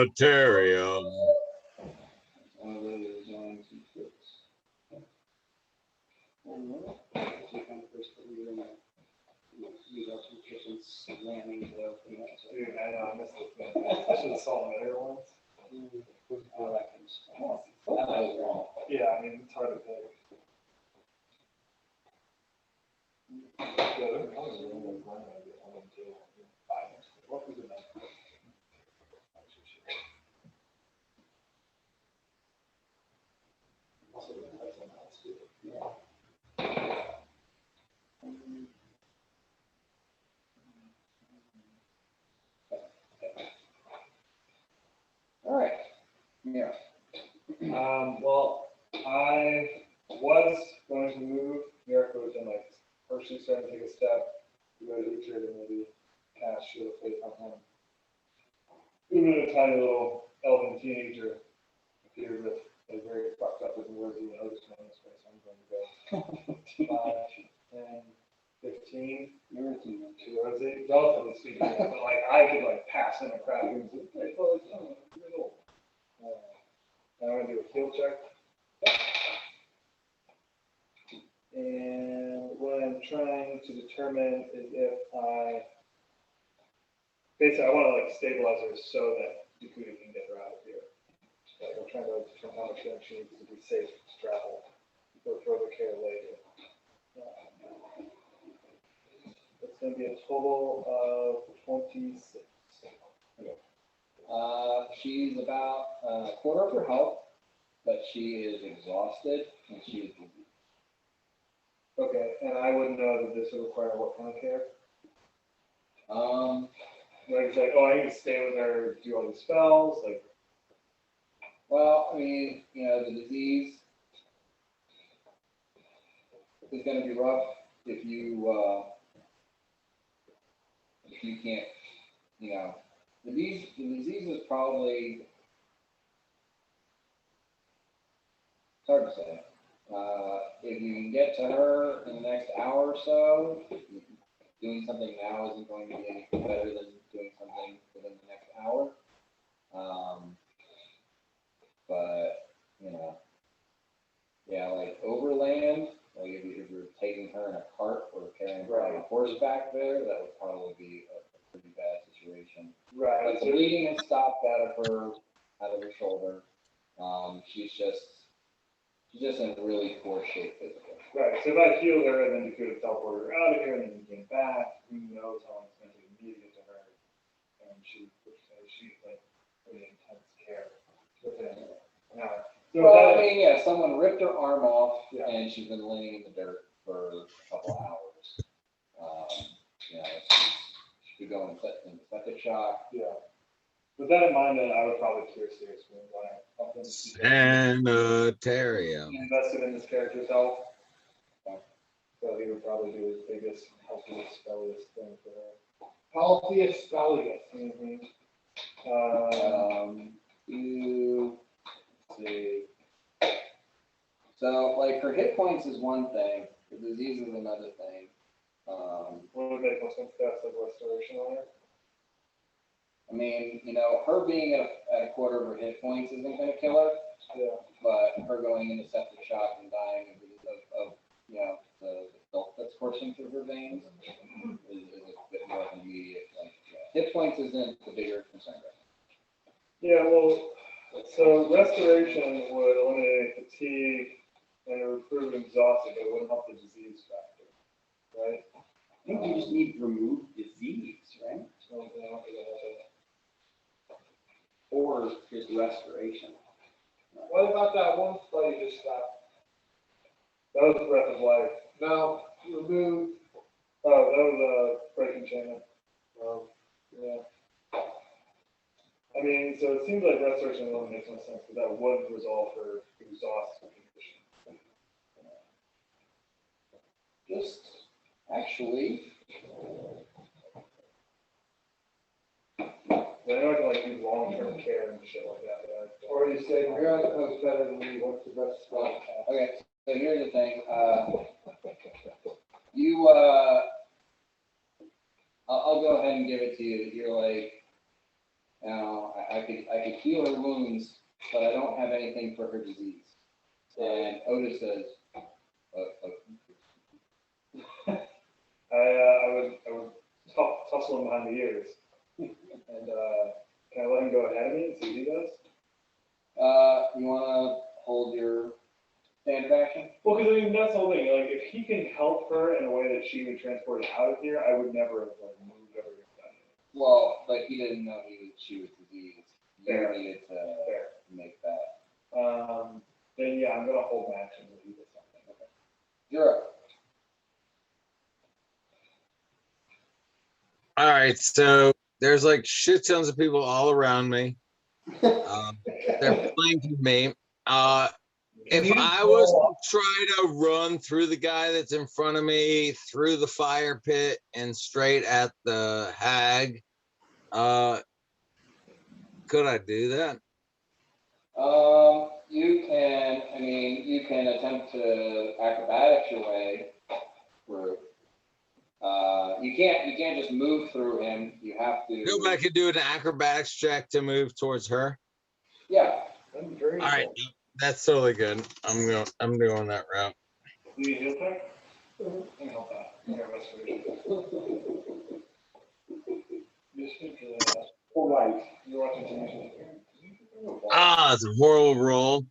Planetarium. Slamming the opening. Dude, I know, I missed it. I should have saw them earlier ones. I like him. Yeah, I mean, it's hard to pick. Yeah, they're probably the only ones I get on them too. What was it? All right. Yeah. Well, I was going to move. Miracle was in like, first she's starting to take a step. You go to Richard and a tiny little elven teenager appeared with a very fucked up looking words you know this one this way, so I'm going to go 5, 10, 15. You're a teenager. Towards it, relatively speaking, but like I could like pass in a crowd and say, hey, fellas, I'm old. I'm gonna do a skill check. And what I'm trying to determine is if basically I want to like stabilize her so that Dakota can get her out of here. Like I'm trying to determine how much time she needs to be safe to travel for further care later. It's going to be a total of 26. She's about a quarter of her health, but she is exhausted and she is dizzy. Okay, and I wouldn't know that this would require what kind of care? Like it's like, oh, I need to stay with her, do all these spells, like. Well, I mean, you know, the disease is going to be rough if you can't, you know, the disease is probably, it's hard to say. If you can get to her in the next hour or so, doing something now isn't going to be anything better than doing something within the next hour. But, you know, yeah, like overland, like if you're taking her in a cart or carrying her on horseback there, that would probably be a pretty bad situation. Right. But the bleeding has stopped out of her shoulder. She's just in really poor shape physically. Right, so if I healed her and then you could have teleported her out of here and then you came back, who knows how long it's going to take me to get to her. And she's like pretty intense care within an hour. So Well, I mean, yeah, someone ripped her arm off Yeah. and she's been laying in the dirt for a couple of hours. You know, she could go in septic shock. yeah. With that in mind, then I would probably cure serious wounds on her. Sanitarium. He invested in his character's health. So he would probably do his biggest, healthiest, spelliest thing for her. Healthiest, spelliest. Mm-hmm. Let's see. So, like, her hit points is one thing, the disease is another thing. What would make most sense to us, like restoration on her? I mean, you know, her being at a quarter of her hit points isn't going to kill her, Yeah. but her going into septic shock and dying of you know, the filth that's coursing through her veins is a bit more of an immediate, like, yeah. Hit points isn't the bigger concern right now. Yeah, well, so restoration would eliminate fatigue and it would prove exhausted, but it wouldn't help the disease factor, right? I think you just need to remove disease, right? So, I don't think I have that. Or just restoration. What about that one spell you just got? That was Breath of Life. No, remove. Oh, that was a break enchantment. Yeah. I mean, so it seems like restoration really makes no sense, because that would resolve her exhaustion condition. Just actually, But I know I can like do long-term care and shit like that, right? Or you say, Grant knows better than me, what's the best spell? okay, so here's the thing, I'll go ahead and give it to you. You're like, you know, I could heal her wounds, but I don't have anything for her disease. And Otis says, I would tussle him behind the ears. And can I let him go ahead of me and see what he does? you wanna hold your standard action? Well, because I mean, that's the whole thing. Like, if he can help her in a way that she would transport out of here, I would never have like moved over and done it. Well, but he didn't know she was diseased. You Fair. needed to Fair. make that. Then yeah, I'm gonna hold my action until he does something. Okay. You're up. All right, so there's like shit tons of people all around me. They're flanking me. If I was to try to run through the guy that's in front of me, through the fire pit and straight at the hag, Could I do that? You can attempt to acrobatics your way through. You can't just move through him. You have to. Go back and do an acrobatics check to move towards her. Yeah. That'd be very All right, cool. that's totally good. I'm doing that route. Do you heal tech? Let me help out. Okay, restoration. Just think, full life. You're watching TV. Ah, it's a horrible roll.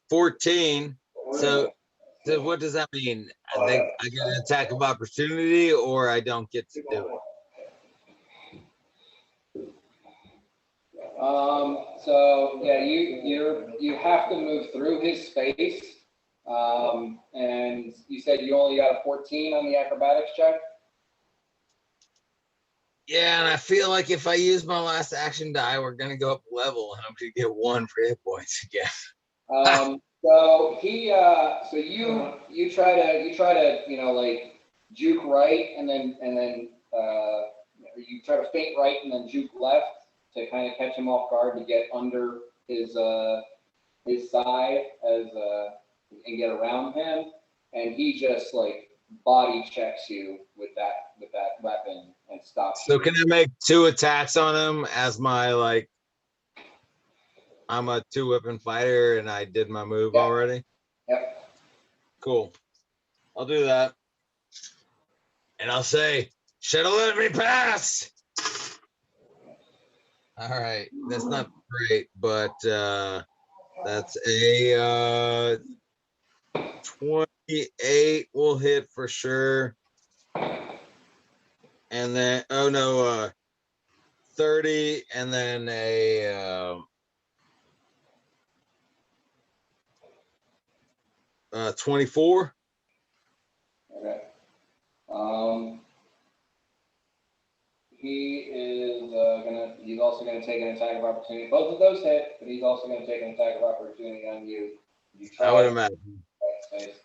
14. So what does that mean? I think I get an attack of opportunity, or I don't get to do it. So yeah, you have to move through his space. And you said you only got a 14 on the acrobatics check? Yeah, and I feel like if I use my last action die, we're gonna go up a level, and I'm gonna get 1 for hit points again. So you try to like juke right and then you try to feint right and then juke left to kind of catch him off guard to get under his side and get around him, and he just like body checks you with that weapon and stops So you. can I make 2 attacks on him as my like? I'm a 2-weapon fighter, and I did my move already. Yep. Cool. I'll do that, and I'll say, "Should have let me pass." All right, that's not great, but that's a 28 will hit for sure. And then 30, and then a 24. Okay. He's also gonna take an attack of opportunity. Both of those hit, but he's also gonna take an attack of opportunity on you. You try I would imagine. that space.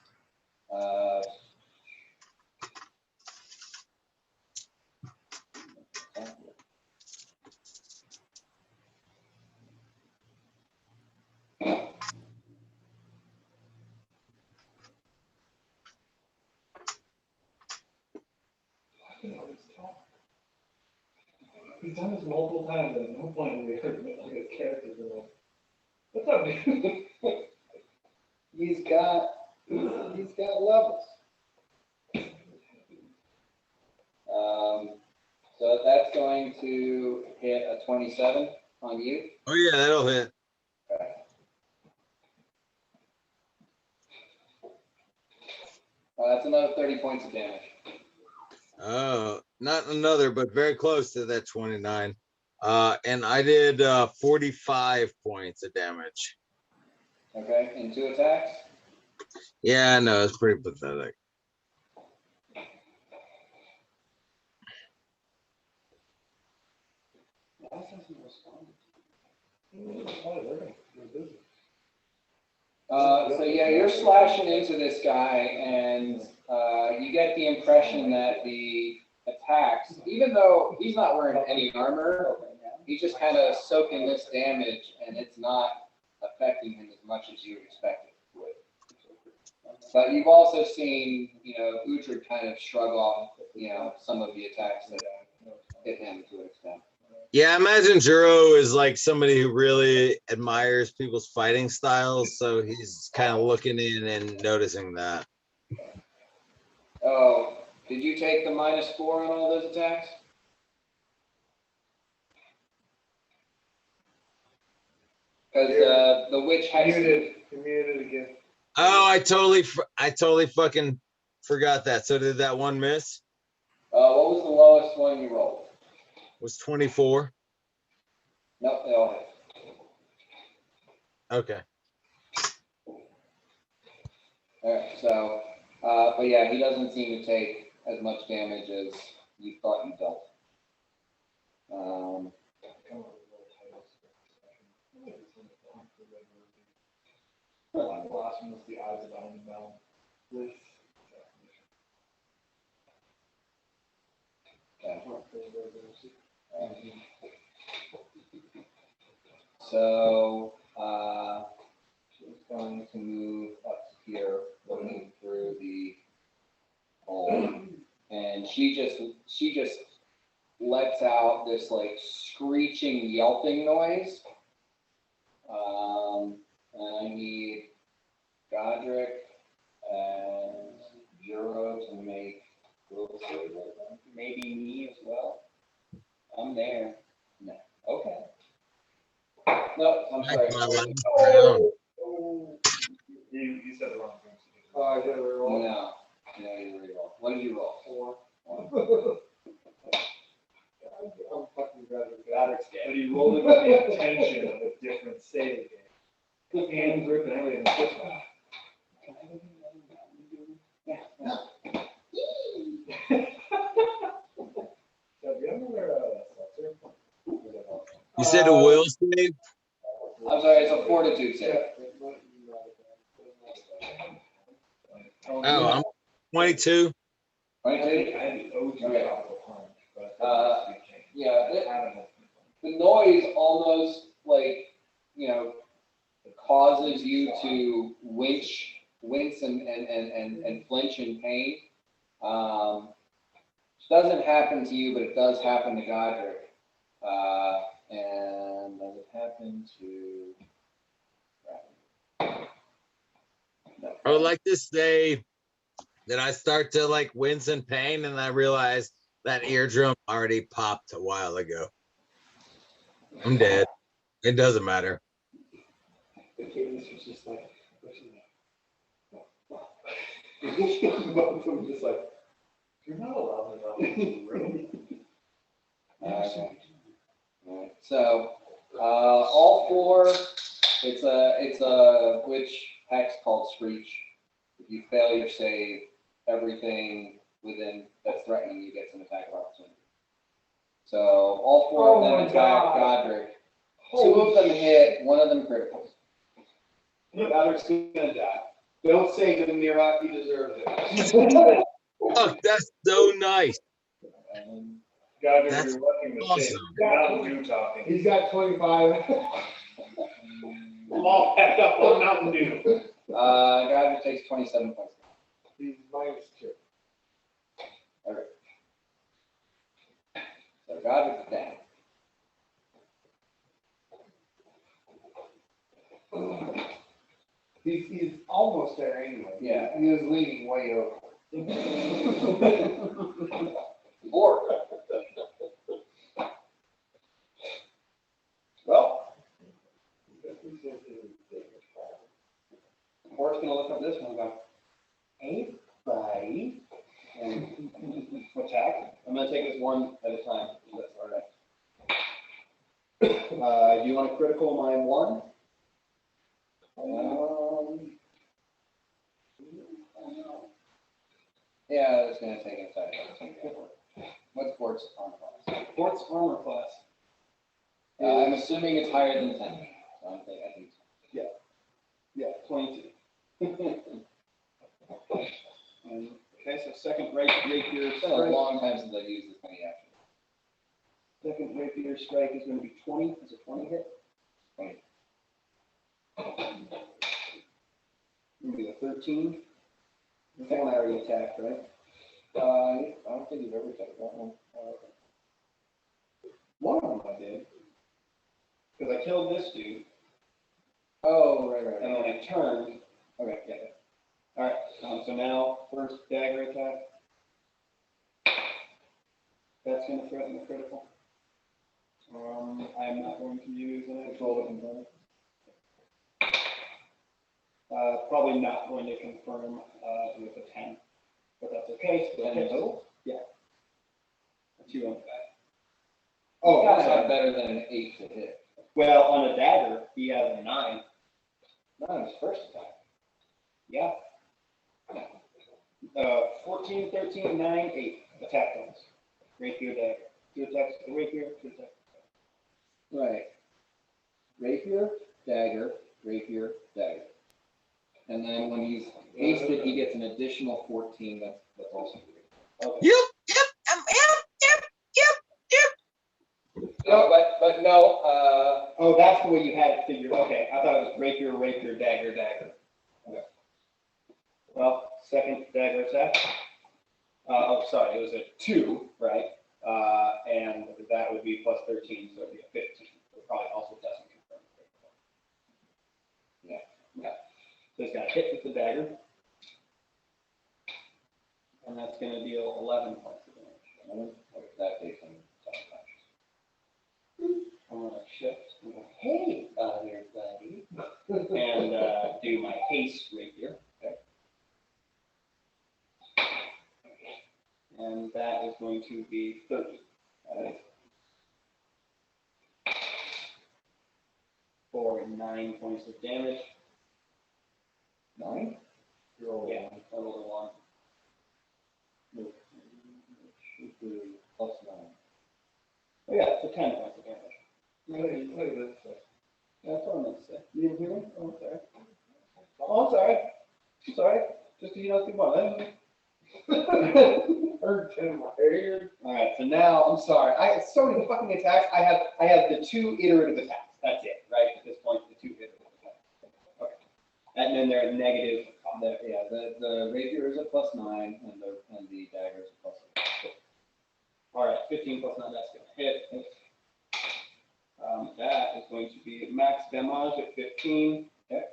He's done this multiple times, and at no point we heard like his characters are like, "What's up, dude?" He's got levels. So that's going to hit a 27 on you. Oh yeah, that'll hit. Okay. That's another 30 points of damage. Oh, not another, but very close to that 29. And I did 45 points of damage. Okay, and 2 attacks. Yeah, I know, it's pretty pathetic. So yeah, you're slashing into this guy, and you get the impression that the attacks, even though he's not wearing any armor, he's just kind of soaking this damage, and it's not affecting him as much as you expected it would. But you've also seen, Uhtred kind of shrug off, some of the attacks that hit him to an extent. Yeah, I imagine Juro is like somebody who really admires people's fighting styles, so he's kind of looking in and noticing that. Oh, did you take the -4 on all those attacks? Because the witch has You're muted again. Oh, I totally fucking forgot that. So did that one miss? What was the lowest one you rolled? Was 24. Nope, they all hit. Okay. All right, so, but yeah, he doesn't seem to take as much damage as you thought you dealt. The last one was the eyes of Iron Bell. With So, she's going to move up here, looking through the hole. And she just lets out this like screeching, yelping noise. And I need Godric and Juro to make will save with them. Maybe me as well. I'm there. No. Okay. No, I'm I sorry. thought I was You said the wrong thing. Oh, I got it wrong. No, you reroll. What did you roll? 4. One. I'm fucking rather Godric's But dead. he rolled it with the intention of a different save game. Hand grip and everything. So, do you remember Seltzer? You said a will save? I'm sorry, it's a fortitude save. Oh, I'm 22. 22? I had the OG Okay. tropical punch, but Yeah, the noise almost like, causes you to wince and flinch in pain. Doesn't happen to you, but it does happen to Godric. And does it happen to? No. I would like to say that I start to like wince in pain and I realize that eardrum already popped a while ago. I'm dead. It doesn't matter. The cadence was just like, both of them just like, You're not allowed to know in the room. Okay. Alright, so, all four, it's a witch hex called Screech. If you fail your save, everything within that's threatening you gets an attack of opportunity. So, all four of them attack Godric. Two of them hit, one of them critical. Godric's gonna die. Don't say to Mira, he deserves it. Oh, that's so nice. God, That's you're letting the awesome. shit. Mountain Dew talking. He's got 25. I'm all packed up on Mountain Dew. Godric takes 27 points. He's -2. So, Godric is down. He's almost there anyway. Yeah. He was leaning way over. Four. Well, Bort's gonna look up this one and go, hey, buddy. And attack. I'm gonna take this one at a time. If that's all right. Do you want a critical mine one? yeah, it's gonna take inside. What's Bort's armor class? Bort's armor class. I'm assuming it's higher than 10. So I think Yeah, 22. Okay, so second rapier it's been a strike. long time since I've used this many actions. Second rapier strike is gonna be 20. Is a 20 hit? 20. Gonna be a 13. That one I already attacked, right? I don't think you've ever taken that one. One of them I did. Because I killed this dude, Oh, right. and then I turned. Okay, yeah. All right, so now first dagger attack. That's gonna threaten the critical. I'm not going to use an control of component. Probably not going to confirm with a 10, but that's okay. Still 10 hits. total? Yeah. A 2 on the back. Oh, that's not better than an 8 to hit. Well, on a dagger, he has a 9. Not on his first attack. Yeah. 14, 13, 9, 8 attack points. Rapier dagger. 2 attacks with the rapier, 2 attacks. Right. Rapier, dagger, rapier, dagger. And then when he's hasted, he gets an additional 14. That's also great. Okay. Yep. No, but No, Oh, that's the way you had it figured. Okay, I thought it was rapier, rapier, dagger, dagger. Okay. Well, second dagger attack. Oh, sorry, it was a 2, right? And that would be plus 13, so it'd be a 15. It probably also doesn't confirm. Yeah, yeah. So he's got a hit with the dagger. And that's going to deal 11 points of damage. that takes him I'm going to shift and go, hey, everybody. And do my haste rapier. Okay. And that is going to be 30. Right? For 9 points of damage. 9? Yeah, I rolled a 1. Should be plus 9. Oh yeah, so 10 points of damage. Look at this. That's what I meant to say. You didn't hear me? Oh, sorry. Oh, I'm sorry. I'm sorry. Just because you know people are Hurt in my ear. All right, so now I'm sorry. I have so many fucking attacks. I have the 2 iterative attacks. That's it, right? At this point, the 2 iterative attacks. Okay. And then they're negative. The rapier is a plus 9, and the dagger is a plus 8. All right, 15 plus 9. That's going to hit. That is going to be max damage at 15. Okay.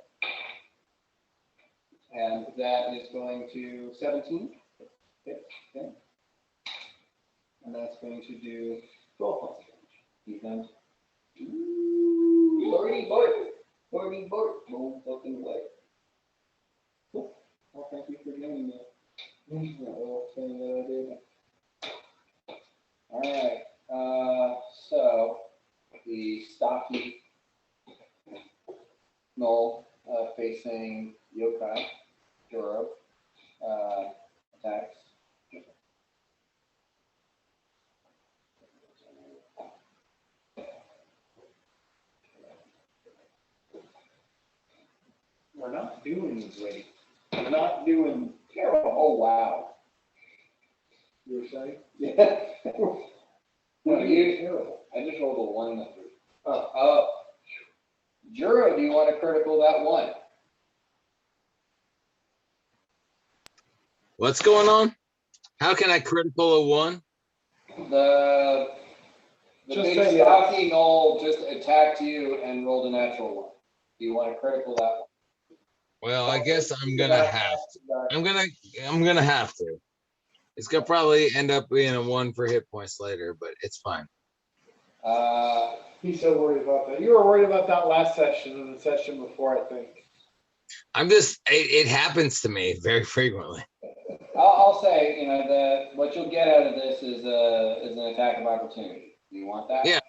And that is going to 17. Okay. And that's going to do 12 points of damage. Defense. Birdie, no fucking way. Cool. Well, thank you for giving me that little thing that I did. All right. So the stocky Null facing Yokai Juro attacks. We're not doing great. We're not doing Terrible. Oh wow. You were saying? Yeah. No, you, terrible. I just rolled a 1 and a 3. Oh. Juro, do you want to critical that 1? What's going on? How can I critical a 1? The Just big say stocky Null just attacked you and rolled a natural 1. Do you want to critical that 1? Well, I guess I'm gonna have to. I'm gonna have to. It's gonna probably end up being a 1 for hit points later, but it's fine. He's so worried about that. You were worried about that last session and the session before, I think. It happens to me very frequently. I'll say, what you'll get out of this is an attack of opportunity. Do you want that? Yeah.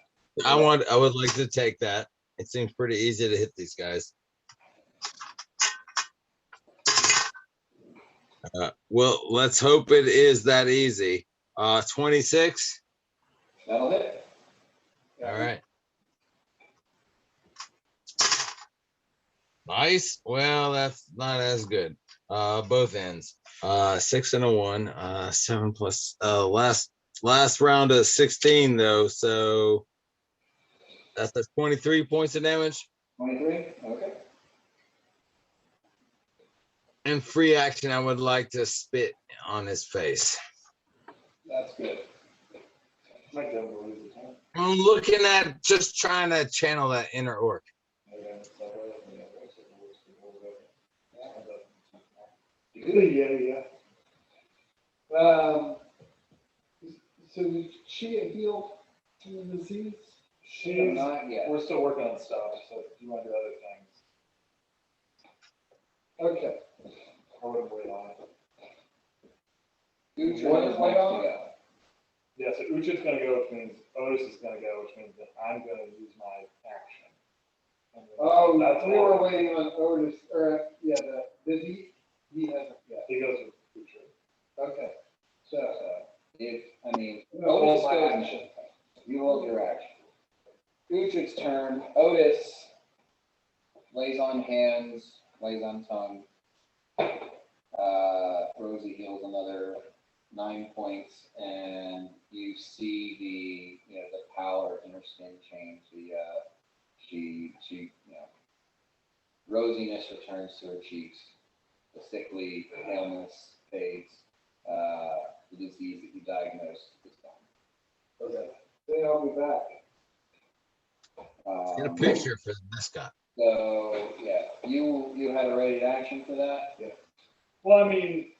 I would like to take that. It seems pretty easy to hit these guys. Well, let's hope it is that easy. 26. That'll hit. All right. Nice. Well, that's not as good. Both ends. 6 and a 1. 7 plus. Last round of 16 though, so that's 23 points of damage. 23. Okay. And free action, I would like to spit on his face. That's good. My devil is a time. I'm looking at just trying to channel that inner orc. Yeah. So did she heal the disease? She's, Not yet. we're still working on stuff, so if you want to do other things, Okay. I wouldn't wait on it. What is Wait on? Yeah, so Ucha's gonna go, which means Otis is gonna go, which means that I'm gonna use my action. And then Oh, that's we all. were waiting on Otis, did he hasn't yet. He goes with Ucha. Okay. So, Otis my goes, action. you hold your action. Ucha's turn. Otis lays on hands, lays on tongue. Rosie heals another 9 points, and you see the power inner skin change. So rosiness returns to her cheeks, the sickly paleness fades, the disease that you diagnosed is gone. Okay, then I'll be back. Get a picture for the mascot. So, yeah, you had a ready action for that? Yeah. Well, I mean,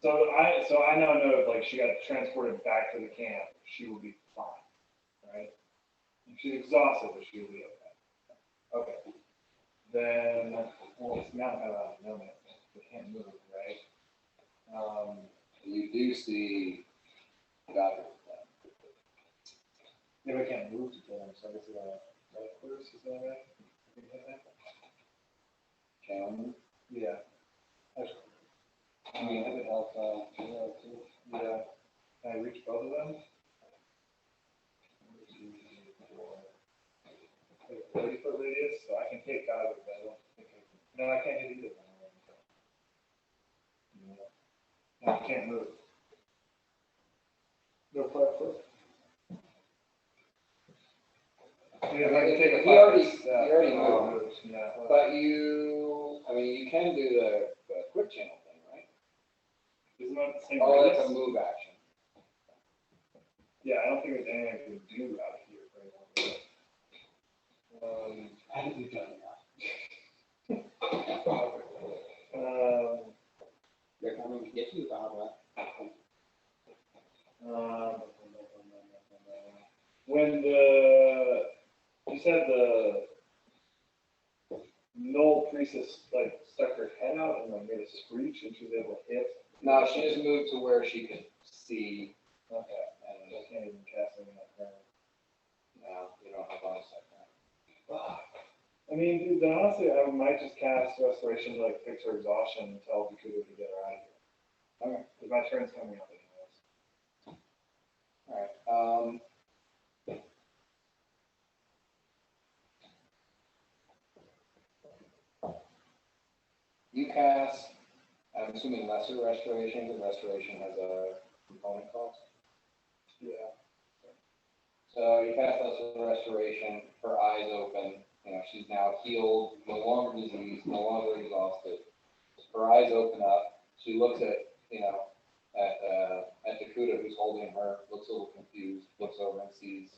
so I now know if like she got transported back to the camp, she will be fine, right? She's exhausted, but she will be okay. Okay. Then, well, it's now out of no man, they can't move, right? You do see Goddard. Yeah, we can't move to kill them, so I guess we gotta right first, is that right? Can you hit that? Can Yeah. I mean, that would help, yeah. Can I reach both of them? 30-foot radius, so I can hit Goddard, but I don't think I can. No, I can't hit either of them. No, I can't move. No 5 foot. Yeah, if I can take a He already- five, he already moved. moves, yeah. But I mean, you can do the quick channel thing, right? Isn't that the same Oh, that's a radius? move action. Yeah, I don't think there's anything I can do out here for anyone. How did you done that? They're coming to get you, Barbara. When you said the Knoll priestess like stuck her head out and like made a screech and she was able to hit. No, she just moved to where she could see. Okay, And I can't even cast anything like that. no, you don't have bonus attack. I mean, dude, then honestly, I might just cast Restoration to like fix her exhaustion and tell Dakota to get her out of here. Okay. Because my turn's coming up anyways. Alright, you cast, I'm assuming lesser restoration, because restoration has a component cost. Yeah. So you cast lesser restoration, her eyes open, she's now healed, no longer diseased, no longer exhausted. Her eyes open up, she looks at Dakota who's holding her, looks a little confused, looks over and sees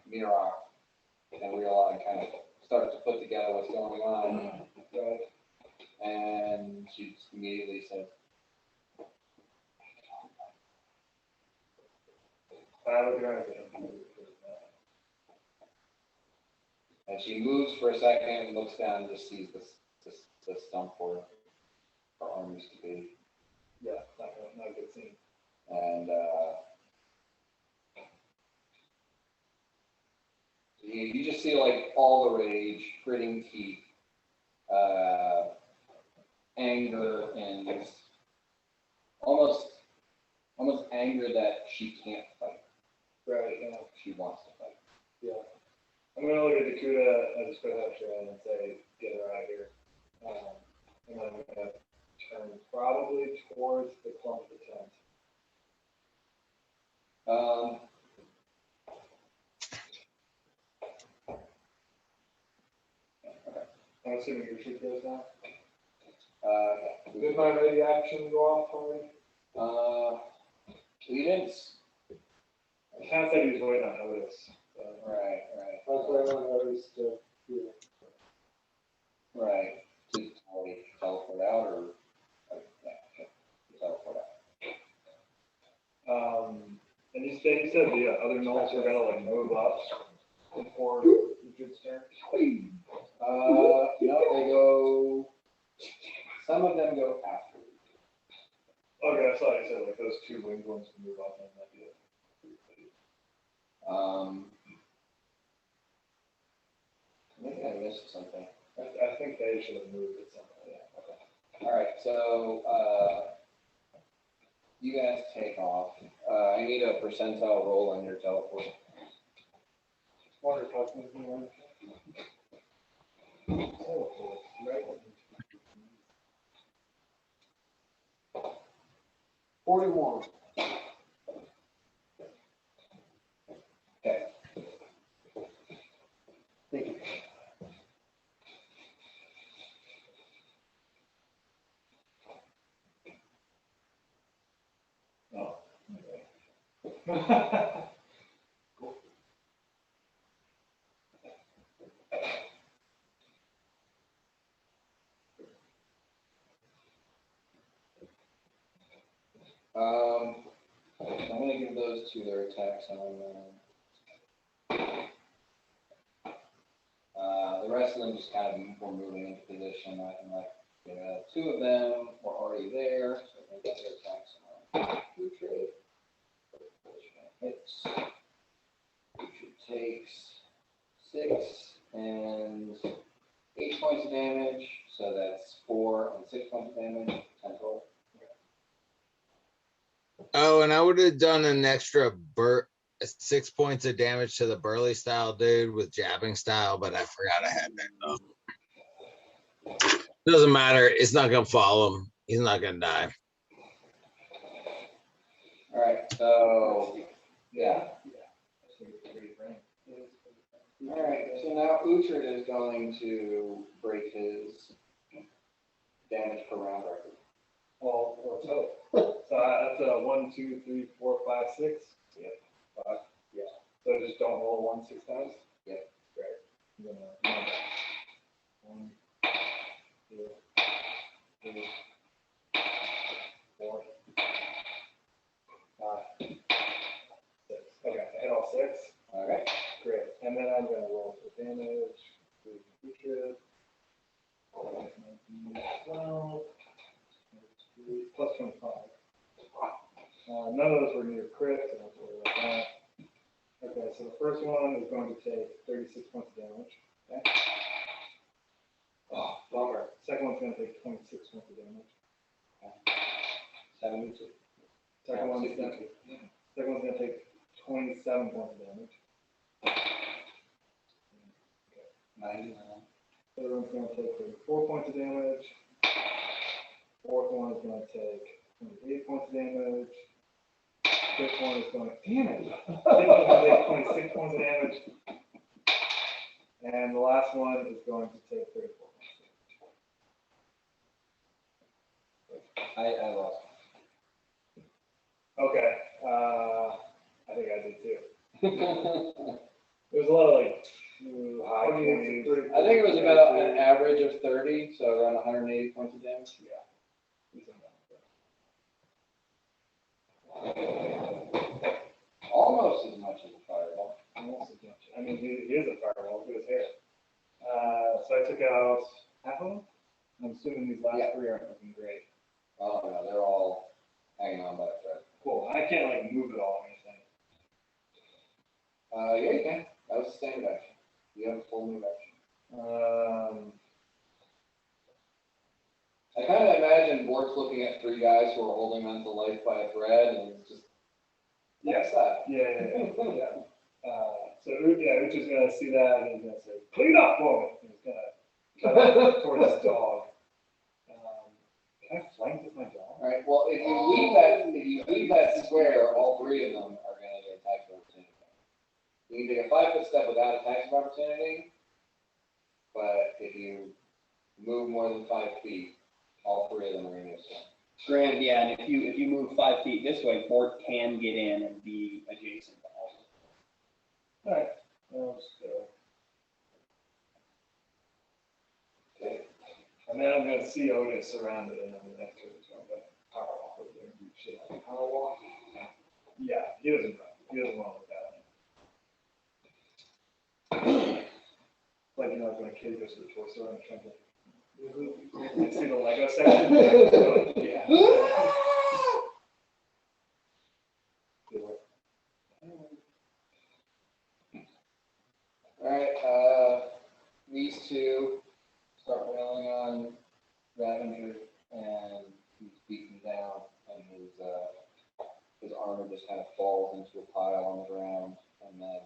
Mirok, and realize, kind of starts to put together what's going on. Right. And she just immediately says, I would rather get him. and she moves for a second and looks down and just sees the stump where her arm used to be. Yeah, not a good scene. And you just see like all the rage, gritting teeth, anger, and almost anger that she can't fight. Right, yeah. She wants to fight. Yeah. I'm gonna look at Dakota as a special and say, get her out of here. And then I'm gonna turn probably towards the clump of the tent. I'm assuming your shoot goes now? Did my ready action go off already? We didn't. I kind of said he was waiting on Otis. So. Right. That's why I want Otis to do it. Right. To teleport out or yeah, teleport out. And you said the other gnolls are gonna like move up before Richard's turn? No, they go. Some of them go after. Okay, I thought you said like those two winged ones can move up and that'd be it. Maybe I missed something. I think they should have moved at some point. Yeah, okay. All right, so you guys take off. I need a percentile roll on your teleport. Water talking to me. Oh, right. 41. Okay. Thank you. I'm gonna give those two their attacks on, the rest of them just kind of were moving into position. I can two of them were already there, so I'm gonna get their attacks on. Who trade? Hits. Which takes 6 and 8 points of damage, so that's 4 and 6 points of damage, 10 total. Oh, and I would have done an extra 6 points of damage to the Burley style dude with jabbing style, but I forgot I had that. Doesn't matter. It's not gonna follow him. He's not gonna die. All right, so yeah. All right, so now Uhtred is going to break his damage per round record. Well, let's hope. So that's a 1, 2, 3, 4, 5, 6. Yep. 5. Yeah. So just don't roll 1 6 times. Yep. Great. I'm gonna 1, 2, 3, 4, 5, 6. Okay, I hit all 6. Okay. Great. And then I'm gonna roll for damage. Uhtred. 12. Plus 25. None of those were near crits, so don't worry about that. Okay, so the first one is going to take 36 points of damage. Okay. Oh, bummer. Second one's going to take 26 points of damage. Okay. 72. Second one's going to take 27 points of damage. 99. Third one's going to take 34 points of damage. Fourth one is going to take 28 points of damage. Fifth one is going to, damn it! Fifth one is going to take 26 points of damage. And the last one is going to take 34 points of damage. I lost. Okay, I think I did too. There was a lot of high 20s. I think it was about an average of 30, so around 180 points of damage. Yeah. Almost as much as a fireball. Almost as much. I mean, he is a fireball. Look at his hair. So I took out half of them. I'm assuming these last 3 aren't looking great. Oh no, they're all hanging on by a thread. Cool. I can't move it all or anything. Yeah, you can. That was the standard action. You have a full move action. I kind of imagine Bork's looking at 3 guys who are holding on to life by a thread, and it's just Yeah. that. Yeah. So Uhtred's going to see that and he's going to say, "Clean up for me." And he's going to cut off towards his dog. Can I flank with my dog? All right. Well, if you leave that square, all 3 of them are going to get attacks of opportunity. You can take a 5-foot step without attacks of opportunity, but if you move more than 5 feet, all 3 of them are going to get stunned. Grant, yeah, and if you move 5 feet this way, Bork can get in and be adjacent to all of them. All right. I'll just go. Okay. And then I'm going to see Otis surrounded, and I'm going to have to power walk over there and do shit. Power walk? Yeah, he doesn't want to look at him. Like, when a kid goes to the toy store and trying to see the Lego section. Yeah. All right, these 2 start wailing on Ravager, and he's beaten down, and his armor just kind of falls into a pile on the ground, and then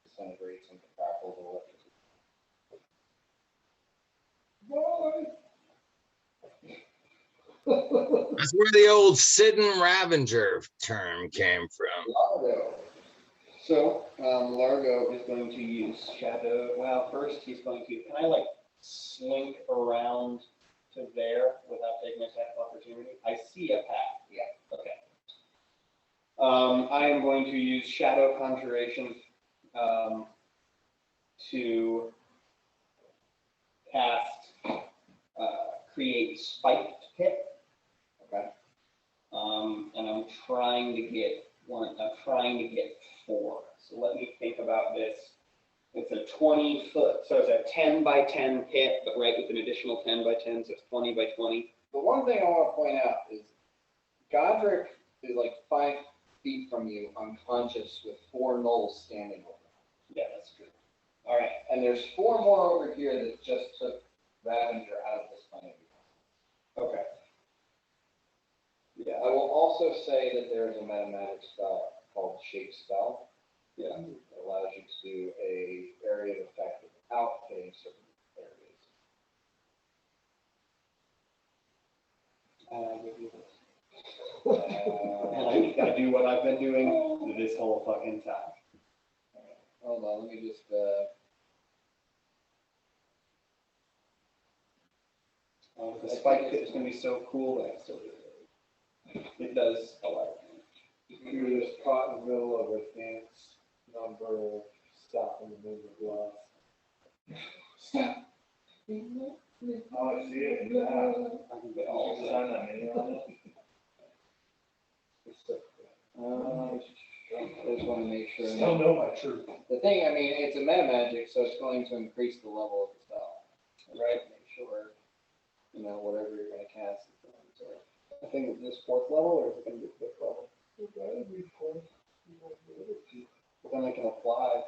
disintegrates into crackles of electricity. That's where the old Sidon Ravager term came from. Largo. So, Largo is going to use Shadow. Well, first he's going to, can I slink around to there without taking attack of opportunity? I see a path. Yeah. Okay. I am going to use Shadow Conjuration to cast create Spiked Pit. Okay. And I'm trying to get 4. So let me think about this. It's a 20-foot, so it's a 10 by 10 pit, but right with an additional 10 by 10, so it's 20 by 20. The one thing I want to point out is Godric is like 5 feet from you, unconscious, with 4 gnolls standing over him. Yeah, that's good. All right. And there's 4 more over here that just took Ravager out of this plane. Okay. Yeah. I will also say that there is a meta magic spell called Shape Spell. Yeah. That allows you to do a area of effect without hitting certain areas. And I give you this. And I gotta do what I've been doing this whole fucking time. Hold on, let me just, The spike pit is gonna be so cool, but I still do it. It does a lot of damage. You're just caught in the middle of a dance number of stopping the move of glass. Oh, I see it, yeah. I can get all of that. Sign that name on it. I just want to make sure. Still know my truth. The thing, I mean, it's a meta magic, so it's going to increase the level of the spell. Right. Make sure, you know, whatever you're going to cast is going to. I think it's this 4th level, or is it gonna be 5th level? That'd be cool. But then I can apply.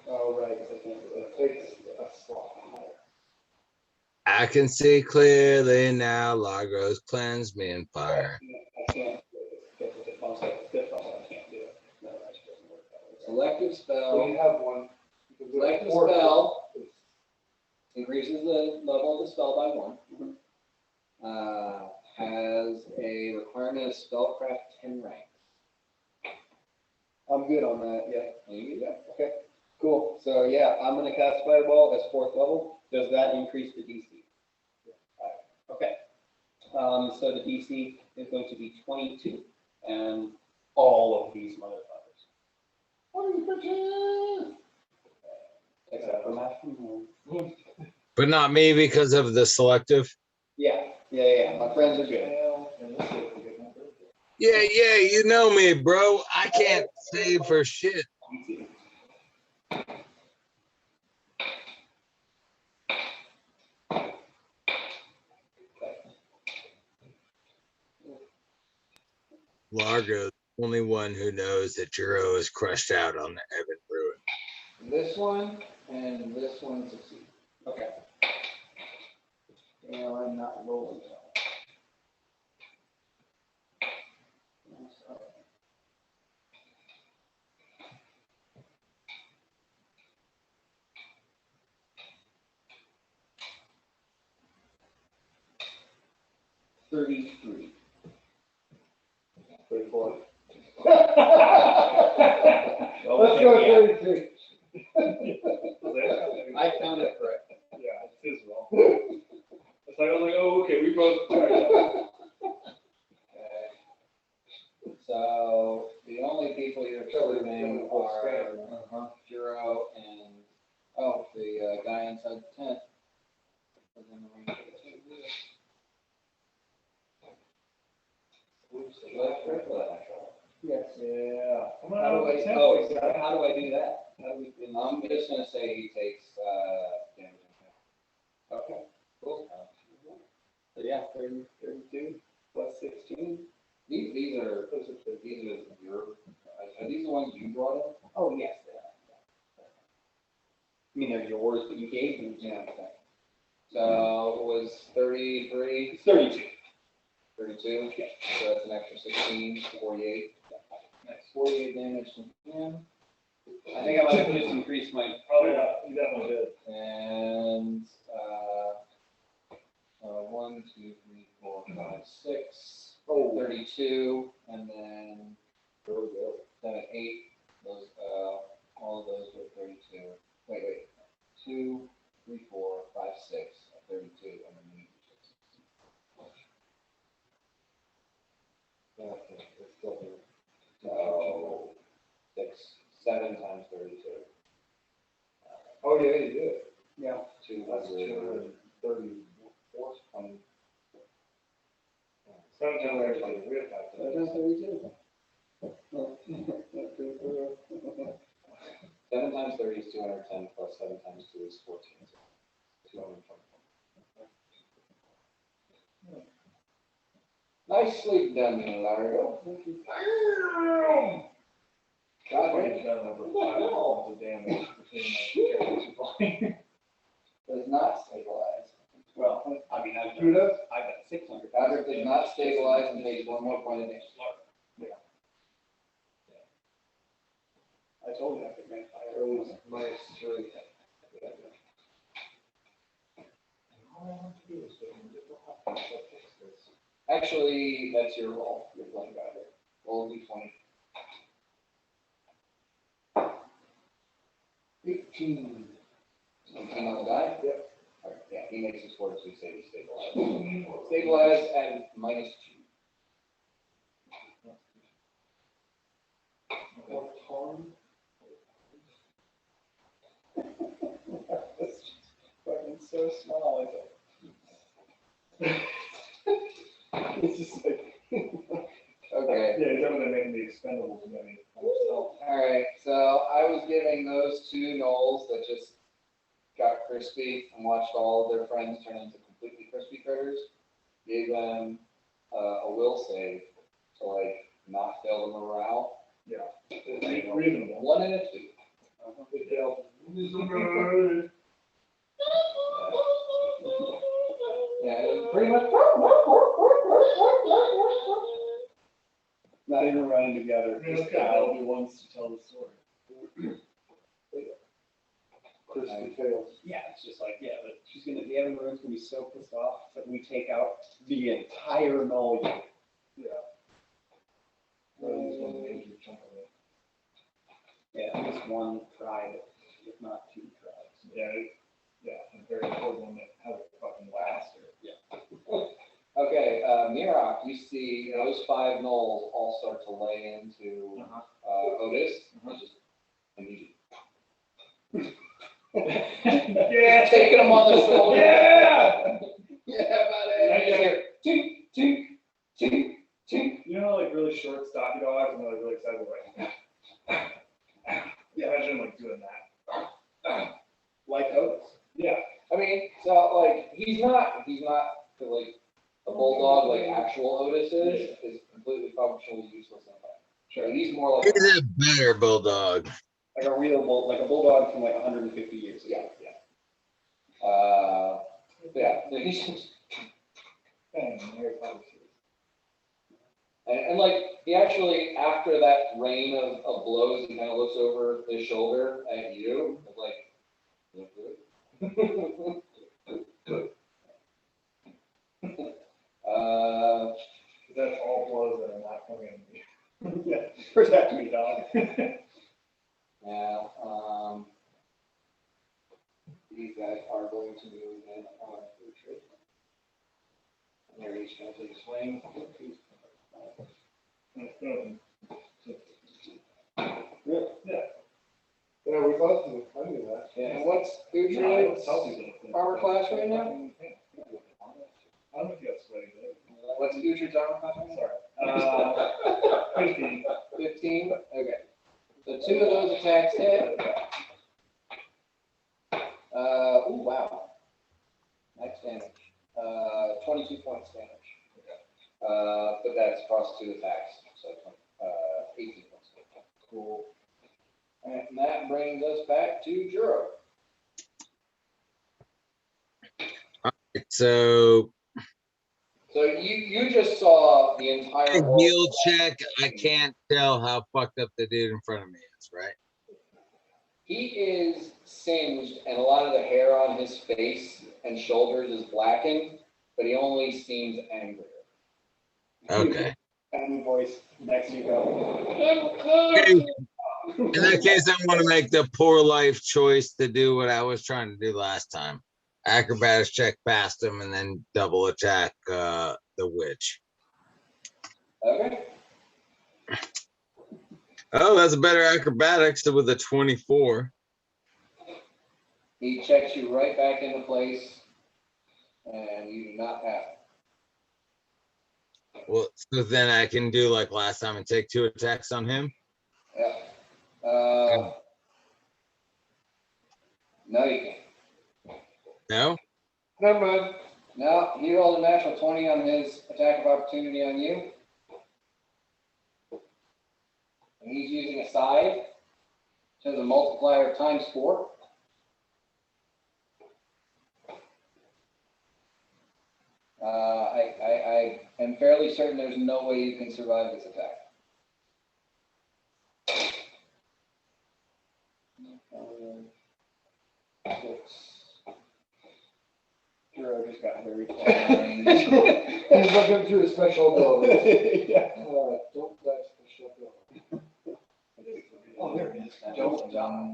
Oh, right, because I can't do It it. takes a slot higher. I can see clearly now. Lagros cleanse me in fire. I can't do it. If I'm saying 5th level, I can't do it. No, that just doesn't work that way. Selective So you spell. have one. Selective spell increases the level of the spell by 1. Has a requirement of spellcraft 10 ranks. I'm good on that, yeah. Yeah. Okay, cool. So yeah, I'm gonna cast Fireball as 4th level. Does that increase the DC? Okay. So the DC is going to be 22, and all of these motherfuckers. What are you bitches? Except for Matt. But not me because of the selective. Yeah. My friends are good. Yeah, you know me, bro. I can't save for shit. Me too. Largo's the only one who knows that Juro is crushed out on the Evan Ruin. This one and this one succeed. Okay. And I'm not rolling well. 33. 34. Well, Let's go yeah. 33. I counted correct. Yeah, it's his well. It's like, I was like, oh, okay, we both. Okay. So the only people you're excluding are Juro and, the guy inside the tent. Within the range of the 2. Yes. Yeah. Come on, How do I, how do I do that? I'm just gonna say he takes, damage. Okay, cool. So yeah, 32 plus 16. These are your, are these the ones you brought in? Oh, yes, they are. I mean, they're yours, but you gave them. Yeah, okay. So it was 33, It's 32. 32, so that's an extra 16, 48. Nice, 48 damage to him. I think I might have just increased my. Oh, yeah, you definitely did. And, 1, 2, 3, 4, 5, 6, 32, and then 7, 8, those, all of those were 32. Wait, 2, 3, 4, 5, 6, 32, and then you. yeah, you did. Yeah. That's 234. 7 times 30, we have 5. 7 times 30 is 210 plus 7 times 2 is 14. So 224. Nicely done, Largo. God, we've done over 5 points of damage between my characters flying. Does not stabilize. Well, I mean, Who does? I've got 600. Patrick does not stabilize and takes 1 more point of damage. I told you I could make fire. It was -3. Actually, that's your roll. You're playing about it. Roll d20. 18. 18 on the die? Yep. All right, yeah, he makes his fortitude save to stabilize. Stabilize at -2. What harm? It's just fucking so small. It's just like. Okay. Yeah, he's over there making the expendables maybe. All right, so I was giving those 2 gnolls that just got crispy and watched all of their friends turn into completely crispy critters, gave them a will save to like not fail the morale. Yeah. Reasonable. 1 and a 2. Good deal. Yeah, it was pretty much. Not even running together. Just Okay. nobody wants to tell the story. Crispy fails. Yeah, it's just like, yeah, but she's gonna, the other room's gonna be so pissed off that we take out the entire null unit. Yeah. Well, he's one major chunk of it. Yeah, at least 1 tribe, if not 2 tribes. Yeah, a very important one that has a fucking blaster. Okay, Mirok, you see those 5 gnolls all start to lay into Otis. Just immediately. Yeah! Taking him on the shoulder. Yeah! Yeah, buddy. Tink, tink, tink, tink. You know, like really short, stocky dogs, and they're like really excited, like. Imagine like doing that. Like Otis. Yeah. I mean, so like he's not like a bulldog like actual Otis is completely functionally useless in that. Sure. He's more like He's a better bulldog. Like a real bull, like a bulldog from like 150 years ago. yeah. Yeah, he's just, and like he actually after that rain of blows, he kind of looks over his shoulder at you, like, look good. That's all blows that are not coming at me. Yeah, protect me, dog. Yeah, these guys are going to move in on food trade. And they're each going to take a swing. Yeah, we both do. I knew that. And what's food trade's armor class right now? I don't know if you have sweaty legs. What's food trade's armor class right now? Sorry. 15. 15? Okay. So 2 of those attacks hit. Ooh, wow. Max damage. 22 points damage. But that's across 2 attacks, so 18 points. Cool. And that brings us back to Juro. So you just saw the entire a world. heal check. I can't tell how fucked up the dude in front of me is, right? He is singed, and a lot of the hair on his face and shoulders is blackened, but he only seems angrier. Okay. Any voice next to you go. Okay. In that case, I want to make the poor life choice to do what I was trying to do last time. Acrobatics check past him and then double attack the witch. Okay. Oh, that's a better acrobatics with a 24. He checks you right back into place, and you do not pass. Well, so then I can do like last time and take 2 attacks on him. Yeah. No, you can't. No? Never mind. No, he rolled a natural 20 on his attack of opportunity on you. And he's using a side, which has a multiplier of times 4. I am fairly certain there's no way you can survive this attack. Hero just got very far. He's looking through his special abilities. Yeah. Don't die special ability. Oh, there it is. Don't die.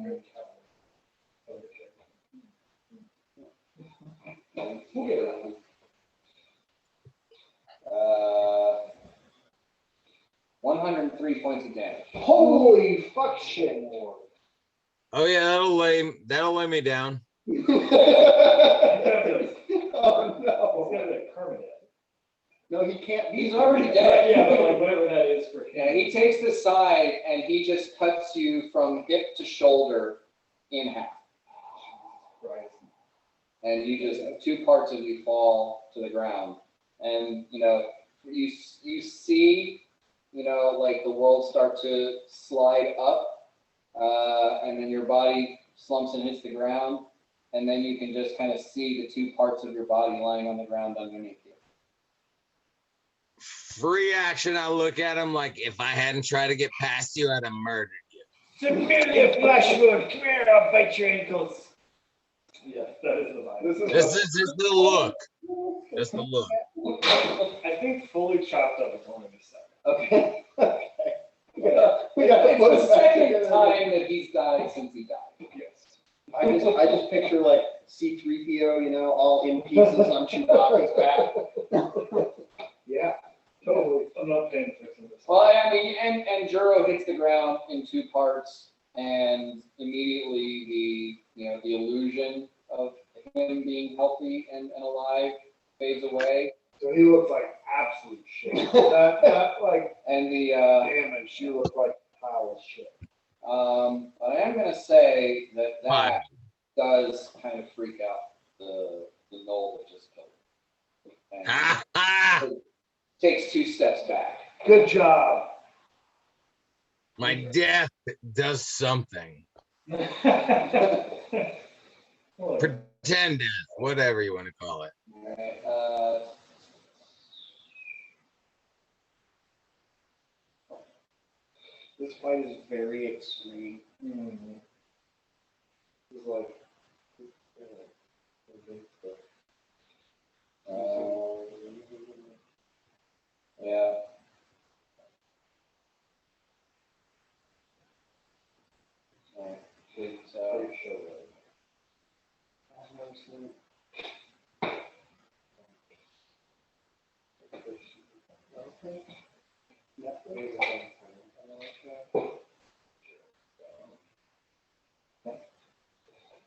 We'll get it. 103 points of damage. Holy fuck shit more. Oh yeah, that'll lay me down. Oh no. He's got that permanent. No, he can't. He's already dead. Yeah, but like whatever that is for him. Yeah, he takes the side and he just cuts you from hip to shoulder in half. Right. And you just, 2 parts of you fall to the ground. And, you see, like the world start to slide up, and then your body slumps and hits the ground. And then you can just kind of see the 2 parts of your body lying on the ground underneath you. Free action, I look at him like if I hadn't tried to get past you, I'd have murdered you. Amelia Flashwood, come here, I'll bite your ankles. Yes, that is the vibe. This is just the look. Just the look. I think fully chopped up is only the second. Okay. We got to put It's it the back second together. time that he's died since he died. Yes. I just picture like C-3PO, all in pieces on Chewbacca's back. Yeah, totally. I'm not paying attention to this. Well, I mean, and Juro hits the ground in 2 parts, and immediately the illusion of him being healthy and alive fades away, So he looks like absolute shit. Not like and the damage. She looked like a pile of shit. but I am going to say that Fine. does kind of freak out the gnoll that just killed him. And Ha ha! takes 2 steps back. Good job. My death does something. Pretend death, whatever you want to call it. Alright, This fight is very extreme. He's like, yeah. Alright, so, pretty sure.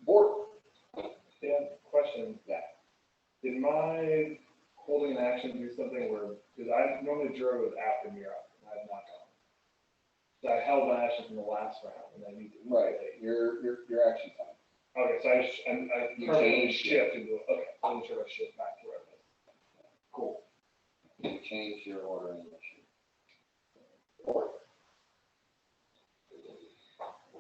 board. Dan, question. Yeah. Did my holding an action do something where, because I normally Juro goes after me up, and I have not gone. So I held my action from the last round, and I need to. Right, your action time. Okay, so I You permanently changed. shift into, okay, I'm sure I shift back to where I was. Cool. You change your order in the mission.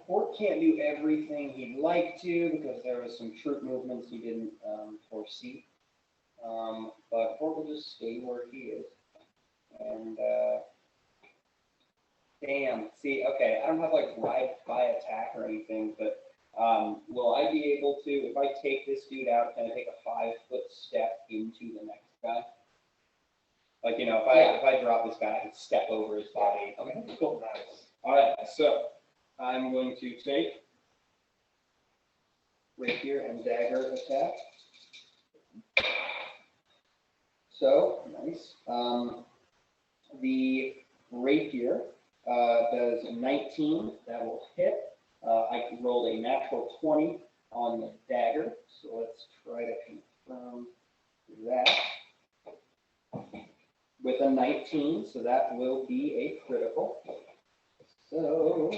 Fort can't do everything he'd like to because there was some troop movements he didn't foresee. But Fort will just stay where he is. And damn, see, okay, I don't have like ride by attack or anything, but will I be able to, if I take this dude out, can I take a 5-foot step into the next guy? Like, if I drop this guy, I can step over his body. Okay, cool. Nice. All right, so I'm going to take rapier and dagger attack. So, nice. The rapier does 19. That will hit. I rolled a natural 20 on the dagger, so let's try to confirm that. With a 19, so that will be a critical. So.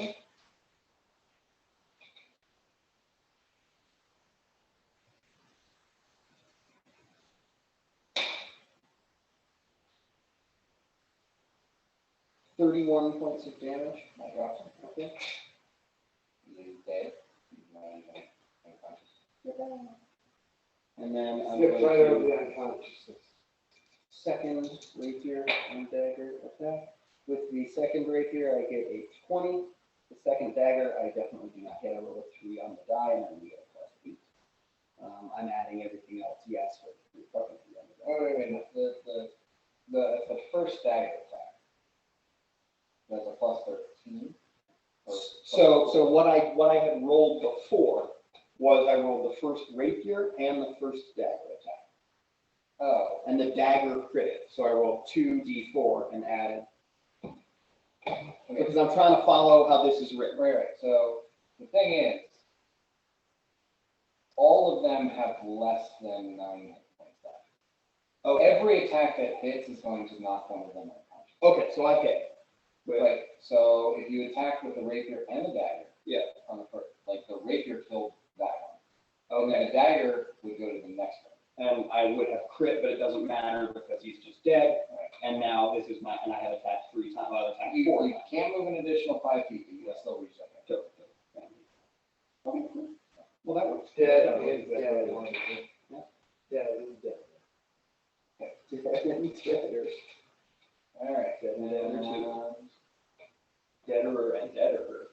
$31 points of damage. I got it. Okay. He's dead. He's not even unconscious. And then I'm Slip going right over to the unconsciousness. second rapier and dagger attack. With the second rapier, I get a 20. The second dagger, I definitely do not get a roll of 3 on the die, and I only get a +8. I'm adding everything else, yes, but you're fucking three on the die. Oh, wait a minute. The first dagger attack. That's a +13. So what I had rolled before was I rolled the first rapier and the first dagger attack. Oh, And the dagger crit. So I rolled 2d4 and added. Because I'm trying to follow how this is written. right. So the thing is, all of them have less than 9 hit points left. Okay. Every attack that hits is going to knock one of them unconscious. Okay, so I hit. Right. So if you attack with the rapier and the dagger, Yeah. on the first, like the rapier killed that one. And then Okay. the dagger would go to the next one. And I would have crit, but it doesn't matter because he's just dead. Right. And now this is my, and I have attacked 3 times, well, I've attacked You 4 you times. can't move an additional 5 feet, but you can still reach that. Okay, cool. Well, that works. Dead, Yeah, dead, exactly. dead. Yeah. Yeah, he's dead. All right. Deader and deader.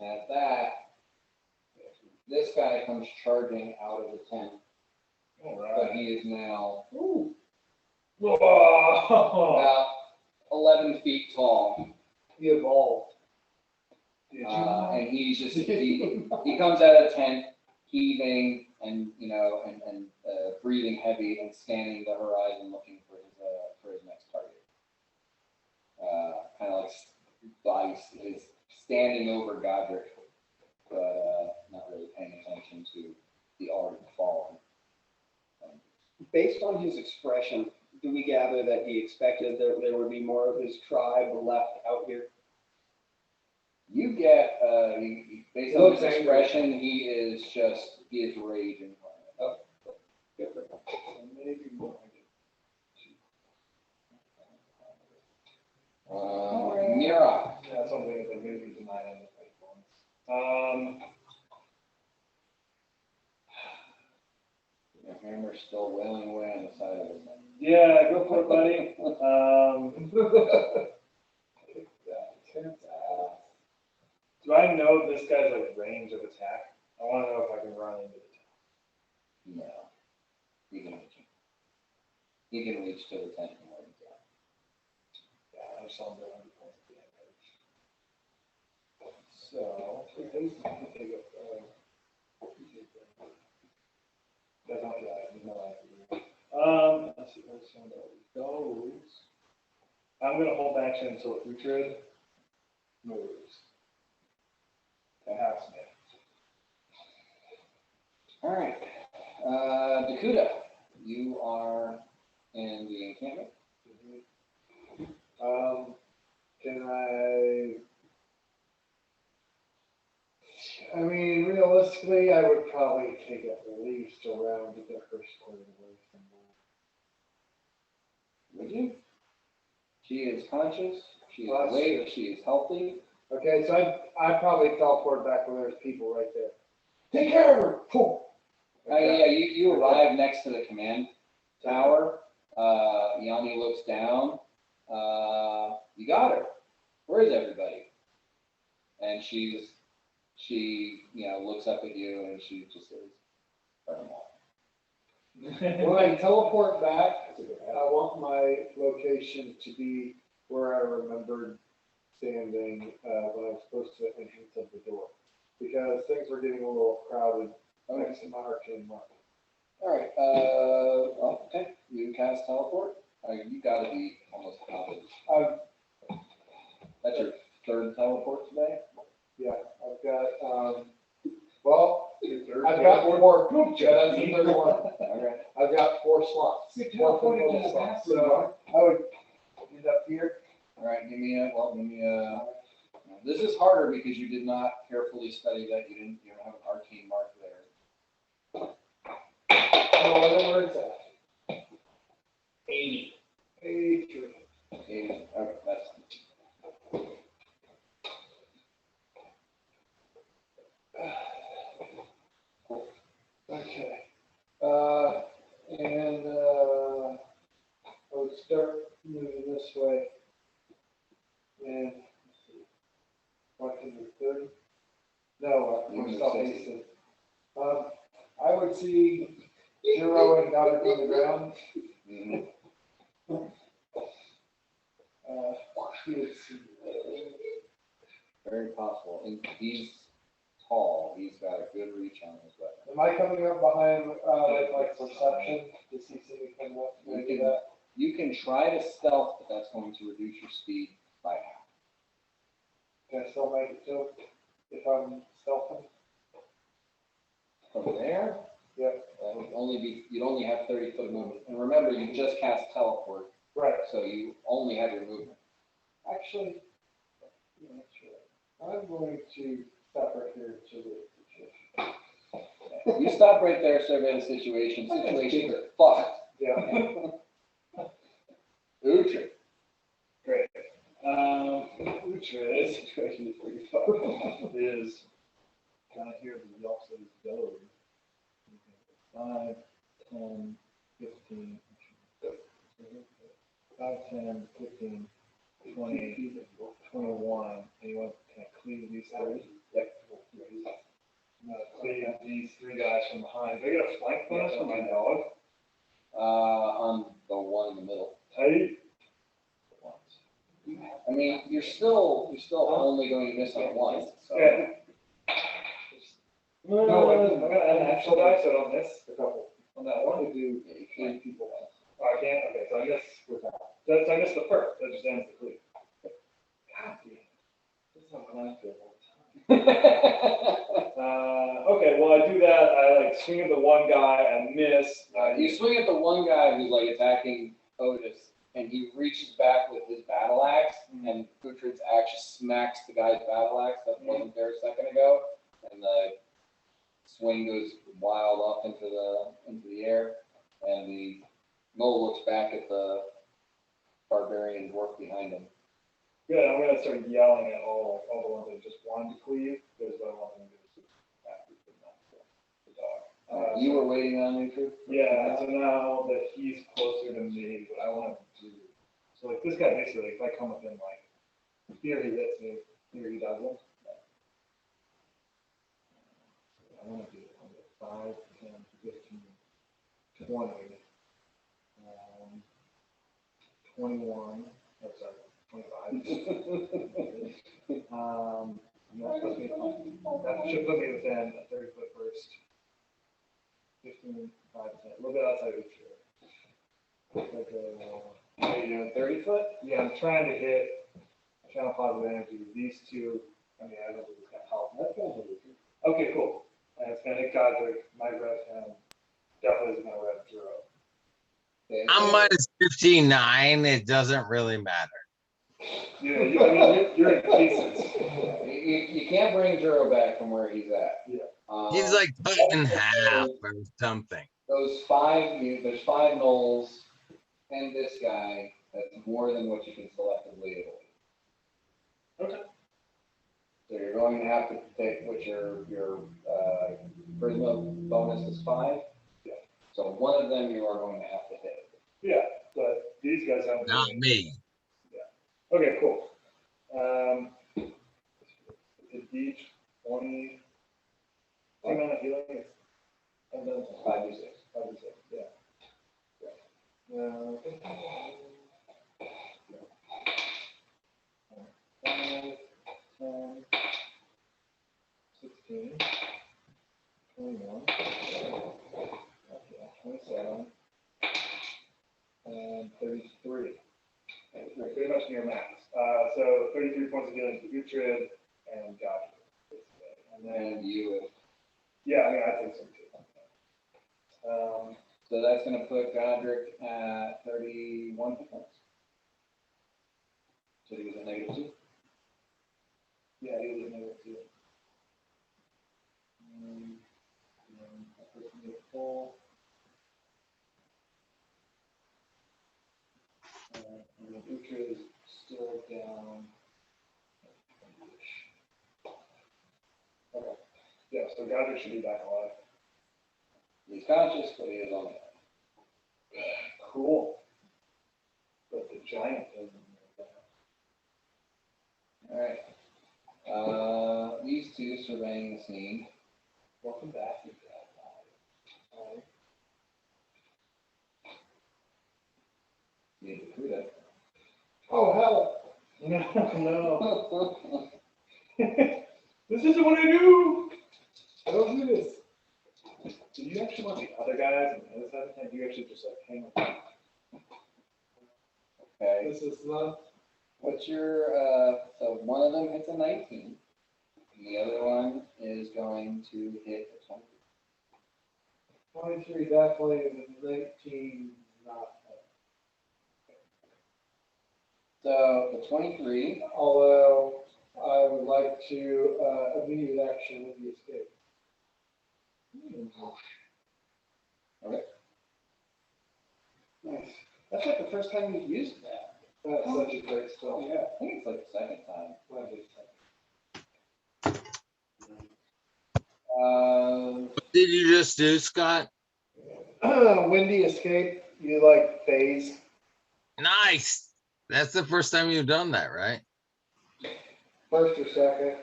At that, this guy comes charging out of the tent, All but right. he is now Whoa! about 11 feet tall. He evolved. Did you? And he's just, he comes out of the tent, heaving and, and breathing heavy and scanning the horizon looking for his next target. Kind of like is standing over Godric, but not really paying attention to the art of falling. Based on his expression, do we gather that he expected that there would be more of his tribe left out here? You get, based on his Looks angry. expression, he is raging. Maybe more. Mira. Yeah, something that maybe the 9 on the right ones. Your hammer's still wailing away on the side of his head. Yeah, go for it, buddy. Do I know this guy's like range of attack? I want to know if I can run into the tent. No. He can reach him. He can reach to the tent and more than that. Yeah, I just saw him go 100 points of damage. So, that's not that. There's no life. Let's see where some of those goes. I'm gonna hold action until Uhtred moves. Perhaps me. All right. Dakuda, you are in the encampment. Can I mean, realistically, I would probably take at least a round to get her squared away from there. Would you? She is conscious. She is Well, that's awake. true. She is healthy. Okay, so I'd probably teleport back where there's people right there. Take care of her! Poof! Yeah, you arrive next to the command tower. Yanni looks down. You got her. Where is everybody? And she looks up at you and she just says, When I teleport back, I want my location to be where I remembered standing when I was close to the entrance of the door. Because things were getting a little crowded next to my arcane mark. All right. Okay. You cast teleport. You got to be almost out. That's your third teleport today. Yeah, I've got Well, Your third, I've got fourth, four, group yeah, that's chat. the third one. Okay. I've got 4 slots. You 4 teleported to football the slots. bathroom. So I would end up here. All right, give me a, this is harder because you did not carefully study that. You don't have an arcane mark there. Oh, where is that? 80. 83. Okay, that's. Okay. And I would start moving this way. And what can do 30? No, You I'm move still 60. hasted. I would see Zero and Goddard on the ground. Mhm. He would see. Very possible. And he's tall. He's got a good reach on his weapon. Am I coming up behind, like perception to see somebody coming up? Can I do that? You can try to stealth, but that's going to reduce your speed by half. Can I still make it too? If I'm stealthing? From there, Yep. that would only be, you'd only have 30 foot movement. And remember, you just cast teleport, Right. so you only have your movement. Actually, yeah, that's right. I'm going to stop right here to the situation. You stop right there, survey the situation. Situations are fucked. Yeah. Uhtred. Great. Uhtred, situation is pretty fucked. Is kind of here the yelps of his belly. 5, 10, 15, 5, 10, 15, 20, 21, and you want to kind of cleave these three? Yep. I'm gonna cleave these 3 guys from behind. Do I get a flank bonus for my dog? On the one in the middle. Tight. I mean, you're still only going to miss on one. So. Yeah. No, I didn't. I'm gonna add an extra die so I don't miss A couple. on that one. I do Yeah, you 3 can't. people. Oh, I can't, okay, so I miss, Without. so I missed the first, that just ends the cleave. God damn. This is not what I feel all the time. Okay, well, I do that, I like swing at the one guy and miss. You swing at the one guy who's like attacking Otis, and he reaches back with his battle axe, and Uhtred's axe just smacks the guy's battle axe that wasn't there a second ago, and the swing goes wild off into the air, and the Mole looks back at the barbarian dwarf behind him. Good, I'm gonna start yelling at all the ones that just wanted to cleave, because what I want them to do is after the dog. You were waiting on Uhtred? Yeah, so now that he's closer to me, what I want to do, so like this guy basically, if I come within like, here he hits me, here he doesn't. I want to do 5, 10, 15, 20, 21, oh, sorry, 25. That should put me within a 30-foot burst. 15, 5, 10, a little bit outside of each other. Are you doing 30 foot? Yeah, I'm trying to hit channel positive energy. These two, I mean, I don't think it's gonna help. Okay, cool. And it's gonna hit Godric, my rev him. Definitely is gonna rev Zero. Okay. I'm minus 15.9. It doesn't really matter. Yeah, I mean, you're in pieces. You can't bring Juro back from where he's at. Yeah. He's like cut in half or something. There's 5 gnolls and this guy. That's more than what you can selectively avoid. Okay. So you're going to have to take what your charisma bonus is 5. Yeah. So one of them you are going to have to hit. Yeah, but these guys haven't. Not me. Okay, cool. It's a D20. Hang on, healing is. And then 5d6. 5d6, yeah. Five, 10, 16, 21, 27, and 33. Pretty much near max. So 33 points of healing to Uhtred and Godric. And then And you Yeah, I mean, I think so too. So that's gonna put Godric at 31 hit points. So he was a -2. Yeah, he was a -2. That puts me at full. And the Utra is still down. Okay. Yeah, so Godric should be back alive. He's conscious, but he is on it. Cool. But the giant doesn't know that. All right. These two surveying the scene. Welcome back. Need to recruit it. Oh, hell. No. This isn't what I do. I don't do this. Do you actually want the other guys on the other side of the tent? You actually just like hang with them. Okay. This is not, What's your, so one of them hits a 19. And the other one is going to hit a 20. 23 definitely, and 19 not. So the 23, Although I would like to immediate action with the escape. Nice. That's like the first time you've used that. That's such a great spell. Yeah. I think it's like the second time. What did you just do, Scott? Windy escape, you like phase. Nice. That's the first time you've done that, right? First or second.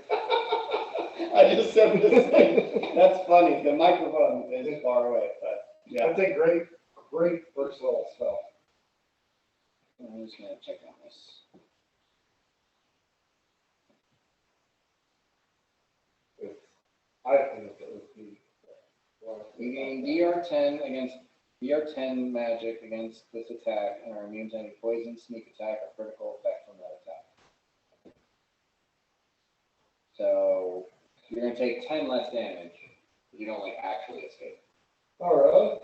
I just said the same. That's funny. The microphone is far away, but yeah. That's a great first level spell. I'm just gonna check on this. I think it would be. We gain DR10 against DR10 magic against this attack, and are immune to any poison, sneak attack, or critical effect from that attack. So you're gonna take 10 less damage. But you don't like actually escape. Oh, really?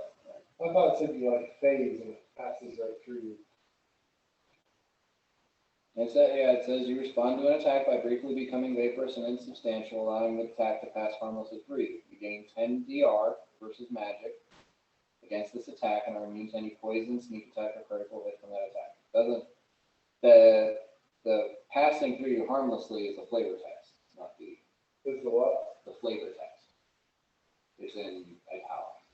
I thought it said you like phase and it passes right through you. It says you respond to an attack by briefly becoming vaporous and insubstantial, allowing the attack to pass harmless as breathe. You gain 10 DR versus magic against this attack and are immune to any poison, sneak attack, or critical hit from that attack. The passing through you harmlessly is a flavor text, not the Is the what? flavor text. It's in italics.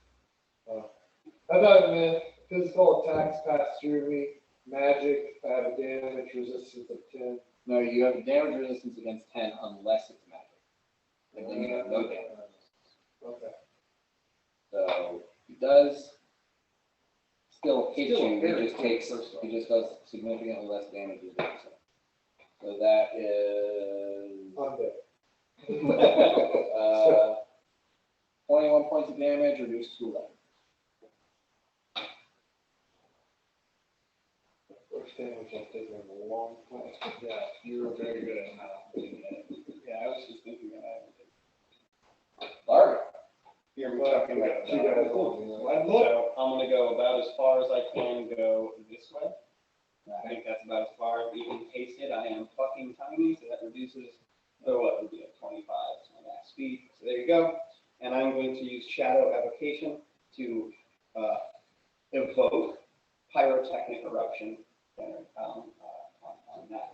I thought it meant physical attacks pass through me. Magic, I have a damage resistance of 10. No, you have damage resistance against 10 unless it's magic. And then you have no damage. Okay. So it does still hit Still you, very it just quick takes, first off. it just does significantly less damage as well. So that is I'm dead. 21 points of damage, reduced to 11. First damage I've taken in a long time. Yeah, you were very good at not doing it. Yeah, I was just thinking that. Larry, Here we're talking about. You guys want me to- So I'm gonna go about as far as I can go this way. I think that's about as far. Even pasted, I am fucking tiny, so that reduces, what would be a 25 to my max speed. So there you go. And I'm going to use Shadow Evocation to evoke Pyrotechnic Eruption on that.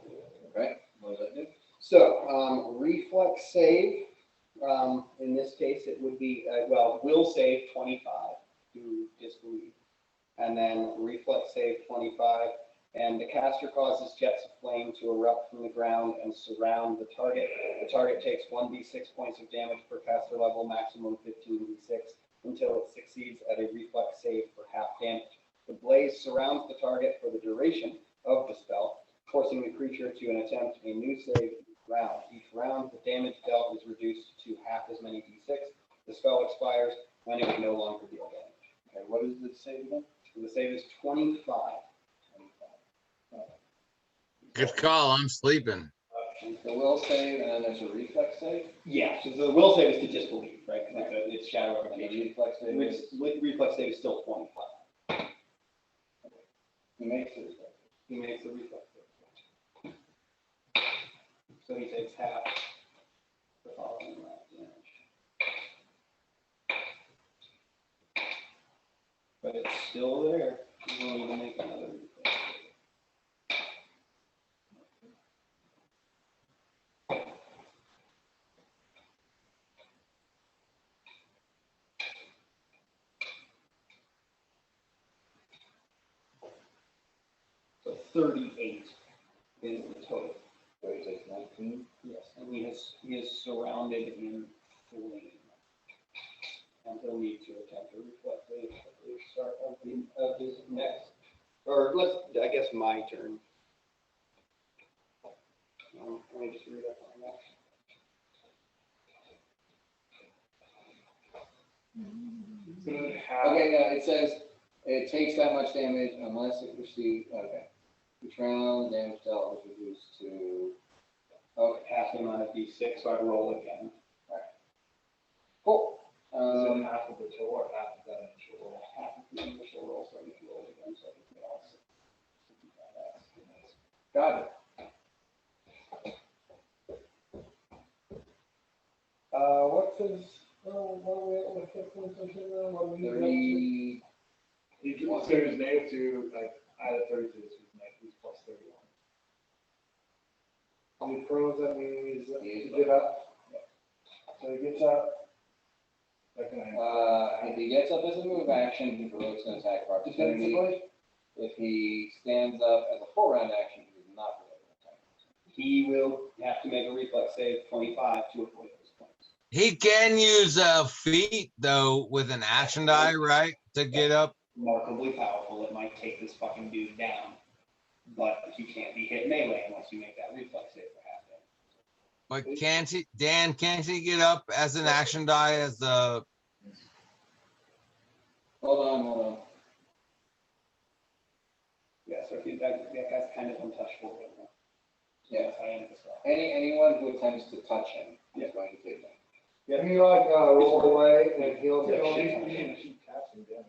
okay, what does that do? So, reflex save, in this case, it would be, will save 25 to disbelieve. And then reflex save 25, and the caster causes jets of flame to erupt from the ground and surround the target. The target takes 1d6 points of damage per caster level, maximum 15d6, until it succeeds at a reflex save for half damage. The blaze surrounds the target for the duration of the spell, forcing the creature to attempt a new save each round. Each round, the damage dealt is reduced to half as many d6. The spell expires when it will no longer deal damage. Okay, what is the save again? So the save is 25. Good call. I'm sleeping. The will save, and then there's a reflex save. Yeah, so the will save is to disbelieve, right? Because it's shadow And the revocation. reflex save is, Reflex save is still 25. he makes it. He makes the reflex save. So he takes half the following round damage. But it's still there. You don't need to make another reflex save. So 38 is the total. So he takes 19. Yes, and he is surrounded in flame. And he'll need to attempt a reflex save at the start of his next, or I guess my turn. Let me just read up on that. So does it have? Okay, yeah, it says it takes that much damage unless it receives, okay. Each round, damage dealt is reduced to, okay, Half the amount of D6, so I roll again. cool. Is it half of the total or half of that initial roll? Half of the initial roll, so I can roll again, so I can get all 6. Got it. What's his, what hit points are you on? What do we 30, He can, so his negative 2, like, added 32, so he's plus 31. He pros, that means He is he get up. So he gets up. That can happen. if he gets up as a move action, he provokes an attack of opportunity. Defensively, If he stands up as a full round action, he does not provoke an attack. He will have to make a reflex save 25 to avoid those points. He can use a feat though with an action die, right? To get up. Remarkably powerful. It might take this fucking dude down, but he can't be hit melee unless you make that reflex save for half damage. But can't he, Dan, can't he get up as an action die as the, Hold on. Yeah, so if that guy's kind of untouchable right now. Yeah. I am as well. Anyone who attempts to touch him is going to take damage. can you like roll away and he'll Yeah, get she taps him down.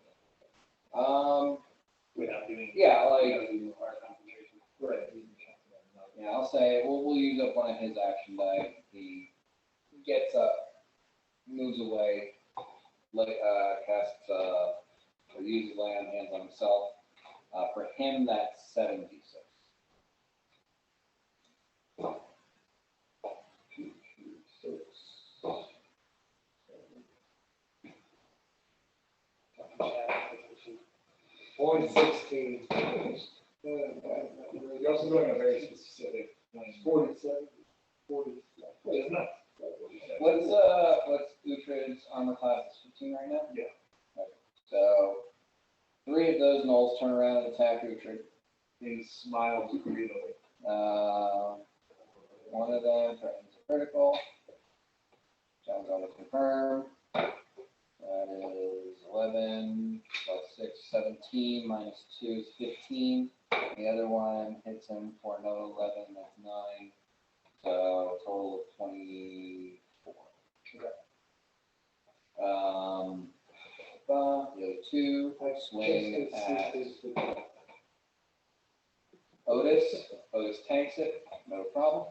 Without doing. Yeah, like- without doing hard concentration. Right. Yeah, I'll say, we'll use up one of his action die. He gets up, moves away, casts, or uses lay on hands on himself. For him, that's 76. Only 16. You're also doing a very specific. 47. 40. Isn't it? What's Uhtred's armor class? Is 15 right now? Yeah. Okay. So 3 of those gnolls turn around and attack Uhtred. He smiles greedily. One of them threatens a critical. John's going to confirm. That is 11 plus 6, 17 minus 2 is 15. The other one hits him for another 11, that's 9. So a total of 24. The other 2 swing at Otis. Otis tanks it, no problem.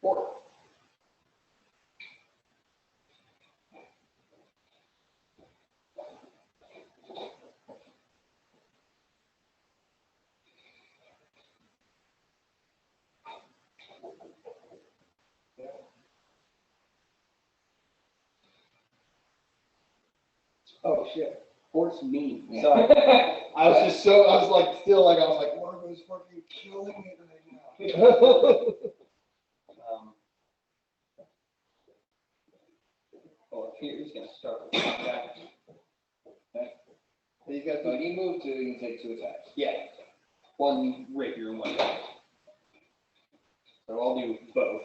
4. Oh, shit. Horse me. Yeah. Sorry. I was like, still like, I was like, Marco's fucking killing me right now. Well, here, he's gonna start with that. He's got, so he moved to, he can take 2 attacks. Yeah. One rapier and one knife. So I'll do both.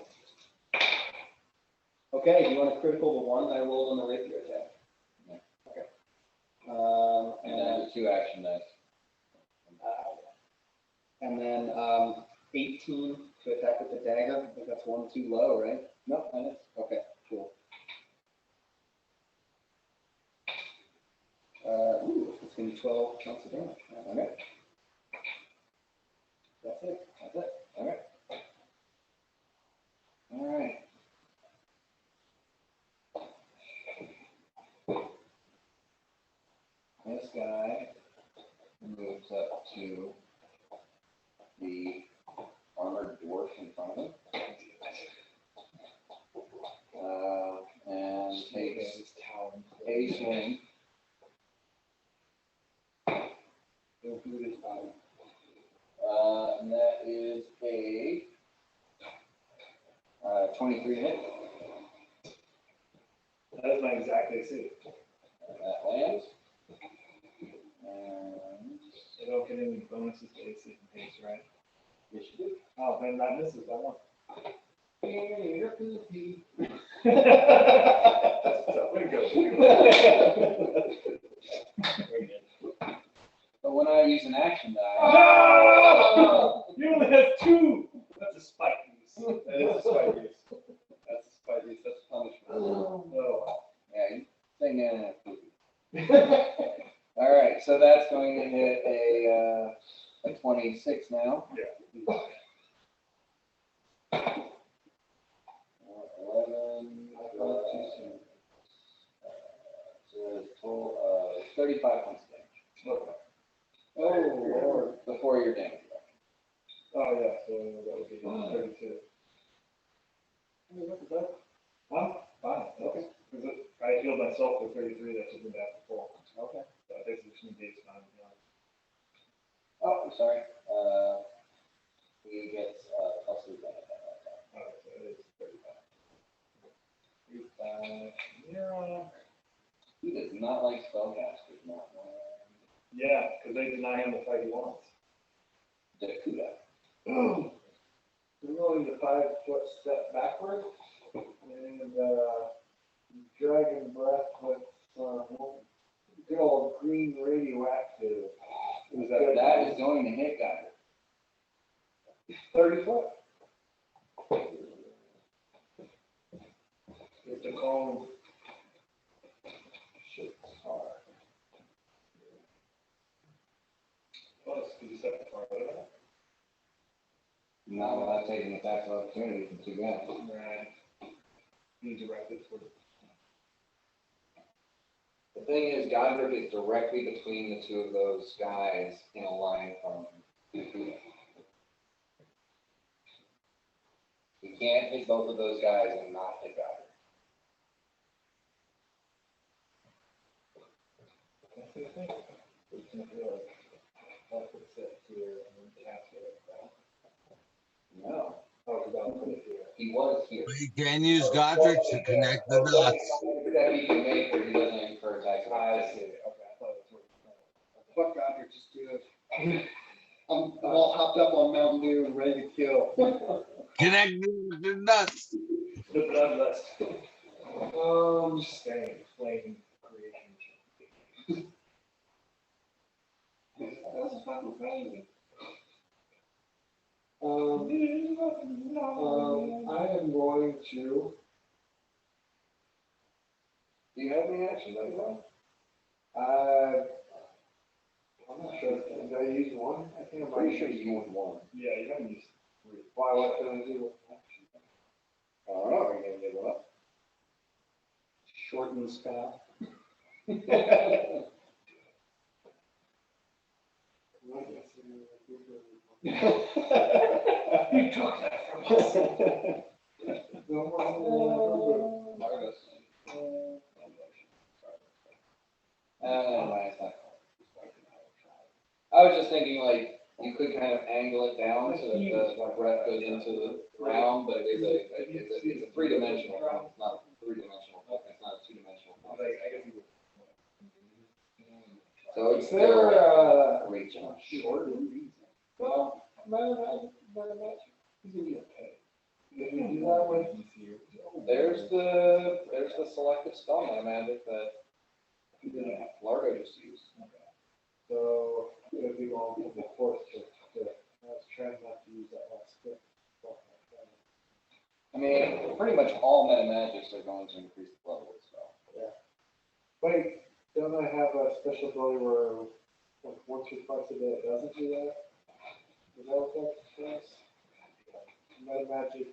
Okay, do you want a critical the one I rolled on the rapier attack? Yeah. Okay. And then 2 action dice. And then 18 to attack with the dagger. I think that's 1 too low, right? No, that is. Okay, cool. Ooh, it's gonna be 12 points of damage. Okay. That's it. That's it. Okay. All right. This guy moves up to the armored dwarf in front of him. And takes a swing. And that is a 23 hit. That is my exact AC. That lands. And I don't get any bonuses to AC and haste, right? yes, you do. Oh, then that misses by 1. So, way to go. But when I use an action die, Oh! You only have 2. That's a spike use. That is a spite use. That's a spite use. That's punishment. Oh. yeah, you say no, no. All right, so that's going to hit a 26 now. Yeah. 11, so it's total of 35 points of damage. Okay. Oh, Lord. Before your damage. Oh, yeah, so that would be 32. What is that? Huh? Fine. Okay. Because I healed myself for 33, that took me back to 4. Okay. So I basically just negates my, Oh, I'm sorry. He gets plus 3 damage. alright, so it is 35. 35, yeah. He does not like spellcasters, not one. Yeah, because they deny him the fight he wants. Dakuda. I'm going to 5-foot step backward and dragon breath with good old green radioactive. That is going to hit Geiger. 30 foot. It's a call. Shit, hard. Plus, because you set the far out of that. Not without taking attack of opportunity from 2 guys. Right. Be directed toward. The thing is, Godric is directly between the 2 of those guys in a line from Dakuda. You can't hit both of those guys and not hit Godric. That's the thing. It's not really. I'll put it here and then cast it like that. No, Oh, because I'll put it here. he was here. You can use Godric to connect the dots. That he can make where he doesn't incur attack of I opportunity. see. Okay, I thought it was working. Fuck Godric, just do it. I'm all hopped up on Mountain Dew and ready to kill. Connect the dots. The bloodlust. Staying, flame creation. That's fucking crazy. I am going to. Do you have any action like that? I'm not sure. Did I use one? I think I I'm might pretty sure you used 1. Yeah, you haven't used 3. Why? What did I do? I don't know, are you gonna give it up? Shorten the spell. You took that from us. Margus. I was just thinking, like, you could kind of angle it down so that the breath goes into the ground, but it's a 3-dimensional problem. It's not a 3-dimensional, it's not a 2-dimensional problem. So it's Is there, reach on. short? Well, He's gonna be okay. Did we do that with? There's the selective spell magic that Largo just used. So I'm gonna be going from the fourth to fifth. I was trying not to use that last fifth. I mean, pretty much all meta magics are going to increase the level as well. Wait, don't I have a special ability where like once or twice a day it doesn't do that? Is that what that says? Meta magic,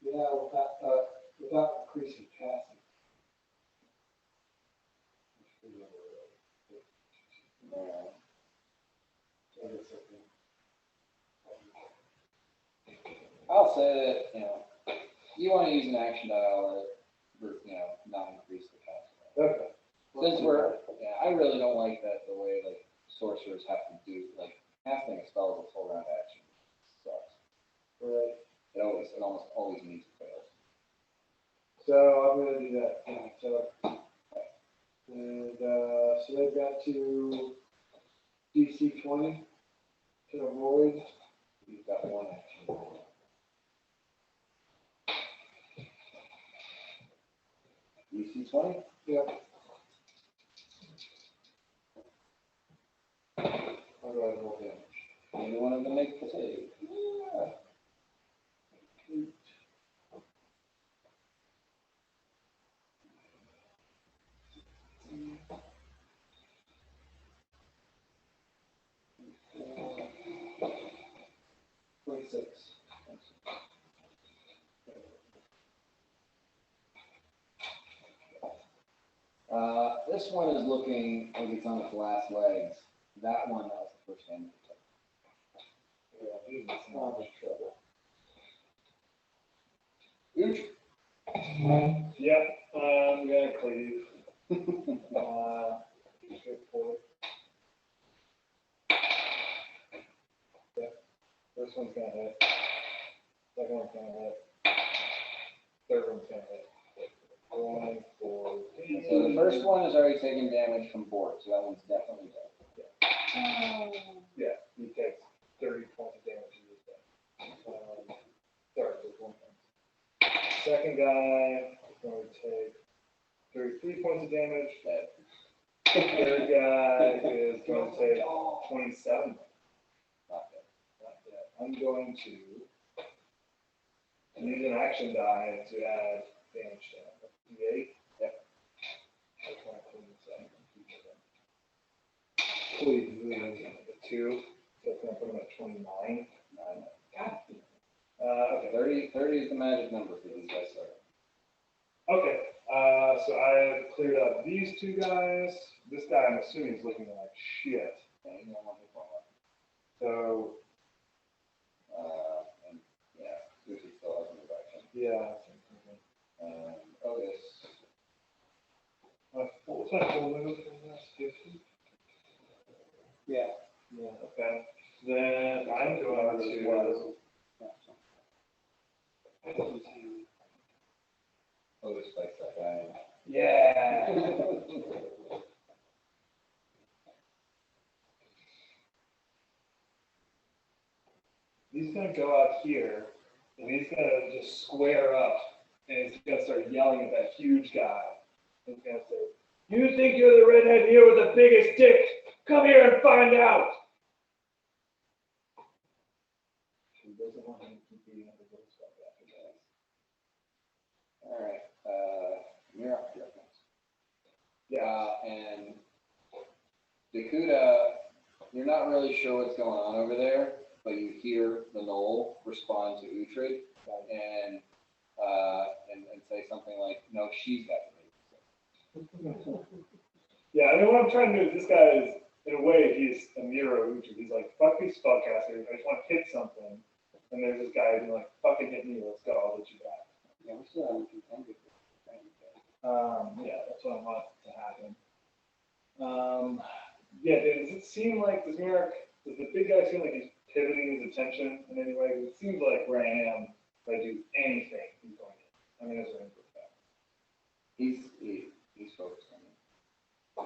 yeah, without increasing casting. I'll say that, you want to use an action dial or, not increase the cast. Okay. Since I really don't like that, the way, like, sorcerers have to do, like, casting a spell is a full round action. Sucks. Right. It almost always needs to fail. So I'm gonna do that. So they've got to DC 20 to avoid. You've got one action. DC 20? Yep. I'll go ahead and roll damage. You want them to make the save. Yeah. 26. This one is looking like it's on its last legs. That one, that was the first damage. Yeah, he's in so much trouble. Ooch. Yep, I'm gonna cleave. Good point. Yeah, first one's gonna hit. Second one's gonna hit. Third one's gonna hit. Going for. So the first one is already taking damage from board, so that one's definitely dead. Yeah, he takes 30 points of damage to use that. Sorry, there's one thing. Second guy is going to take 33 points of damage. Third guy is going to take 27. Not dead. Not yet. I'm going to use an action die to add damage to him. D8. Yep. That's my please, the 2. So it's going to put him at 29. God. Okay. 30 is the magic number for these guys. Okay, so I have cleared up these two guys. This guy, I'm assuming, is looking like shit. So, And yeah, Susie still has a move action. yeah. Otis. What's my full move? 50? Yeah. Yeah, okay. Then I'm going to. Otis likes that guy. Yeah. He's gonna go out here, and he's gonna just square up, and he's gonna start yelling at that huge guy. He's gonna say, "You think you're the redhead here with the biggest dick? Come here and find out." He doesn't want him to keep beating up the little stuff after that. All right. You're up here next. Yeah. And Dakuda, you're not really sure what's going on over there, but you hear the knoll respond to Uhtred and say something like, "No, she's got the Yeah, I mean, what I'm trying to do is this guy is, in a way, he's a mirror of Uhtred. He's like, fuck these spellcasters, I just want to hit something. And there's this guy who's like, fucking hit me, let's go, I'll hit you back. Yeah, we still haven't contended. Yeah, that's what I want to happen. Yeah, does it seem like, does the big guy seem like he's pivoting his attention in any way? It seems like where I am, if I do anything, he's going to. I mean, that's what I'm He's focused on it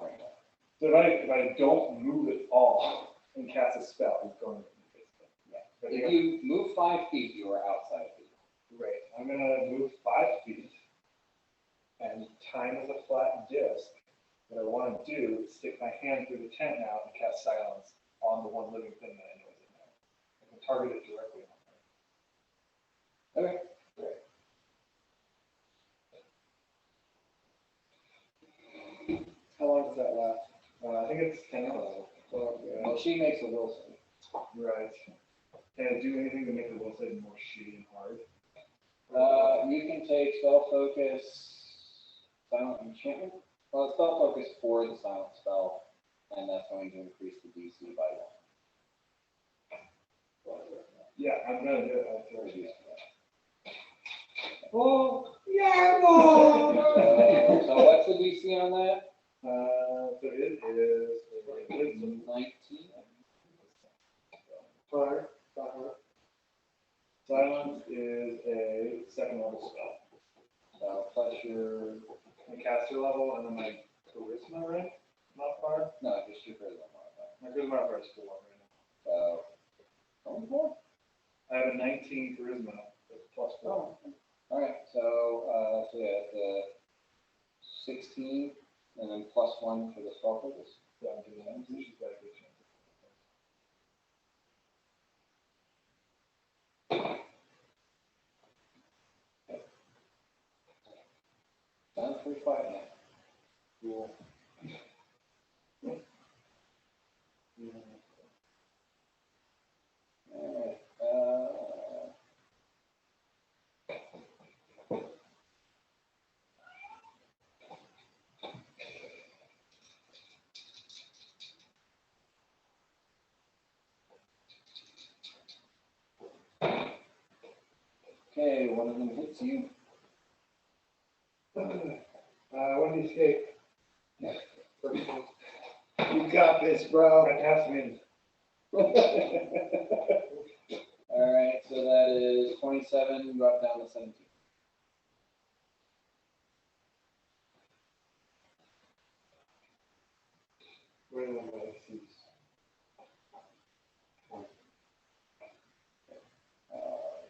right now. So if I don't move at all and cast a spell, he's going to move it. Yeah. If you move 5 feet, you are outside of it. Great. I'm gonna move 5 feet, and time is a flat disc. What I want to do is stick my hand through the tent now and cast silence on the one living thing that I know is in there. I can target it directly on there. Okay, great. How long does that last? I think it's 10 level. Well, she makes a will save. Right. Can I do anything to make the will save more shitty and hard? You can take spell focus, silent enchantment. Well, spell focus for the silent spell, and that's going to increase the DC by 1. Yeah, I'm gonna do it. I'll throw it. Oh, yeah, oh. So what's the DC on that? So it is wisdom 19. Fire. Silence is a second level spell. Plus your, My caster level and then my charisma rank modifier. no, just your charisma modifier. My charisma modifier is still right So, 24? now. I have a 19 charisma. That's plus 4. Oh, all right. So yeah, it's 16, and then plus 1 for the spell focus. Yeah, I'm doing that. So she's got a good chance. Sounds pretty quiet now. Cool. All right. Okay, one of them hits you. When do you escape? You got this, bro. Fantastic. Me. All right, so that is 27, drop down to 17. Where am I?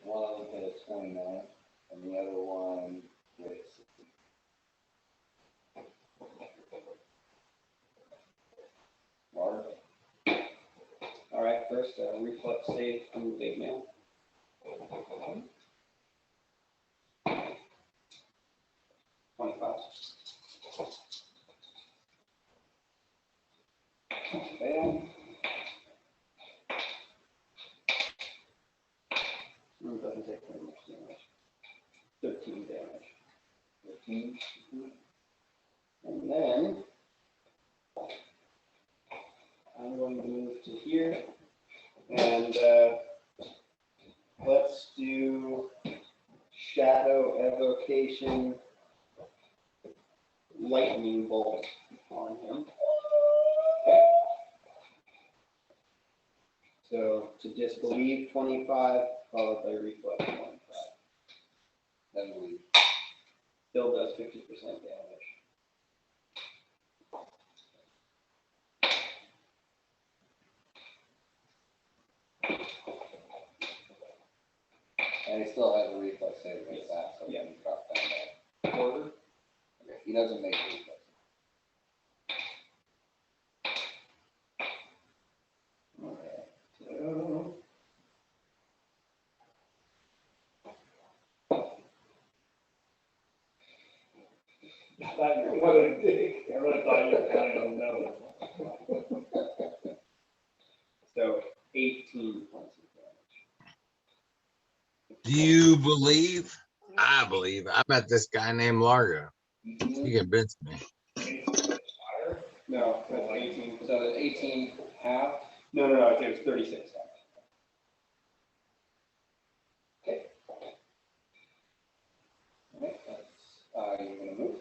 One of them hit a 29, and the other one hit a 60. Mark? All right, first, reflex save from big man. Fail. It doesn't take very much damage. 13 damage. 13. And then I'm going to move to here, and let's do Shadow Evocation Lightning Bolt on him. So to disbelieve 25, followed by reflex 25. Then we. Still does 50% damage. And he still has a reflex save against that, so he can drop down that. Quarter. Okay, he doesn't make a reflex. Okay. So I thought you were really big. I really thought you were counting on no. So 18 points of damage. Do you believe? I believe. I met this guy named Largo. He convinced me. No, that's 18. So 18 half. No, it was 36. Okay. All right, that's, you're gonna move.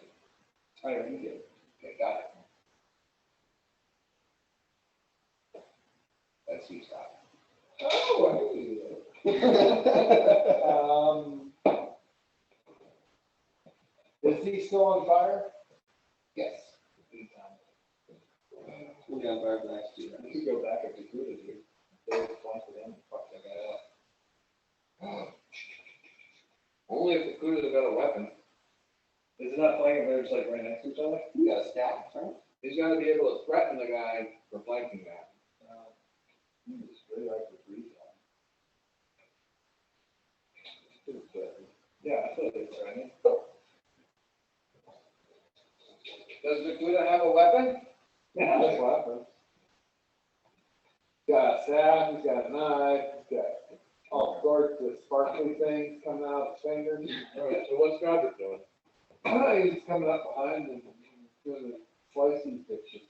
I already did. Okay, got it. That's you, Scott. Oh, is he still on fire? Yes. We'll get on fire for the next 2 rounds. We could go back if we could, dude. They would flank with them, fuck that guy up. Only if the Kuda's got a weapon. Is it not flanking, they're just like right next to each other? You got a staff, right? He's gotta be able to threaten the guy for flanking that. It's very hard to breathe on. Yeah, I feel like it's right. Does Vicuna have a weapon? Yeah, that's what happens. He's got a staff, he's got a knife, he's got all sorts of sparkly things coming out of his fingers. Alright, so what's Godric doing? He's coming up behind and doing the slicing pictures.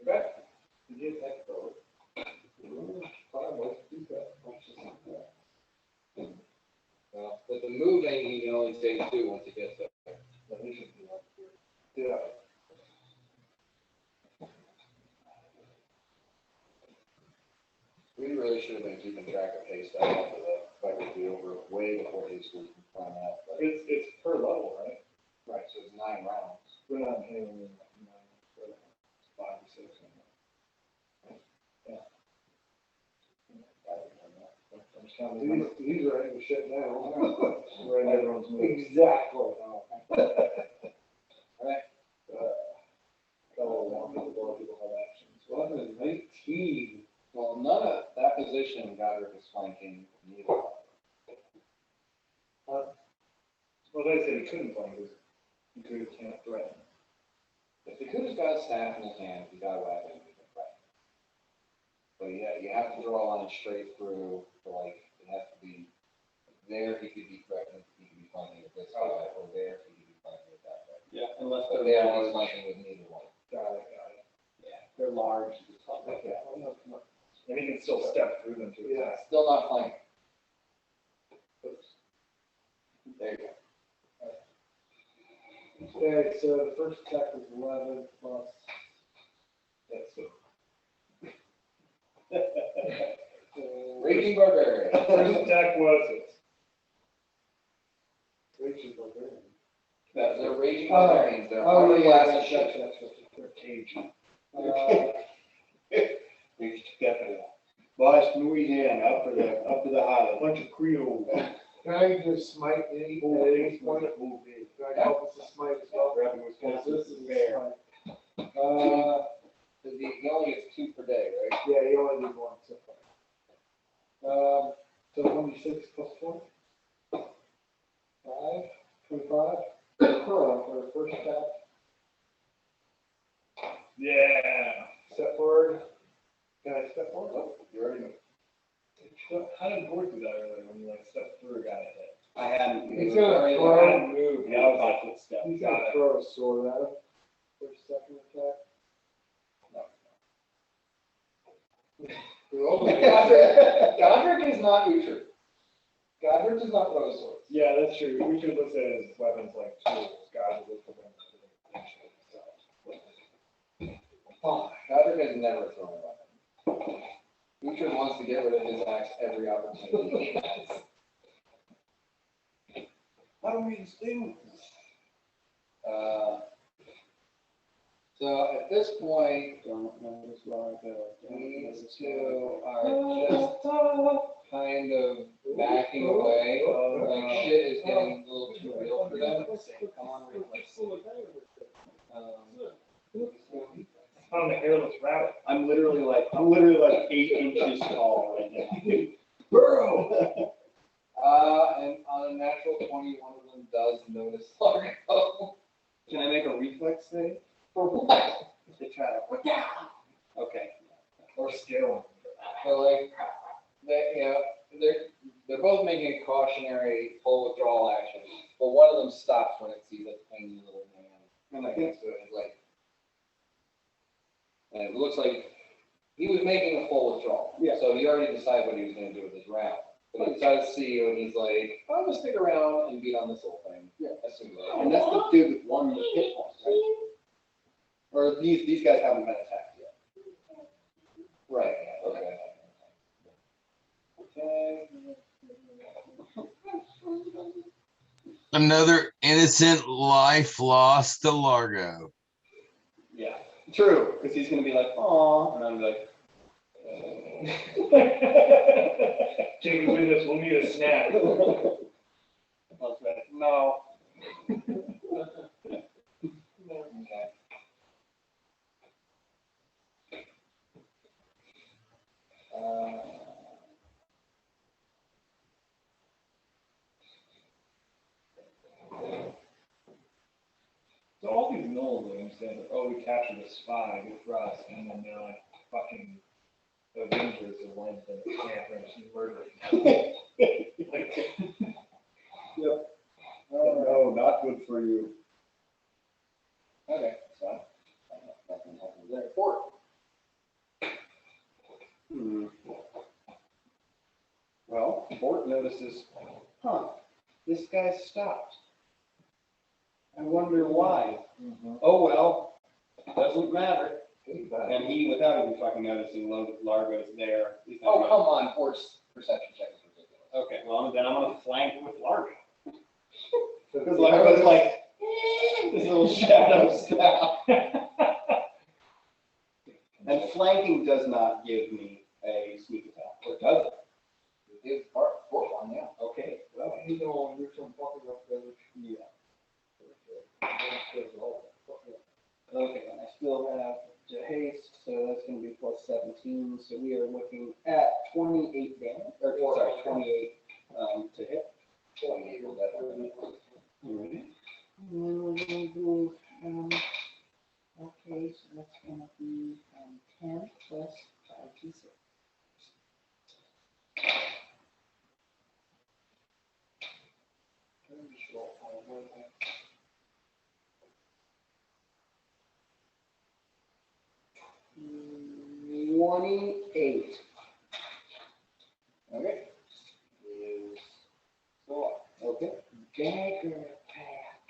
Okay. Did you attack those? Probably, he's got punches like that. Well, with the moving, he can only take 2 once he gets there. But he should be up here. Yeah. We really should have been keeping track of pace that after the fight would be over way before his group can find out. But, It's per level, right? right, so it's 9 rounds. We're not handling 5 or 6. I'm just counting. He's ready to shut down. We're in everyone's moves. Exactly. People have actions. 19. Well, none of that position Godric is flanking neither. Well, they said he couldn't play because he can't threaten. If the Vicunia's got a staff in his hand, he's got a weapon, he can threaten. But yeah, you have to draw a line straight through, for like, it has to be, there he could be threatening, he could be flanking with this guy, or there he could be flanking with that guy. Yeah, unless But they're there he's large. flanking with neither one. Got it. Yeah, they're large. It's not like Okay. that. And he can still step through them too. Yeah. Still not flanking. There you go. Okay, so the first attack was 11 plus. That's so. Raging Barbarian. First attack was it. Raging Barbarian. They're Raging Barbarians, they're Oh, armor yeah, class of that's ship. They're cagey. Definitely. Boston, Louisiana, up to the highland, bunch of Creole. Can I just smite any point? Can I help us to smite as well? Rapping was Because this is fair. smite. He only gets 2 per day, right? Yeah, you only need one so far. So 26 plus 4? 5, 25. For the first attack. Yeah. Step forward. Can I step forward? Oh, you already know. So how did Gord do that earlier when you like stepped through a guy and hit? I hadn't. He's gonna I throw. hadn't moved. Yeah, I was like, footstep. He's gonna throw a sword at him. First, second attack. Godric is not Uther. Godric does not throw swords. Yeah, that's true. We should look at his weapons like tools. God will look for them. Godric has never thrown a weapon. Uther wants to get rid of his axe every opportunity he has. I don't mean things. So at this point, Don't notice Largo. these two are just kind of backing away. Like shit is getting a little too real for them. Come on, let's see. On the hairless rabbit. I'm literally like 8 inches tall right now. Burrow! And on a natural 20, one of them does notice Largo. Can I make a reflex save? For what? They try to. Okay. Or scale. So like, they're both making a cautionary full withdrawal action, but one of them stops when it sees a tiny little man. And Like I think next to it, and like, and it looks like he was making a full withdrawal. Yeah. So he already decided what he was going to do with his round. But he decides to see you, and he's like, I'm gonna stick around and beat on this whole thing. Yeah. As soon as I And that's the dude with 1 hit point, right? Or these guys haven't been attacked yet. Right. Yeah, okay. Another innocent life lost to Largo. Yeah. True, because he's gonna be like, "Aw," and I'm like, Take it with us. We'll need a snack. I was like, "No." So all these gnolls, I understand, that, oh, we captured a spy with Russ, and then they're like fucking Avengers of ones that can't actually murder. Like, Yep. No, not good for you. Okay, so, nothing happens there. Fort. Well, Bort notices, this guy stopped. I wonder why. Oh, well, doesn't matter. And he, without even fucking noticing, Largo's there. He's not Oh, gonna- come on, Fort's perception check is ridiculous. Okay, well, then I'm gonna flank with Largo. Because Largo's like, this little shadow stuff. And flanking does not give me a sneak attack, or does it? Give Fort one, yeah. Okay, well, You know, you're some fucking up there. yeah. Okay, and I still have to haste, so that's gonna be plus 17, so we are looking at 28 damage, or sorry, 28 to hit. 28 will definitely. Alright. And then we're gonna do, okay, so that's gonna be, 10 plus 5d6. Mm, 28. Okay. Is still up. Okay. Dagger attack.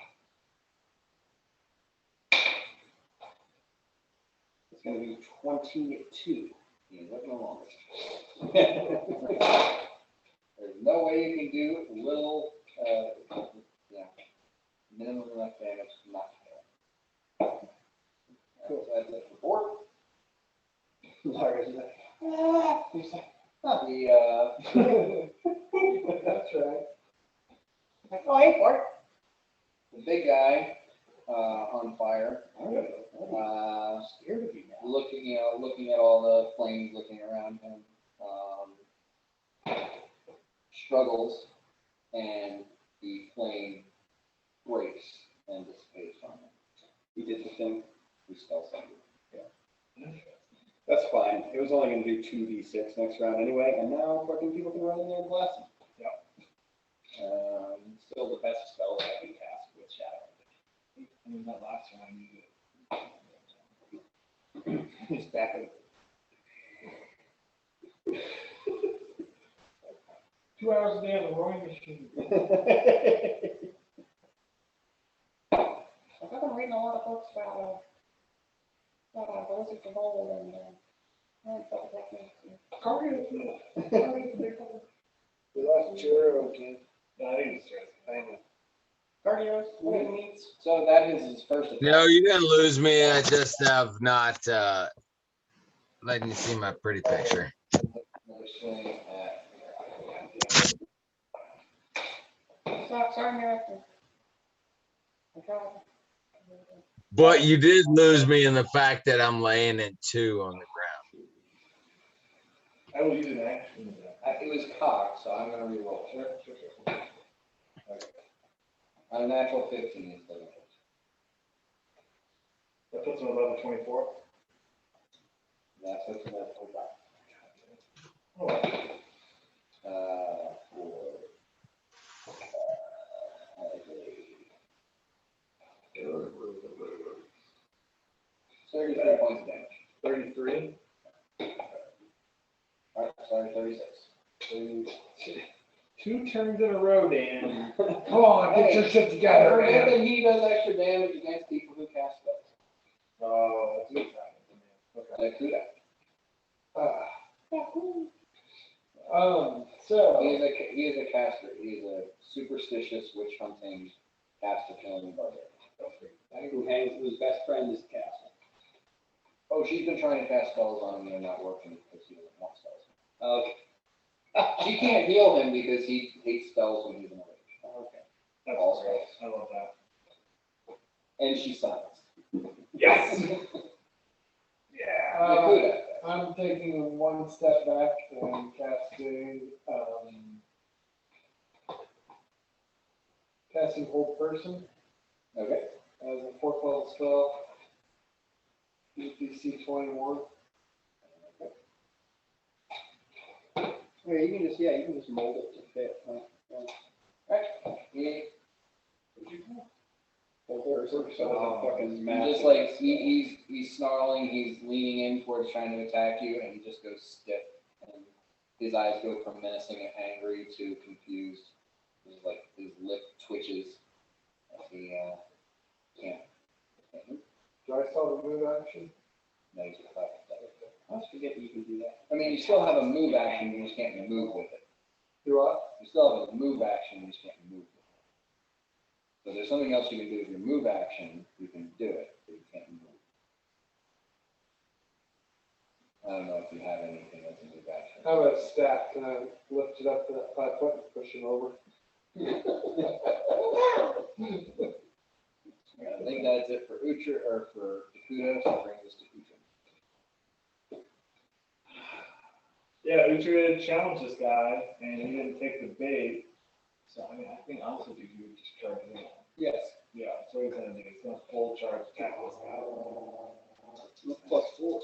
It's gonna be 22. He's looking along. There's no way you can do little, minimum enough damage to not fail. Cool. So that's it for Fort. Largo's like, The, That's right. Like, oh, hey, Fort. the big guy, on fire, scared of you now. looking at all the flames, looking around him, struggles, and the flame breaks and dissipates from him. He did the thing. We spell something. That's fine. It was only gonna do 2d6 next round anyway, and now fucking people can run in there and blast him. Still the best spell that I can cast with Shadow. I mean, that last one I needed. He's back in. 2 hours a day on the rowing machine. I've been reading a lot of books about the Wizards of Old, and I haven't felt that We lost your again. No, I think it's just, I know. Cardios, what it means. So that is his first attack. No, you didn't lose me. I just have not letting you see my pretty picture. Another swing at. Sorry, American. I tried. But you did lose me in the fact that I'm laying in 2 on the ground. I will use an action. It was cocked, so I'm gonna reroll. Sure. Okay. On a natural 15 is the limit. That puts him above the 24. That's what's in that full back. Oh, For 33 points of damage. 33. All right, sorry, 36. 2 turns in a row, Dan. Come on, get your shit together, Remember man. that he does extra damage against people who cast spells. Oh, that's good. Okay. Like Kudak. So, He is a caster. He is a superstitious witch hunting caster killing barbarian. Whose best friend is Castle. Oh, she's been trying to cast spells on him and they're not working because he doesn't want spells. Okay. She can't heal him because he hates spells when he's in a rage. Okay. That's All great. spells. I love that. And she's silenced. Yes! Kudak. I'm taking 1 step back and casting, casting hold person Okay. as an fourth level spell. DC 21. Yeah, you can just mold it to fit. And just like, he's snarling, he's leaning in towards trying to attack you, and he just goes stiff. And his eyes go from menacing and angry to confused. His, like, his lip twitches as he, can't move. Do I still have a move action? No, he's just like, I always forget that you can do that. I mean, you still have a move action, you just can't move with it. Do I? You still have a move action, you just can't move with it. So there's something else you can do with your move action, you can do it, but you can't move. I don't know if you have anything as a move action. How about a stack? Can I lift it up to that 5 foot and push it over? I think that's it for Uhtred, or for Dakuda, so brings us to Uhtred. Yeah, Uhtred challenged this guy, and he didn't take the bait. So, I mean, I think honestly, you would just charge him. Yes. Yeah, so he's gonna do. He's gonna full charge attack this guy. +4.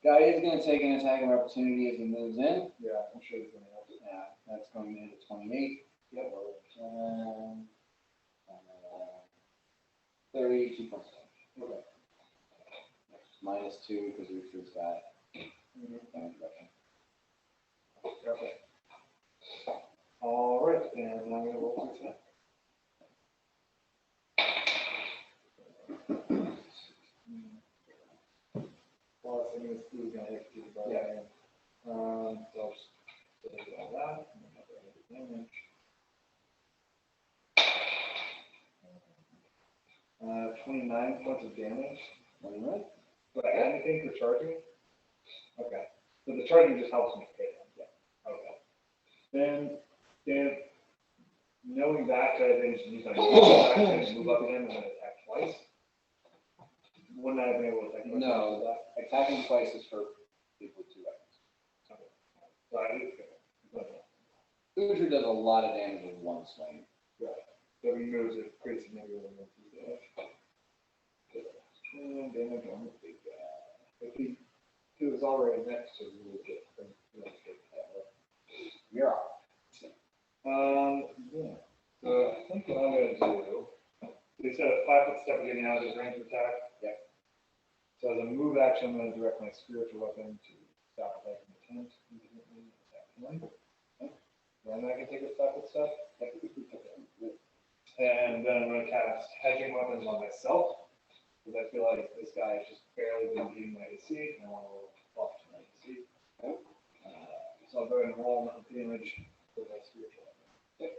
Guy is gonna take an attack of opportunity as he moves in. Yeah, I'm sure he's gonna help. Yeah, that's going into 28. Yep. 32 points. Okay. -2 because Uhtred's got damage reduction. Okay. All right, and I'm gonna roll 2 attack. Plus, I mean, he's gonna hit you, but Yeah. so I'll just take all that, and then have the damage. 29 points of damage. 29. Do I add anything for charging? Okay, so the charging just helps me hit him. Yeah. Okay. Then, knowing that, I think you can move up to him and then attack twice. Wouldn't I have been able to attack him? No, attacking twice is for people with 2 weapons. Okay. So I did get it. Uhtred does a lot of damage with 1 swing. Right. So he moves it pretty significantly with his damage. Damage on the big guy. If he was already next to me, we would get him. You're off. Yeah. So I think what I'm gonna do, they said a 5 foot step of getting out of his range of attack. Yep. So as a move action, I'm gonna direct my spiritual weapon to stop attacking the tent, immediately attack him. Then I can take a 5 foot step. And then I'm gonna cast hedging weapons on myself, because I feel like this guy has just barely been beating my AC, and I want to roll buff to my AC. So I'll go ahead and roll my damage for my spiritual weapon.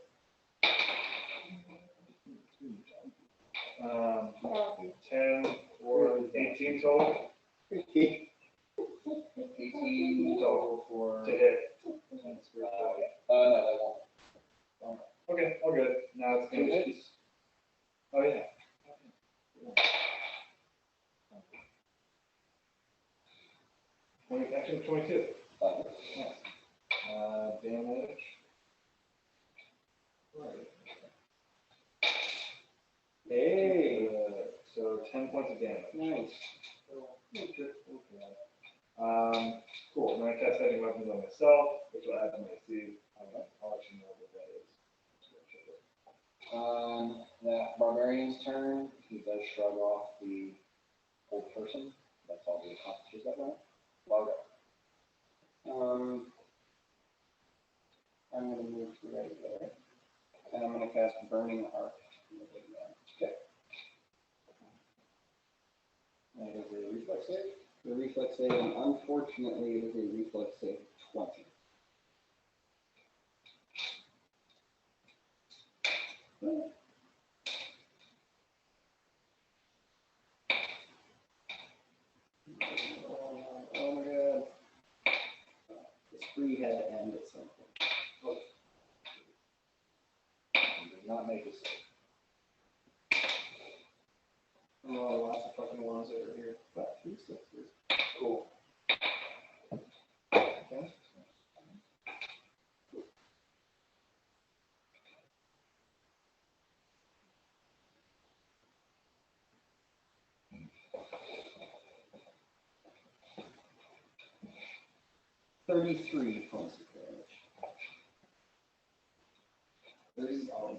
10 or 18 total. 18 total for... To hit. No, that won't. Okay, all good. Now it's gonna be. Oh yeah. Actually, 22. Damage. Hey. So 10 points of damage. Nice. Cool. I'm gonna cast hedging weapons on myself, which will add to my AC. I'll let you know what that is. That barbarian's turn, he does shrug off the old person. That's all the accomplishes that round. Log up. I'm gonna move to right there. And I'm gonna cast Burning Arc. Okay. And is it a reflex save? The reflex save, and unfortunately, it is a reflex save 20. Oh my god. The spree had to end at some point. He does not make a save. Oh, lots of fucking ones over here. But 2 6s. Cool. Okay. 33 points of damage. 30 on.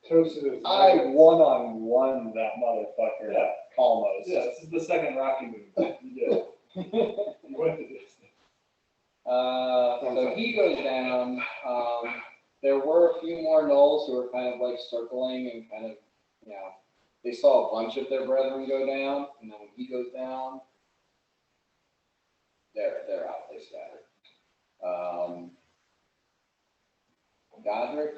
Toasted. I one-on-one that motherfucker. Yeah. Almost. Yeah, this is the second Rocky move. You did. You went the distance. So he goes down. There were a few more gnolls who were kind of like circling and kind of, you know, they saw a bunch of their brethren go down, and then when he goes down, they're out. They scattered. Godric.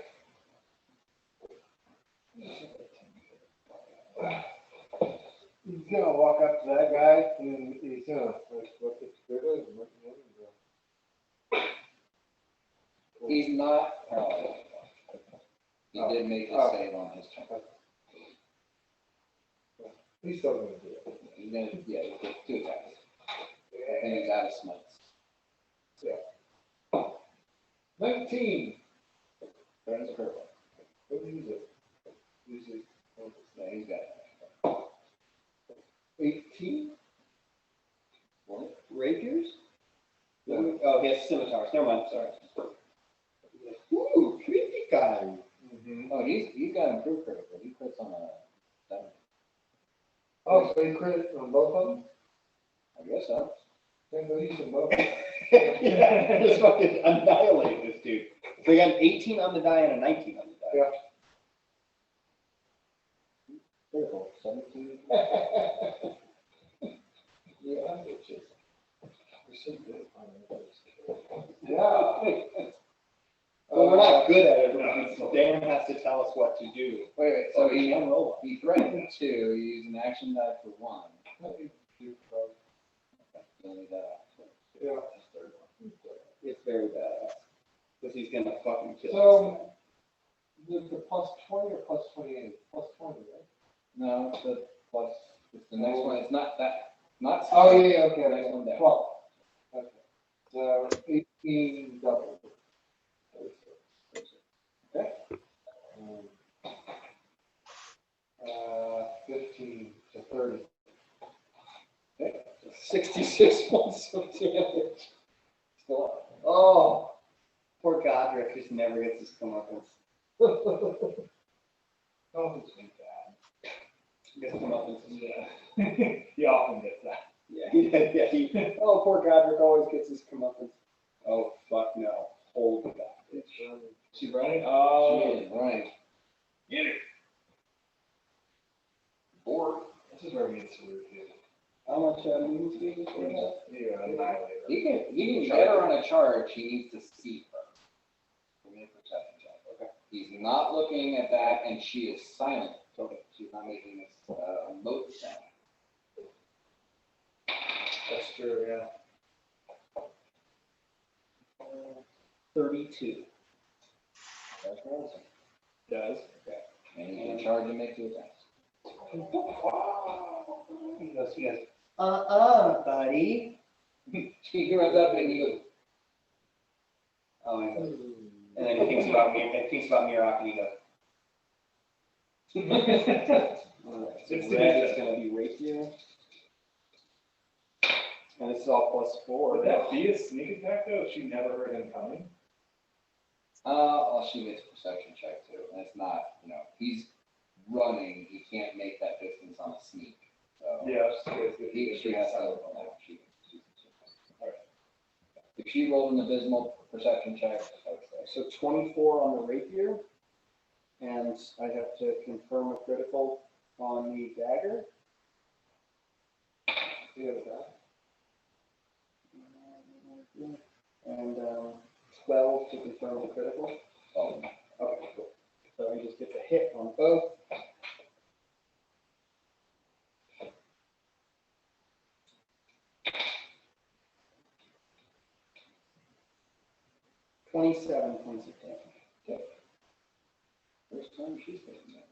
He's gonna walk up to that guy and he's gonna like look at Twitter and look at him and go. He's not paralyzed. He did make a save on his turn. He's still gonna do it. He's gonna, yeah, he's got 2 attacks. And he's out of smites. 19. Turns a purple. What use it? Use it. Yeah, he's got it. 18. What? Rapiers? No. Oh, he has scimitars. Never mind, sorry. Ooh, creepy guy. Mm-hmm. Oh, he's got improved critical. He crits on a 7. Oh, so he crit on both of them? I guess so. Then go use them both. Yeah, just fucking annihilate this dude. So he got an 18 on the die and a 19 on the die. Yeah. Critical, 17. Yeah, it's just, we're so good on it. Yeah. Well, we're not good at it, because Dan has to tell us what to do. Wait, so we can roll he threatened 2, you use an action die for 1. Okay, you only got Yeah. It's very badass. Because he's gonna fucking kill us. So, the plus 20 or plus 28? Plus 20, right? No, it's the plus, it's the next one, it's not that, not. Oh, yeah, okay, Next one down. 12. Okay. So, 18 double. Okay. 15 to 30. Okay. 66 points of damage. Still up. Oh, poor Godric just never gets his comeuppance. Oh, it's been bad. Gets comeuppance. Yeah. He often gets that. Yeah, he did. Yeah, oh, poor Godric always gets his comeuppance. Oh, fuck no. Hold that. She running? She Oh, is running. get it. Board. This is where we get to root. How much movement speed is he have? You annihilate her. You can get her on a charge, he needs to see her. Give me a perception check. Okay. He's not looking at that, and she is silent. Okay. She's not making this moat sound. That's true, yeah. 32. That's awesome. Does. Okay. And he's in charge and make 2 attacks. He goes, buddy. He runs up and he goes, Oh, and then he thinks about me, and thinks about Mirok, and he goes. Alright, so red is gonna be rapier. And this is all +4. Would that be a sneak attack though, if she never heard him coming? well, she makes a perception check too, and it's not, he's running, he can't make that distance on a sneak, so. Yeah, I was just curious if She has to, she. If she rolled an abysmal perception check, I would say. So 24 on the rapier, and I have to confirm a critical on the dagger. And 12 to confirm the critical. Oh, Okay, cool. So I just get the hit on both. $27 points of damage. first time she's taking that.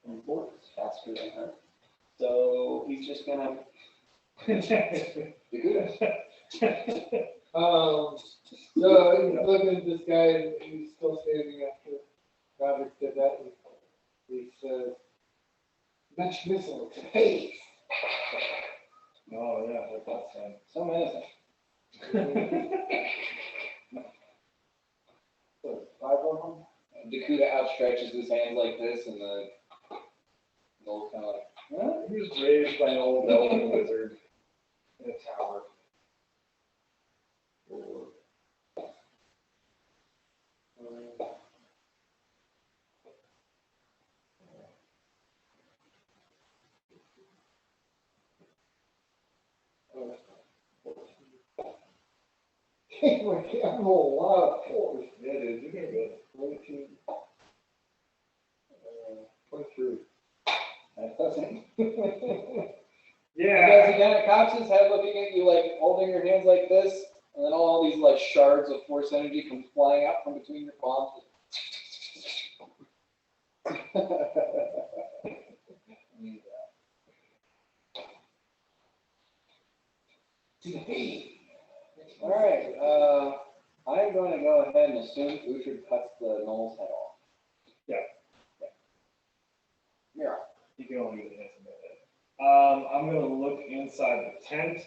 And boards. faster than her. So he's just gonna. So he's looking at this guy and he's still standing after Robert did that. And he says, "Much missile to face." Oh, yeah, that's fine. So innocent. So 5 of them. And Dakuta outstretches his hands like this, and the old kind of like, huh? He was raised by an old elven wizard in a tower. I'm a lot of force. Yeah, dude, you're doing good. 22. 23. That doesn't. Yeah. Because again, it cocks his head looking at you, like holding your hands like this, and then all these like shards of force energy come flying out from between your palms. All right, I'm going to go ahead and assume Uhtred cuts the Knoll's head off. Yeah. Yeah. You can only use a handsome head. I'm gonna look inside the tent.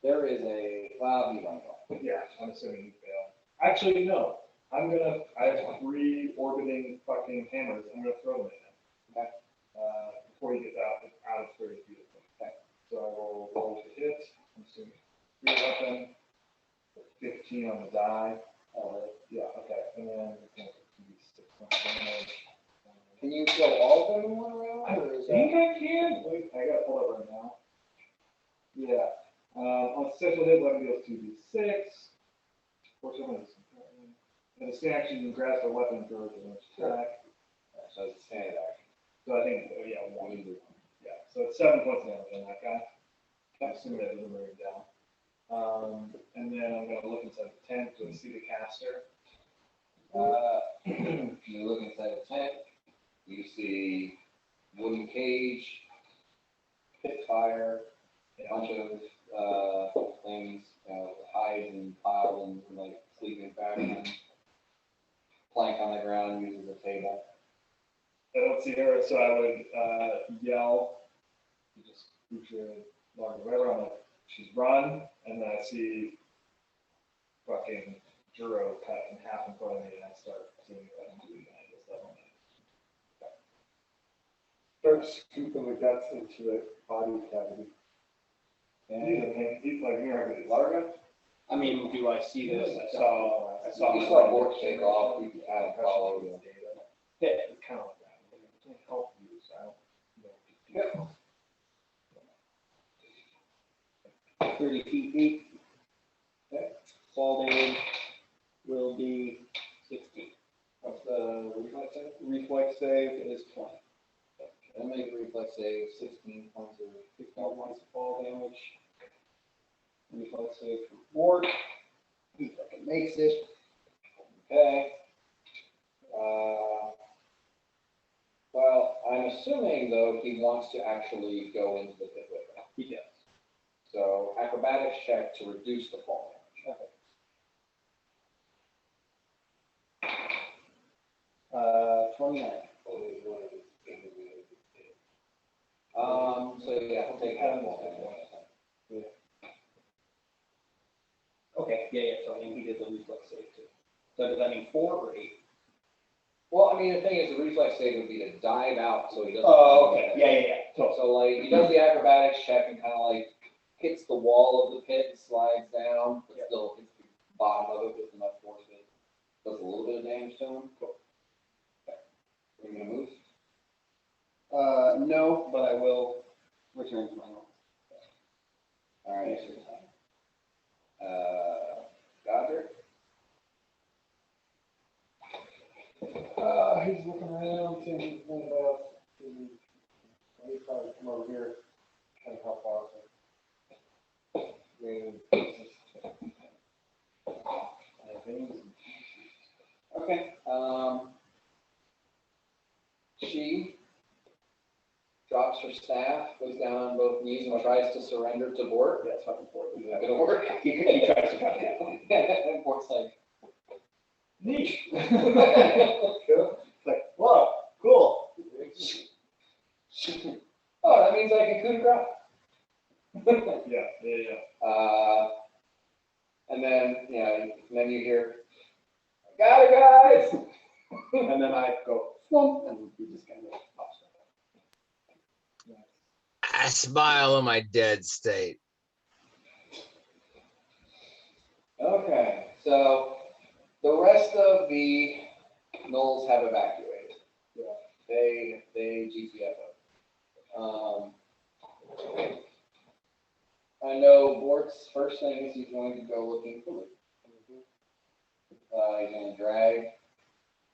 There is a cloud you don't know. Yeah, I'm assuming you fail. Actually, no. I have 3 orbiting fucking hammers. I'm gonna throw them at him. Okay. Before he gets out of 30 feet of him. Okay. So I will roll to hit. I'm assuming 3 weapon, 15 on the die. Yeah, okay. And then it's going to be 6 points damage. Can you kill all of them in one round? I Or is think that... I can. Wait, I got it pulled up right now. Yeah. On special hit, weapon deals 2d6. And the stand action, you can grasp a weapon and throw it to the next attack. So it's a standard action. So I think, yeah, 1. Yeah, so it's 7 points damage on that guy. I'm assuming that doesn't bring him down. And then I'm going to look inside the tent to see the caster. You look inside the tent, you see wooden cage, pit fire, a bunch of things, hides and piled and like sleeping fashion. Plank on the ground uses a table. I don't see her, so I would yell, just Uhtred, whatever. I'm like, she's run, and then I see fucking Juro cut in half in front of me, and I start seeing what I'm doing, and I just let him Start scooping the guts into the body cavity. He's like, you're not gonna Larga? I mean, do I see this? I You saw. saw Bork take off, you kind of follow. Yeah. It's kind of like that. I can't help you, so I don't, 30 feet deep. Okay. Fall damage will be 16. What's the reflex save? Reflex save is 20. I'll make a reflex save, 16 points of 16 points of fall damage. Reflex save from Ward. He fucking makes it. Okay. Well, I'm assuming though he wants to actually go into the pit with it. He does. So acrobatics check to reduce the fall damage. Okay. 29. So yeah, he'll take half fall damage. Okay, yeah, so I mean, he did the reflex save too. So does that mean 4 or 8? Well, I mean, the thing is, the reflex save would be to dive out so he doesn't. Oh, okay, yeah. So like, he does the acrobatics check and kind of like hits the wall of the pit and slides down, but still hits the bottom of it with enough force that does a little bit of damage to him. Cool. Okay. Are you gonna move? No, but I will return to my home. All right, it's your time. Goddard? He's looking around, seeing if there's anybody else. He's probably come over here, try to help out. I mean, Okay, she down on both knees and tries to surrender to Bort. That's fucking Bort. Is that gonna work? He tries to cut it. And Bort's like, Neat. It's like, whoa, cool. oh, that means I can coup de grace. Yeah. And then, then you hear, I got it, guys. And then I go, flump, and he just kind of pops up. I smile in my dead state. Okay, so the rest of the gnolls have evacuated. Yeah. They GTFO. I know Bort's first thing is he's going to go looking for Luke. He's going to drag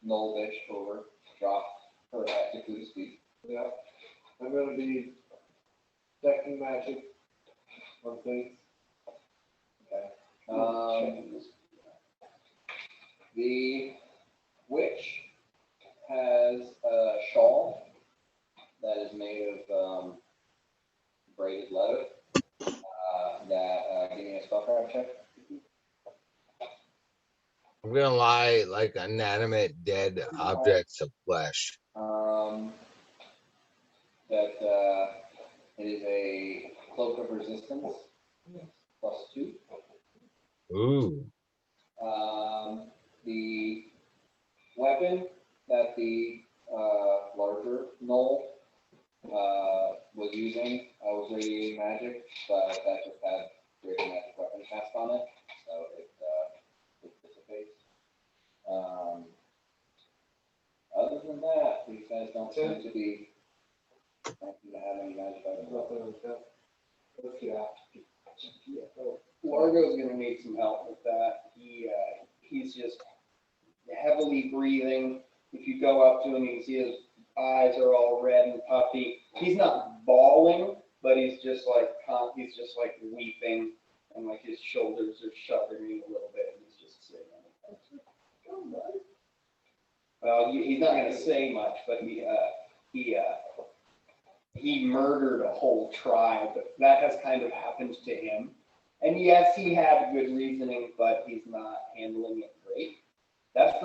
Gnoll bitch over, drop her at Taku's feet. Yeah, I'm gonna be detecting magic on things. The witch has a shawl that is made of braided leather. Give me a spellcraft check. I'm gonna lie like inanimate dead objects of flesh. It is a cloak of resistance +2. Ooh. The weapon that the larger gnoll was using was radiating magic, but that just had radiant magic weapon cast on it, so it dissipates. Other than that, these guys don't seem to be likely to have any magic items. Nothing like that. Let's get out. Largo's gonna need some help with that. He's just heavily breathing. If you go up to him, you can see his eyes are all red and puffy. He's not bawling, but he's just like weeping, and like his shoulders are shuddering a little bit, and he's just sitting on it. Well, he's not gonna say much, but he murdered a whole tribe. That has kind of happened to him. And yes, he had good reasoning, but he's not handling it great. That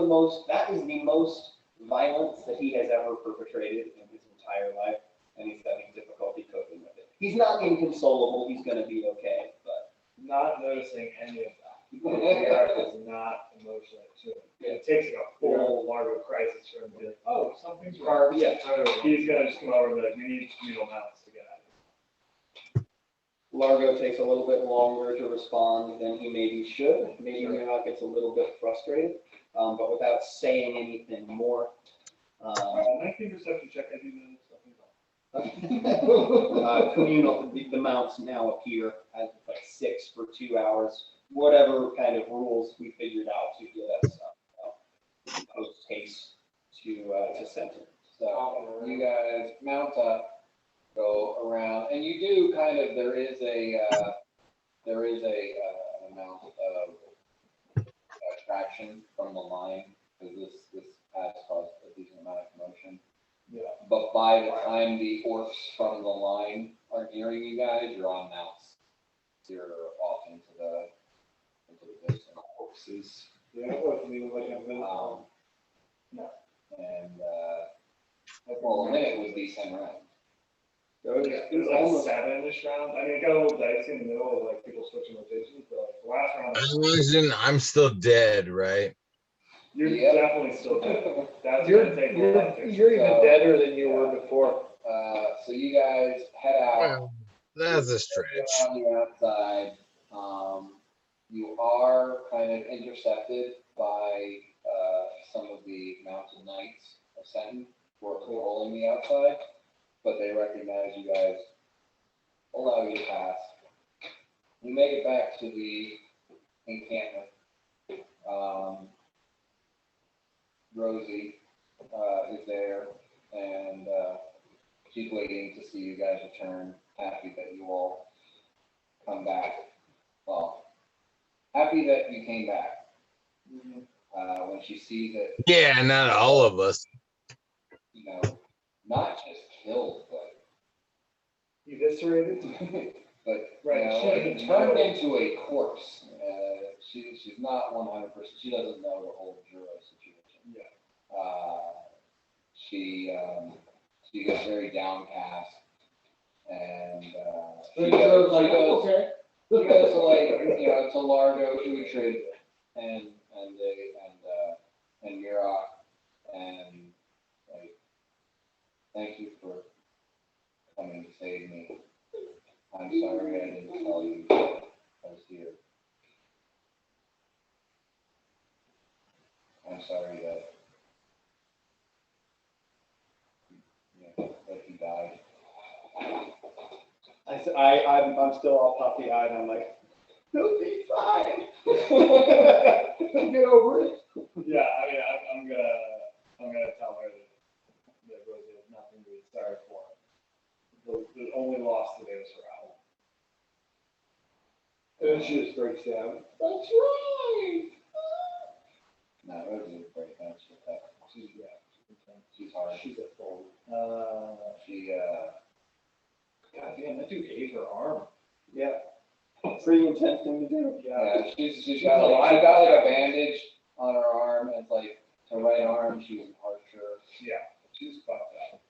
is the most violence that he has ever perpetrated in his entire life, and he's having difficulty coping with it. He's not inconsolable, he's gonna be okay, but. Not noticing any of that. That is not emotional to him. It takes like a full Largo crisis for him to be like, oh, something's wrong. Yeah. He's gonna just come over and be like, we need needle mounts to get out of here. Largo takes a little bit longer to respond than he maybe should. Maybe Mihawk gets a little bit frustrated, but without saying anything more. 19 perception check, I do know something's wrong. Communal, the mounts now appear as like 6 for 2 hours. Whatever kind of rules we figured out to get us post haste to center. So you guys mount up, go around, and you do kind of. There is a amount of attraction from the line because this has caused a decent amount of commotion. Yeah. But by the time the orcs from the line are nearing you guys, you're on mounts. You're off into the distant horses. Yeah, it wasn't even like I'm No. And well, a minute was the 10 rounds. It was like 7-ish rounds. I mean, it got a little dicey in the middle of like people switching rotations, but like the last round. I'm still dead, right? You're Yep. definitely still dead. That's You're gonna take a lot to you're even So, deader than you were before. So you guys head out. Well, that's a Get stretch. on the outside. You are kind of intercepted by some of the mounted knights of Senton who are patrolling the outside, but they recognize you guys, allow you to pass. You make it back to the encampment. Rosie is there, and she's waiting to see you guys return, happy that you all come back. Well, happy that you came back. When she sees it, Yeah, not all of us. not just killed, but eviscerated. But, Right, you know, she like, doesn't turned know. into a corpse. She's not 100%, she doesn't know the whole Juro situation. Yeah. She gets very downcast, and, So she he goes, goes like, okay. she goes to like, you know, to Largo, Uhtred, and Murok, and like, thank you for coming to save me. I'm sorry I didn't tell you I was here. I'm sorry that, that he died. I'm still all puffy eyed. I'm like, he'll be fine. Get over it. Yeah, I mean, I'm gonna tell her that Rosie has nothing to be sorry for. The only loss today was her owl. And she just breaks down. That's right. No, Rosie is great, thanks for that. She's hard. She's a fool. God damn, that dude ate her arm. Yeah. Pretty intense thing to do. Yeah, she's got like a bandage on her arm, and it's like her right arm, she's harsher. Yeah, she's fucked up.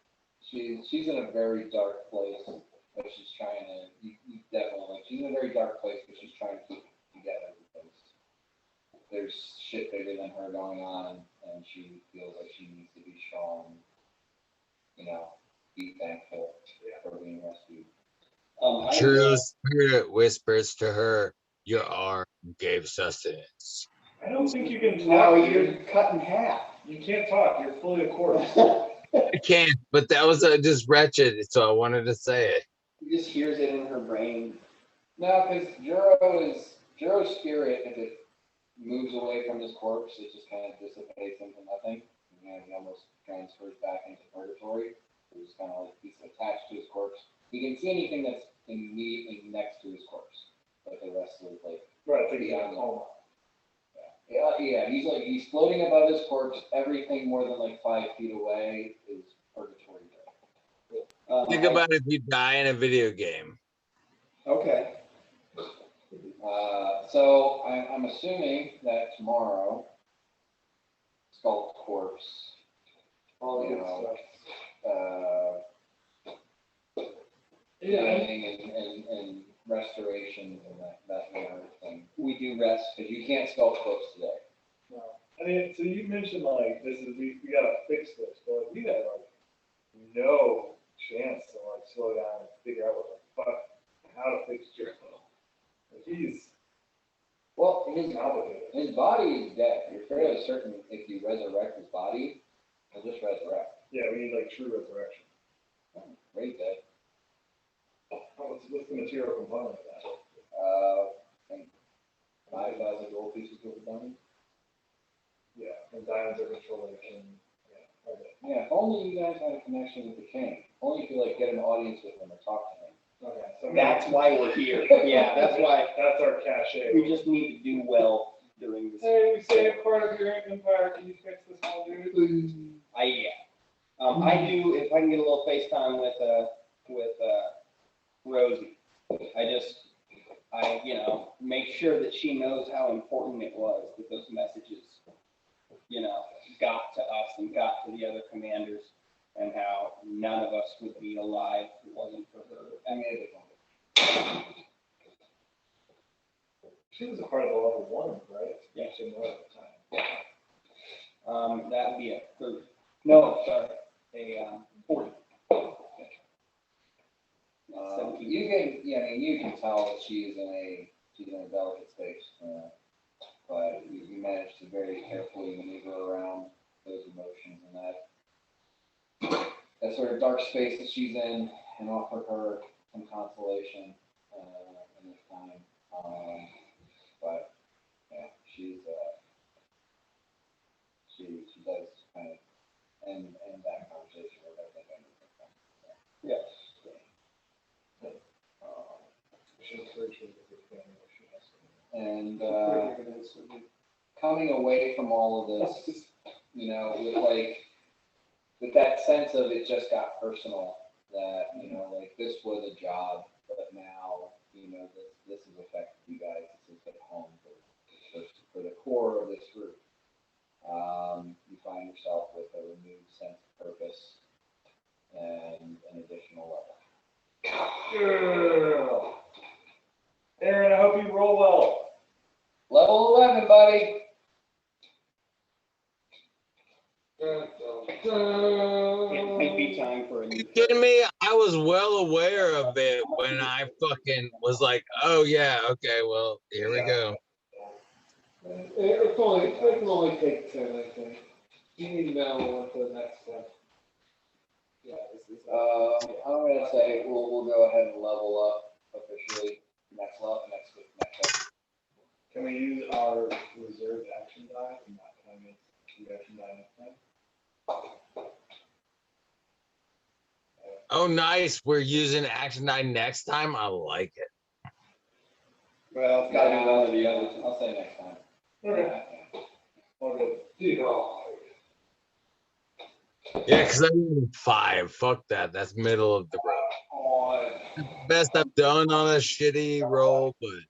She's in a very dark place, but she's trying to, you definitely, she's in a very dark place, but she's trying to keep it together because there's shit bigger than her going on, and she feels like she needs to be strong, you know, be thankful for being rescued. True spirit whispers to her, your arm gave sustenance. I don't think you can talk. Now dude. you're cut in half. You can't talk. You're fully a corpse. I can't, but that was just wretched, so I wanted to say it. He just hears it in her brain. No, because Juro's spirit, if it moves away from his corpse, it just kind of dissipates into nothing. And he almost transfers back into purgatory. It's kind of like he's attached to his corpse. He can see anything that's immediately next to his corpse, but the rest of it, like, Right, it's like he's in a coma. yeah, he's floating above his corpse. Everything more than like 5 feet away is purgatory. Think about if you die in a video game. Okay. So I'm assuming that tomorrow, Sculpt Corpse, All you good know, stuff. healing and restoration and that kind of thing. We do rest. Because you can't sculpt corpse today. No. I mean, so you mentioned like we gotta fix this, but like, we had like no chance to like slow down and figure out what the fuck how to fix Jericho. Like, His complicated. his body is dead. You're fairly certain if you resurrect his body, he'll just resurrect. Yeah, we need like true resurrection. Very dead. What's the material component of that? I think 5,000 gold pieces worth of diamond. Yeah, and diamonds are controlling the king. Yeah, okay. Yeah, if only you guys had a connection with the king. Only if you like get an audience with him or talk to him. Okay, so That's why we're here. Yeah, that's why that's our cachet. we just need to do well during this. Hey, we saved part of your empire. Can you fix this whole dude? I do, if I can get a little FaceTime with Rosie. I make sure that she knows how important it was that those messages, got to us and got to the other commanders, and how none of us would be alive if it wasn't for her. I mean, it She was a part of the level 1, right? Yeah. She knew at the time. That would be a 30. No, sorry, a 40. you can tell that she's in a delicate state, but you manage to very carefully maneuver around those emotions and that sort of dark space that she's in, and offer her some consolation in this time. But yeah, she does kind of end that conversation with I think Yes. She encouraged me to get family if she has to. and coming away from all of this, with that sense of it just got personal, that, you know, like this was a job, but now, you know, this has affected you guys. This is at home for the core of this group. You find yourself with a renewed sense of purpose and an additional level. Girl. Aaron, I hope you roll well. Level 11, buddy. It might be time for a new. You kidding me? I was well aware of it when I fucking was like, oh yeah, okay, well, here we go. It can only take 10, I think. You need to know what the next step. Yeah, I'm gonna say we'll go ahead and level up officially next level, next week, next up. Can we use our reserved action die and not time it the action die next time? Oh, nice. We're using action 9 next time. I like it. Well, it's gotta be one or the other. I'll say next time. Okay. All good. Yeah, because I need 5. Fuck that. That's middle of the road. Best I've done on a shitty roll, but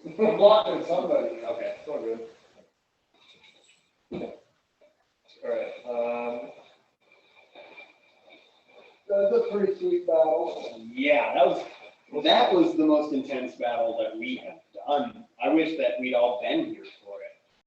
I'm blocking somebody. Okay, it's all good. All right. That's a pretty sweet battle. Yeah, that was the most intense battle that we have done. I wish that we'd all been here